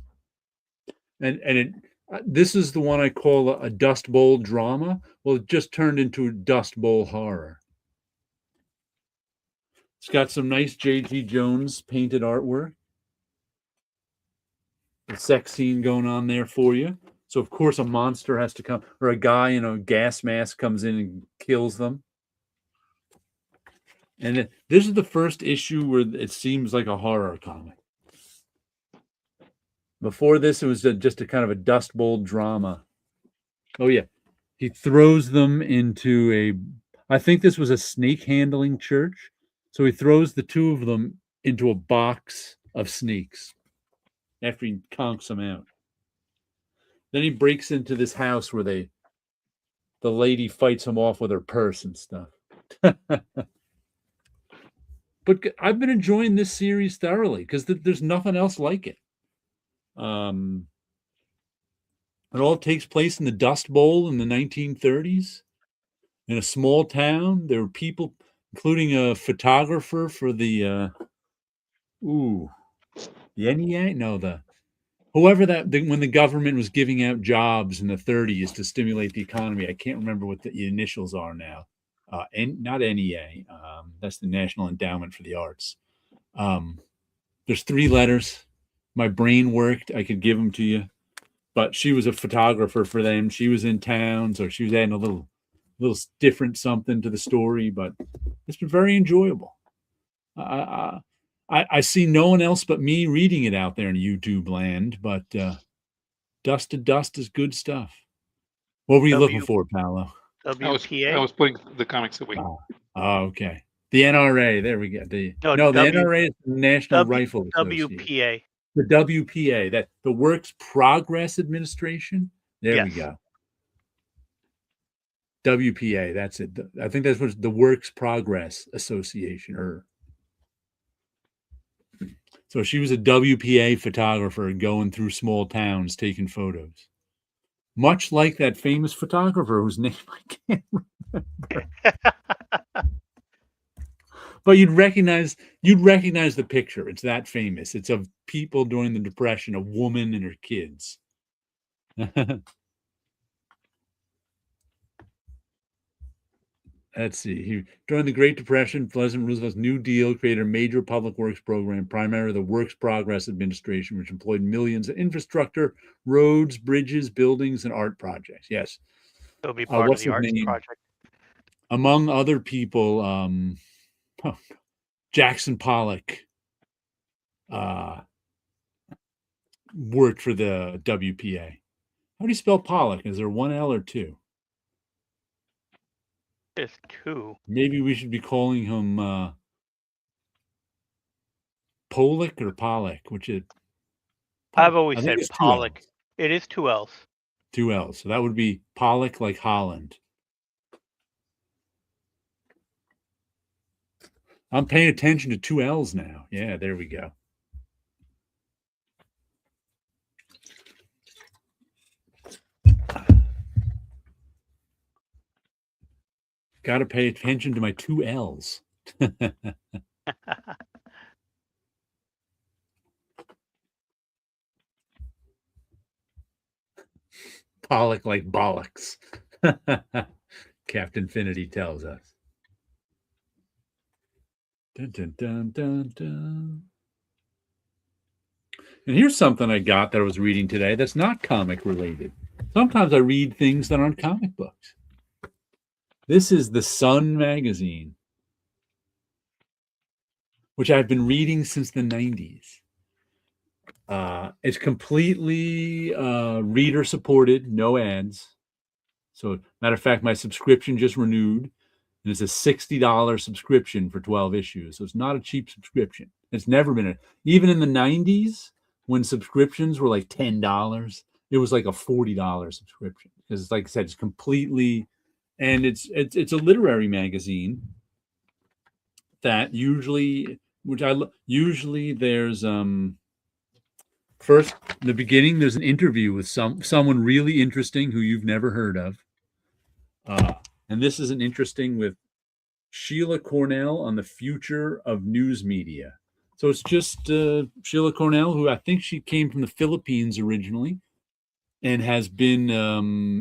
And this is the one I call a Dust Bowl drama. Well, it just turned into a Dust Bowl horror. It's got some nice J.G. Jones painted artwork. A sex scene going on there for you. So, of course, a monster has to come, or a guy in a gas mask comes in and kills them. And this is the first issue where it seems like a horror comic. Before this, it was just a kind of a Dust Bowl drama. Oh, yeah. He throws them into I think this was a snake handling church. So he throws the two of them into a box of snakes after he conks them out. Then he breaks into this house where the lady fights him off with her purse and stuff. But I've been enjoying this series thoroughly because there's nothing else like it. It all takes place in the Dust Bowl in the 1930s in a small town. There were people, including a photographer for the NEA? No, whoever when the government was giving out jobs in the 30s to stimulate the economy. I can't remember what the initials are now. Not NEA. That's the National Endowment for the Arts. There's 3 letters. My brain worked. I could give them to you. But she was a photographer for them. She was in town, so she was adding a little different something to the story. But it's been very enjoyable. I see no one else but me reading it out there in YouTube land. But Dust to Dust is good stuff. What were you looking for, Paolo? WPA. I was putting the comics away. Oh, okay. The NRA. There we go. The NRA is the National Rifle Association. WPA. The WPA, that the Works Progress Administration. There we go. WPA, that's it. I think that's what the Works Progress Association. So she was a WPA photographer going through small towns taking photos. Much like that famous photographer whose name I can't remember. But you'd recognize the picture. It's that famous. It's of people during the Depression, a woman and her kids. Let's see. During the Great Depression, President Roosevelt's New Deal created a major public works program, primarily the Works Progress Administration, which employed millions of infrastructure, roads, bridges, buildings, and art projects. Yes. It'll be part of the arts project. Among other people, Jackson Pollock worked for the WPA. How do you spell Pollock? Is there 1 L or 2? There's 2. Maybe we should be calling him Pollock or Pollock, which is. I've always said Pollock. It is 2 L's. 2 L's. So that would be Pollock, like Holland. I'm paying attention to 2 L's now. Yeah, there we go. Got to pay attention to my 2 L's. Pollock like bollocks. Captain Finity tells us. Dun, dun, dun, dun, dun. And here's something I got that I was reading today that's not comic related. Sometimes I read things that aren't comic books. This is the Sun magazine, which I've been reading since the 90s. It's completely reader supported, no ads. So, matter of fact, my subscription just renewed. And it's a $60 subscription for 12 issues. So it's not a cheap subscription. It's never been even in the 90s when subscriptions were like $10, it was like a $40 subscription. Because it's like I said, it's completely, and it's a literary magazine that usually there's first in the beginning there's an interview with someone really interesting who you've never heard of. And this is an interesting with Sheila Cornell on the future of news media. So it's just Sheila Cornell, who I think she came from the Philippines originally and has been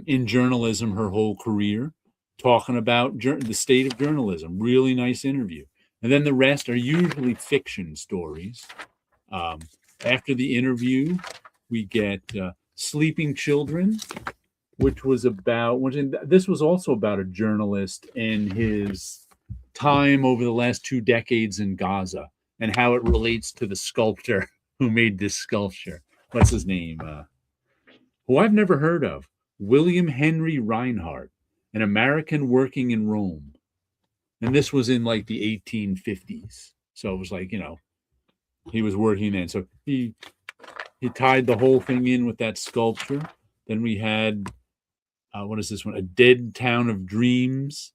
in journalism her whole career, talking about the state of journalism. Really nice interview. And then the rest are usually fiction stories. After the interview, we get Sleeping Children, which was this was also about a journalist and his time over the last 2 decades in Gaza and how it relates to the sculptor who made this sculpture. What's his name? Who I've never heard of. William Henry Reinhardt, an American working in Rome. And this was in like the 1850s. So it was like, he was working then. So he tied the whole thing in with that sculpture. Then we had what is this one? A Dead Town of Dreams,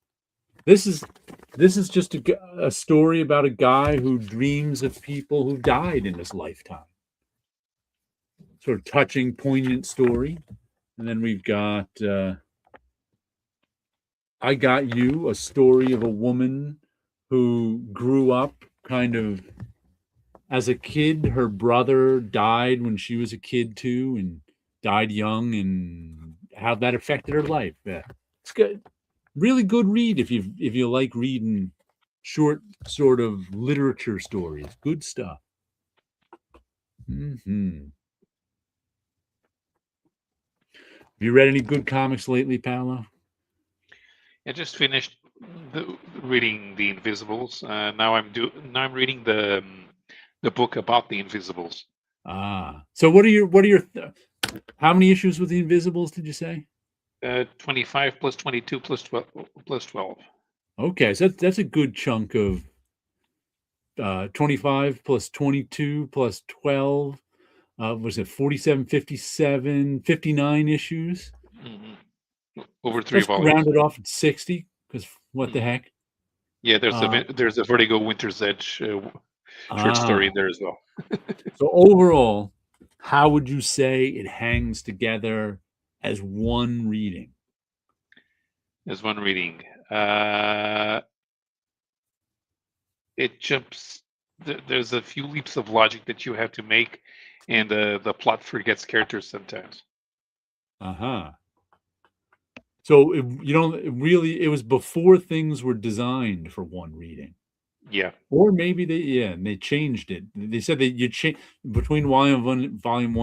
This is just a story about a guy who dreams of people who died in his lifetime. Sort of touching, poignant story. And then we've got I Got You, a story of a woman who grew up kind of as a kid. Her brother died when she was a kid too, and died young, and how that affected her life. It's good, really good read if you like reading short sort of literature stories. Good stuff. Have you read any good comics lately, Paolo? I just finished reading The Invisibles. Now I'm reading the book about the Invisibles. So what are your how many issues with the Invisibles did you say? 25 plus 22 plus 12. Okay, so that's a good chunk of 25 plus 22 plus 12. Was it 47, 57, 59 issues? Mm-hmm. Over 3 Let's volumes. round it off at 60, because what the heck? Yeah, there's a Vertigo Winter's Edge short story in there as well. So overall, how would you say it hangs together as one reading? As one reading, it jumps. There's a few leaps of logic that you have to make, and the plot forgets characters sometimes. So it was before things were designed for one reading. Yeah. Or maybe they changed it. They said that you change between volume 1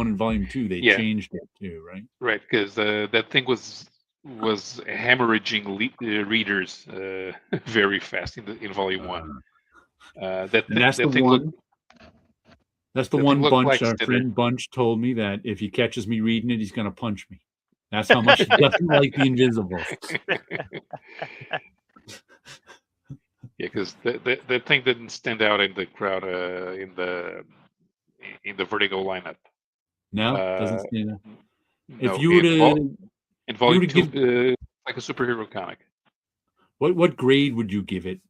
and volume 2. They changed it too, right? Right, because that thing was hemorrhaging readers very fast in volume 1. That's the one Bunch. Our friend Bunch told me that if he catches me reading it, he's going to punch me. That's how much he doesn't like the Invisibles. Yeah, because the thing didn't stand out in the crowd in the Vertigo lineup. No, doesn't stand out. No, if you were to in volume 2, like a superhero comic. What grade would you give it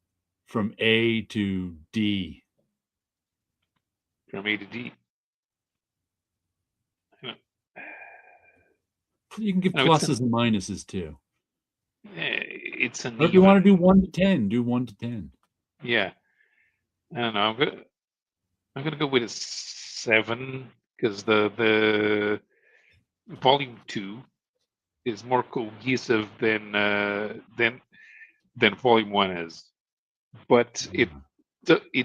from A to D? From A to D. You can give pluses and minuses too. It's an. Or if you want to do 1 to 10, do 1 to 10. Yeah, I don't know. I'm gonna go with a 7, because the volume 2 is more cohesive than volume 1 is, but it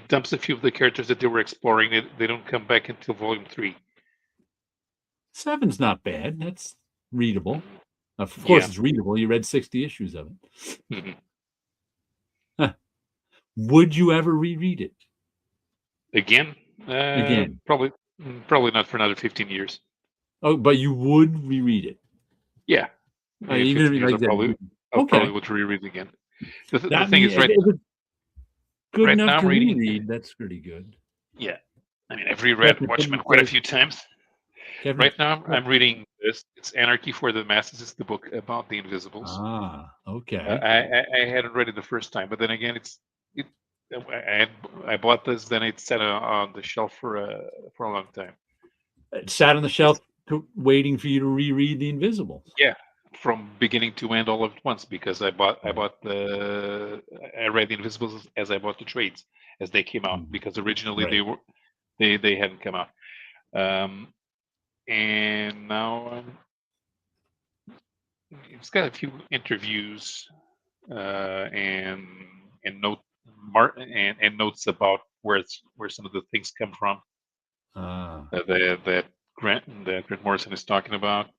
dumps a few of the characters that they were exploring. They don't come back until volume 3. 7's not bad. That's readable. Of course, it's readable. You read 60 issues of it. Would you ever reread it? Again? Probably not for another 15 years. Oh, but you would reread it? Yeah. Even if you like that. I probably would reread it again. The thing is, good right enough now to I'm reading. Reread, that's pretty good. Yeah. I mean, I've reread Watchmen quite a few times. Right now, I'm reading this. It's Anarchy for the Masses. It's the book about the Invisibles. Okay. I hadn't read it the first time, but then again, I bought this. Then it sat on the shelf for a long time. It sat on the shelf waiting for you to reread the Invisibles. Yeah, from beginning to end, all at once, because I read the Invisibles as I bought the trades as they came out, because originally they hadn't come out. And now it's got a few interviews and notes about where some of the things come from that Grant Morrison is talking about.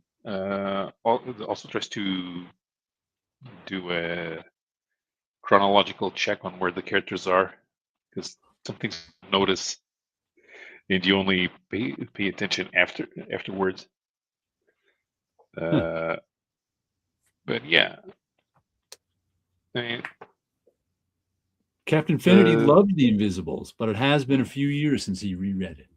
Also tries to do a chronological check on where the characters are, because some things you notice and you only pay attention afterwards. But yeah, I mean, Captain Finity loved the Invisibles, but it has been a few years since he reread it.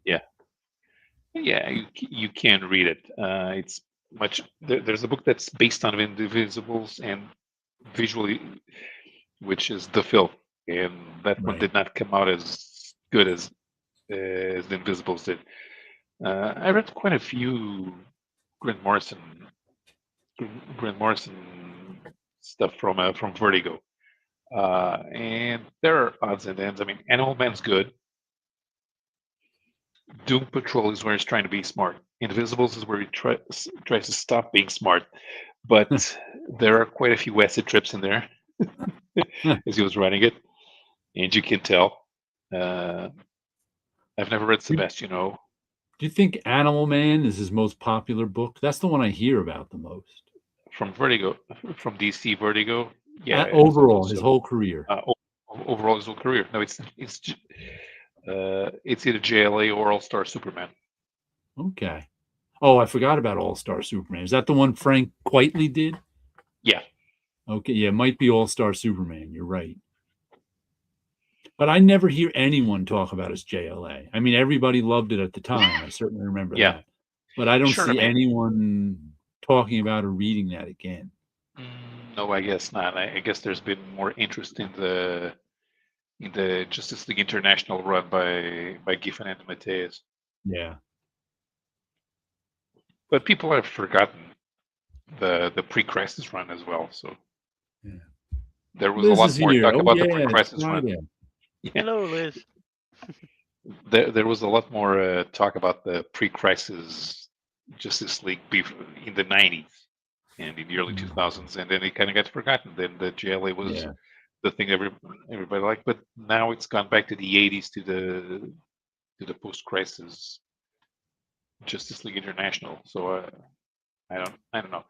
Yeah, you can read it. It's much. There's a book that's based on Invisibles, and visually, which is the film, and that one Right. did not come out as good as the Invisibles did. I read quite a few Grant Morrison Grant Morrison stuff from Vertigo, and there are odds and ends. I mean, Animal Man's good. Doom Patrol is where he's trying to be smart. Invisibles is where he tries to stop being smart. But there are quite a few acid trips in there as he was writing it, and you can tell. I've never read Sebastian O. Do you think Animal Man is his most popular book? That's the one I hear about the most. From Vertigo, from DC Vertigo. Yeah. Overall, his whole career. Overall, his whole career. No, it's either JLA or All Star Superman. Okay. Oh, I forgot about All Star Superman. Is that the one Frank Quitely did? Yeah. Okay. Yeah, it might be All Star Superman. You're right. But I never hear anyone talk about his JLA. I mean, everybody loved it at the time. I certainly remember that. But I don't see anyone talking about or reading that again. No, I guess not. I guess there's been more interest in the Justice League International run by Giffen and Mateus. Yeah. But people have forgotten the pre-crisis run as well. So there was a lot more talk about the pre-crisis run. Yeah. Hello, Liz. There was a lot more talk about the pre-crisis Justice League in the 90s and in the early 2000s, and then it kind of got forgotten. Then the JLA was the thing everybody liked, but now it's gone back to the 80s to the post-crisis Justice League International. So I don't know.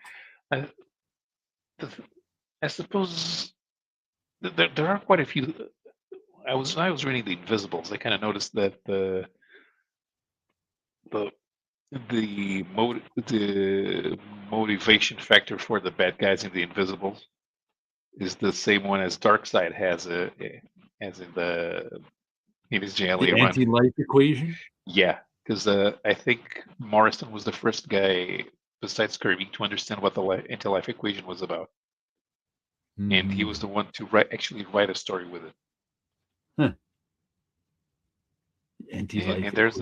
I suppose there are quite a few. I was reading the Invisibles. I kind of noticed that the motivation factor for the bad guys in the Invisibles is the same one as Darkseid has as in his JLA the run. Anti-Life Equation. Yeah, because I think Morrison was the first guy besides Kirby to understand what the anti-life equation was about, and he was the one to actually write a story with it. Huh. Anti-life and there's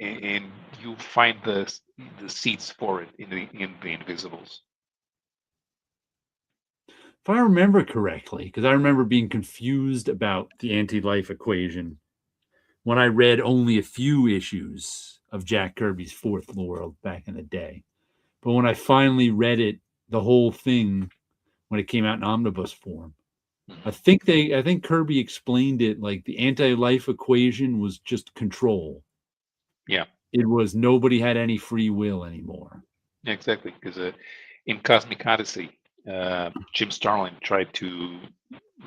and you find the seeds for it in the Invisibles. If I remember correctly, because I remember being confused about the anti-life equation when I read only a few issues of Jack Kirby's Fourth World back in the day. But when I finally read it, the whole thing, when it came out in omnibus form, I think Kirby explained it like the anti-life equation was just control. Yeah. It was nobody had any free will anymore. Exactly, because in Cosmic Odyssey, Jim Starlin tried to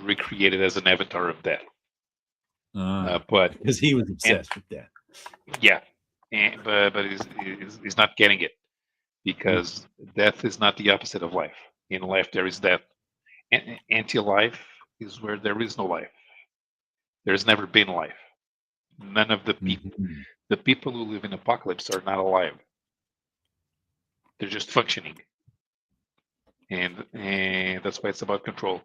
recreate it as an avatar of death. But because he was obsessed with death. Yeah, but he's not getting it, because death is not the opposite of life. In life, there is death. Anti-life is where there is no life. There's never been life. None of the people who live in Apocalypse are not alive. They're just functioning, and that's why it's about control.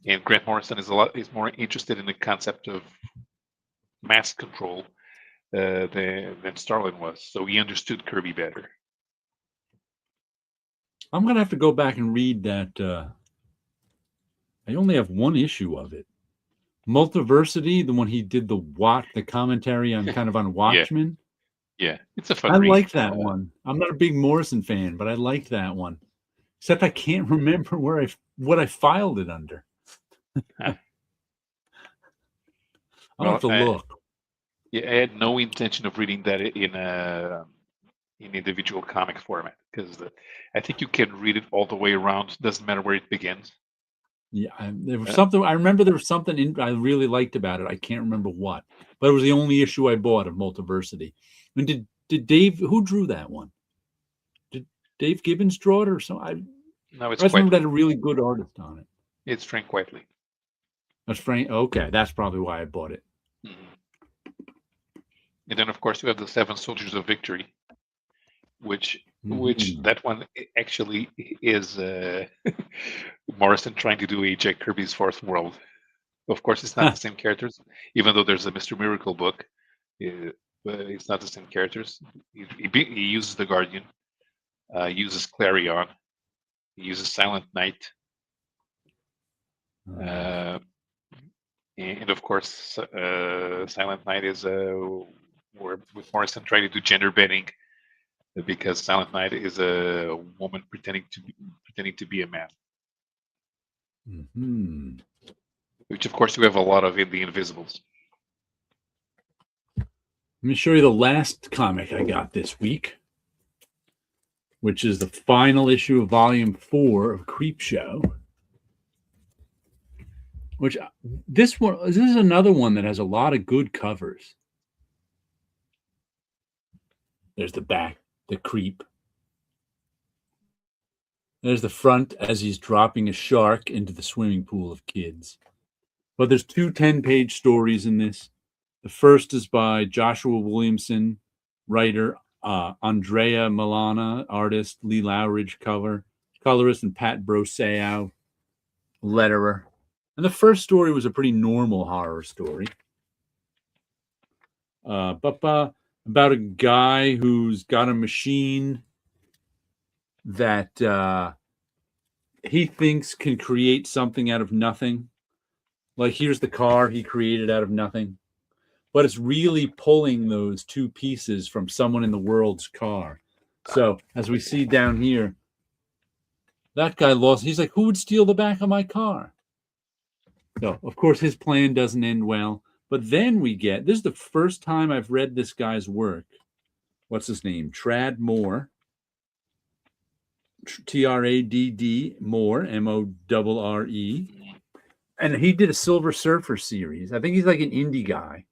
And Grant Morrison is more interested in the concept of mass control than Starlin was, so he understood Kirby better. I'm gonna have to go back and read that. I only have one issue of it. Multiversity, the one he did the commentary on kind of on Watchmen. Yeah, it's a fun I read. like that one. I'm not a big Morrison fan, but I like that one. Except I can't remember what I filed it under. I'll have to look. Yeah, I had no intention of reading that in individual comic format, because I think you can read it all the way around. Doesn't matter where it begins. Yeah, there was something. I remember there was something I really liked about it. I can't remember what, but it was the only issue I bought of Multiversity. I mean, did Dave? Who drew that one? Did Dave Gibbons draw it or something? No, it's I just remember that a really good artist on it. It's Frank Quitely. That's Frank. Okay, that's probably why I bought it. And then, of course, you have the Seven Soldiers of Victory, which which that one actually is Morrison trying to do a Jack Kirby's Fourth World. Of course, it's not the same characters, even though there's a Mr. Miracle book. But it's not the same characters. He uses the Guardian, uses Clarion, he uses Silent Night, and of course, Silent Night is where with Morrison trying to do gender bending, because Silent Night is a woman pretending to be a man. Which, of course, you have a lot of in the Invisibles. Let me show you the last comic I got this week, which is the final issue of Volume 4 of Creepshow. Which this is another one that has a lot of good covers. There's the back, the creep. There's the front as he's dropping a shark into the swimming pool of kids. But there's 2 10-page stories in this. The first is by Joshua Williamson, writer, Andrea Milana, artist, Lee Lowridge, colorist, and Pat Broseo, letterer. And the first story was a pretty normal horror story. About a guy who's got a machine that he thinks can create something out of nothing. Like, here's the car he created out of nothing. But it's really pulling those 2 pieces from someone in the world's car. So, as we see down here, that guy lost. He's like, who would steal the back of my car? So, of course, his plan doesn't end well. But then we get, this is the first time I've read this guy's work. What's his name? Tradd Moore. Tradd Moore, Morre. And he did a Silver Surfer series. I think he's like an indie guy.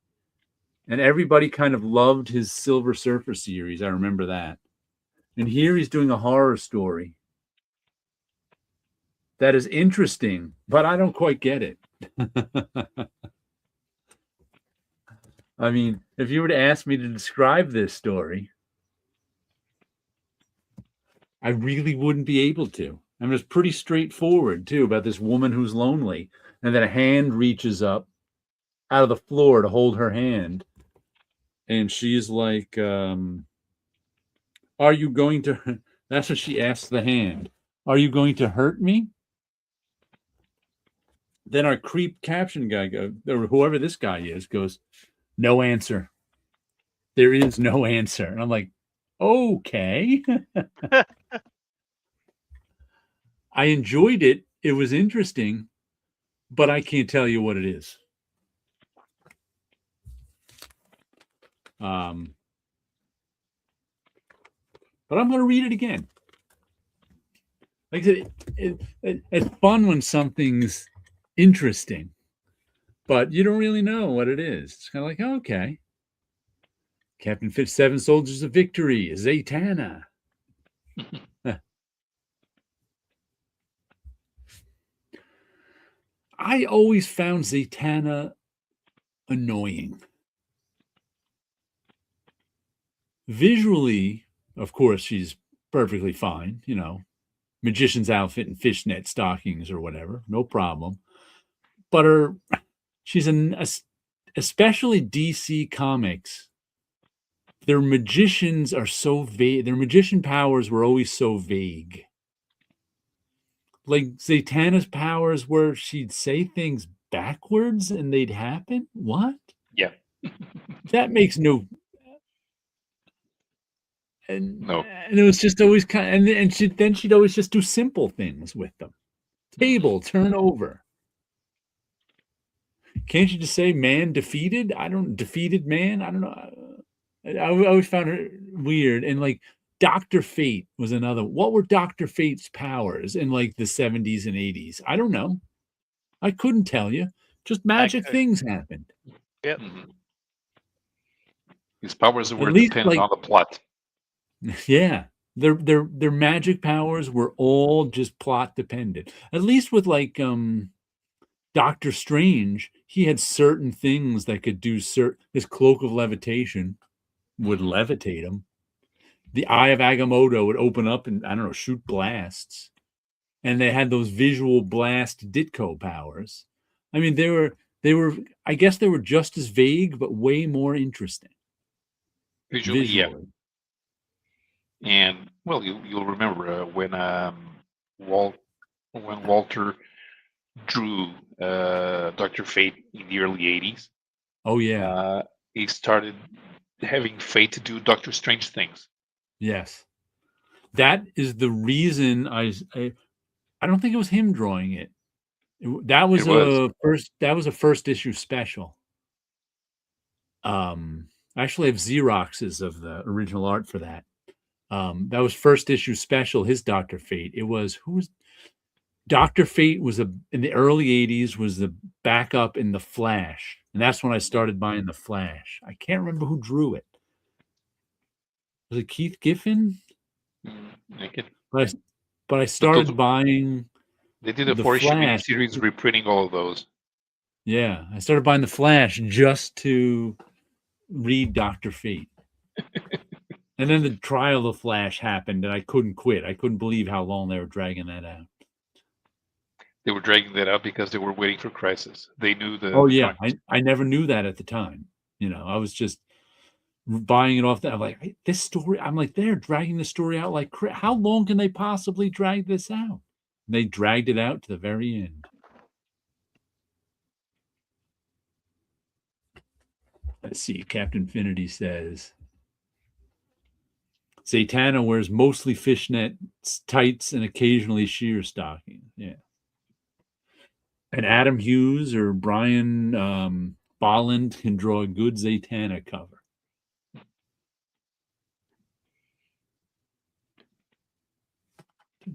And everybody kind of loved his Silver Surfer series. I remember that. And here he's doing a horror story that is interesting, but I don't quite get it. I mean, if you were to ask me to describe this story, I really wouldn't be able to. I mean, it's pretty straightforward, too, about this woman who's lonely, and then a hand reaches up out of the floor to hold her hand, and she's like, are you going to... That's what she asks the hand. Are you going to hurt me? Then our creep caption guy, or whoever this guy is, goes, no answer. There is no answer. And I'm like, okay. I enjoyed it. It was interesting, but I can't tell you what it is. But I'm going to read it again. Like I said, it's fun when something's interesting, but you don't really know what it is. It's kind of like, okay. Captain Fitz, 7 Soldiers of Victory, Zatanna. I always found Zatanna annoying. Visually, of course, she's perfectly fine, you know, magician's outfit and fishnet stockings or whatever, no problem. But she's especially DC Comics, their magicians are so vague. Their magician powers were always so vague. Like Zatanna's powers where she'd say things backwards and they'd happen? What? Yeah. That makes no... No. And it was just always kind of... And she'd always just do simple things with them. Table, turn over. Can't you just say man defeated? Defeated man? I don't know. I always found her weird. And like Dr. Fate was another. What were Dr. Fate's powers in like the 70s and 80s? I don't know. I couldn't tell you. Just magic things happened. Yep. His powers were dependent on the plot. Yeah. Their magic powers were all just plot dependent. At least with like Doctor Strange, he had certain things that could do his cloak of levitation would levitate him. the Eye of Agamotto would open up and, I don't know, shoot blasts. And they had those visual blast Ditko powers. I mean, they were, I guess they were just as vague, but way more interesting. Visually. Yeah. And well, you'll remember when Walter drew Dr. Fate in the early 80s. Oh yeah. He started having Fate to do Doctor Strange things. Yes. That is the reason I don't think it was him drawing it. That was a first issue special. I actually have Xeroxes of the original art for that. That was first issue special, his Dr. Fate. It was Dr. Fate was in the early 80s was the backup in the Flash. And that's when I started buying the Flash. I can't remember who drew it. Was it Keith Giffen? But I started buying. They did a 4-issue miniseries reprinting all of those. Yeah, I started buying the Flash just to read Dr. Fate. And then the trial of the Flash happened, and I couldn't quit. I couldn't believe how long they were dragging that out. They were dragging that out because they were waiting for Crisis. They knew the. Oh yeah, I never knew that at the time. I was just buying it off that. I'm like, this story. I'm like, they're dragging the story out like how long can they possibly drag this out? And they dragged it out to the very end. Let's see. Captain Infinity says Zatanna wears mostly fishnet tights and occasionally sheer stockings. Yeah. And Adam Hughes or Brian Bolland can draw a good Zatanna cover.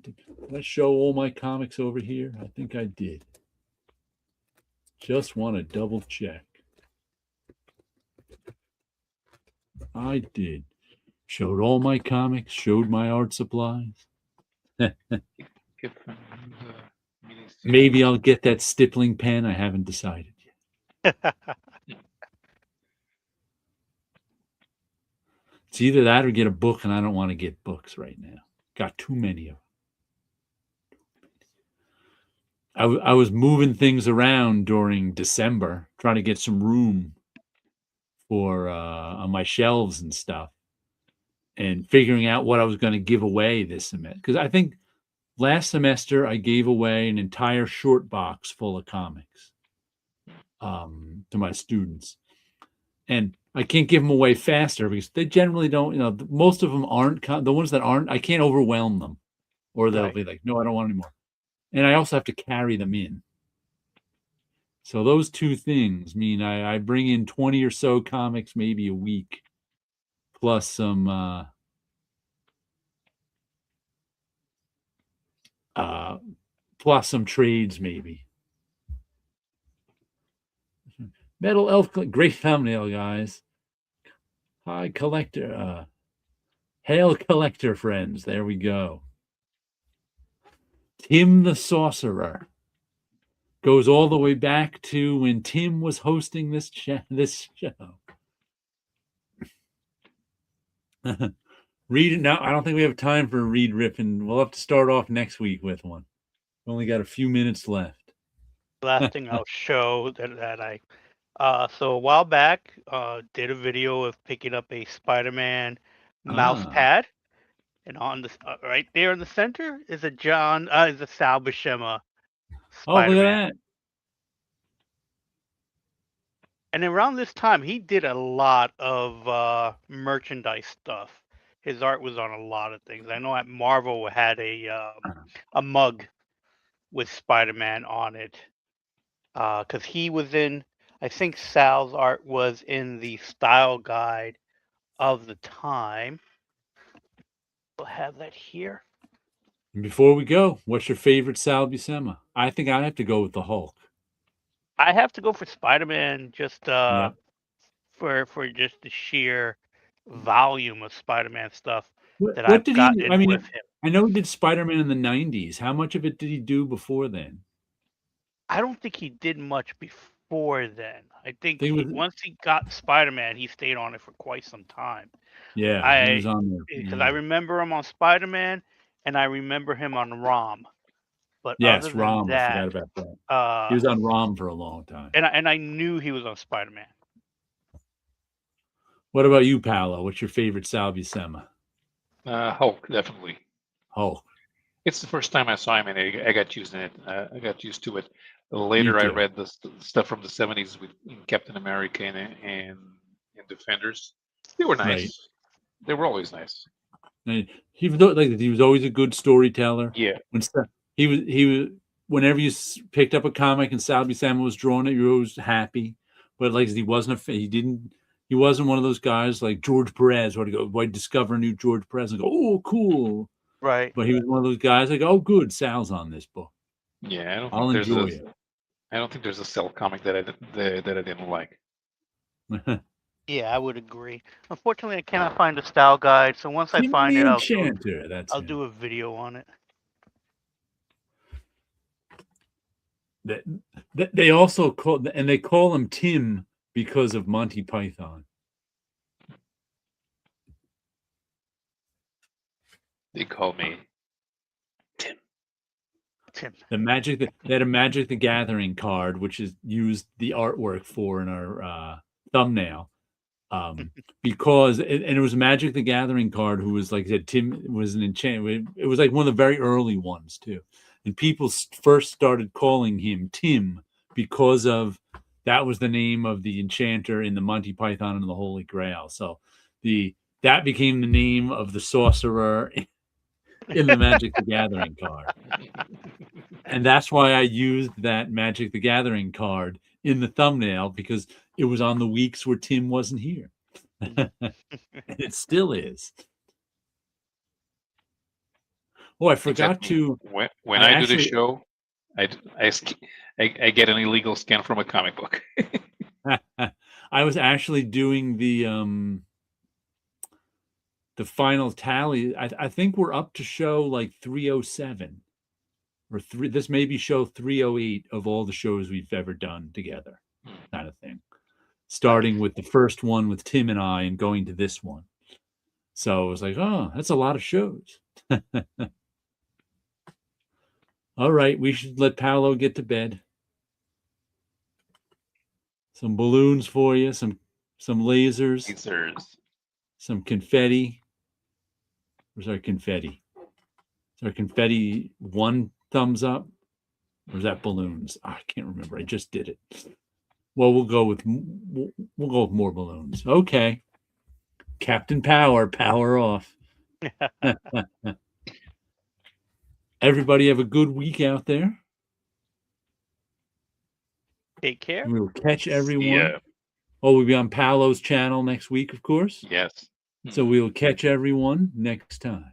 Did I show all my comics over here? I think I did. Just want to double check. I did. Showed all my comics, showed my art supplies. Maybe I'll get that stippling pen. I haven't decided yet. It's either that or get a book, and I don't want to get books right now. Got too many of them. I was moving things around during December, trying to get some room for on my shelves and stuff, and figuring out what I was going to give away this semester. Because I think last semester I gave away an entire short box full of comics to my students, and I can't give them away faster because they generally don't. Most of them aren't. The ones that aren't, I can't overwhelm them, or they'll be like, "No, I don't want any more." And I also have to carry them in. So those two things mean I bring in 20 or so comics maybe a week, plus some trades maybe. Metal Elf, great thumbnail, guys. Hi, collector. Hail, collector friends. There we go. Tim the Sorcerer goes all the way back to when Tim was hosting this show. Read it now. I don't think we have time for a read rip, and we'll have to start off next week with one. We only got a few minutes left. Last thing I'll show that I so a while back did a video of picking up a Spider-Man mouse pad. And on the right there in the center is a Sal Buscema Spider-Man. Oh, look at that! And around this time, he did a lot of merchandise stuff. His art was on a lot of things. I know at Marvel had a mug with Spider-Man on it because he was in. I think Sal's art was in the style guide of the time. We'll have that here. And before we go, what's your favorite Sal Buscema? I think I have to go with the Hulk. I have to go for Spider-Man just for just the sheer volume of Spider-Man stuff that I've gotten with him. I know he did Spider-Man in the 90s. How much of it did he do before then? I don't think he did much before before then. I think was- once he got Spider-Man, he stayed on it for quite some time. Yeah, he was on there. Because I remember him on Spider-Man, and I remember him on ROM. But other Yes, than Rom. I that, forgot about that. He was on Rom for a long time. and I knew he was on Spider-Man. What about you, Paolo? What's your favorite Sal Buscema? Hulk, definitely. Hulk. It's the first time I saw him, and I got used to it. I got used to it. Later, I read the stuff from the '70s with Captain America and Defenders. They were nice. Right. They were always nice. And he was always a good storyteller. Yeah. He was whenever you picked up a comic and Sal Buscema was drawing it, you were always happy. But like he wasn't he wasn't one of those guys like George Perez where I'd discover a new George Perez and go, oh, cool. Right. But he was one of those guys like, oh, good, Sal's on this book. Yeah, I'll enjoy it. I don't think there's a Cell comic that I didn't like. Yeah, I would agree. Unfortunately, I cannot find a style guide, so once I find it, I'll do a video on it. They also call him Tim because of Monty Python. They call me Tim. They had a Magic the Gathering card, which is used the artwork for in our thumbnail. Because it was a Magic the Gathering card who was like I said, Tim was an enchantment. It was like one of the very early ones too. And people first started calling him Tim because of that was the name of the enchanter in the Monty Python and the Holy Grail. So that became the name of the sorcerer in the Magic the Gathering card. And that's why I used that Magic the Gathering card in the thumbnail because it was on the weeks where Tim wasn't here. And it still is. Oh, I forgot to. When I do the show, I get an illegal scan from a comic book. I was actually doing the final tally. I think we're up to show like 307 or this may be show 308 of all the shows we've ever done together, kind of thing. Starting with the first one with Tim and I and going to this one. So it was like, oh, that's a lot of shows. All right, we should let Paolo get to bed. Some balloons for you, some lasers. Some confetti. Where's our confetti? Is our confetti one thumbs up? Or is that balloons? I can't remember. I just did it. Well, we'll go with more balloons. Okay. Captain Power off. Everybody have a good week out there. Take care. We'll catch everyone. Yeah. Oh, we'll be on Paolo's channel next week, of course. Yes. So we'll catch everyone next time.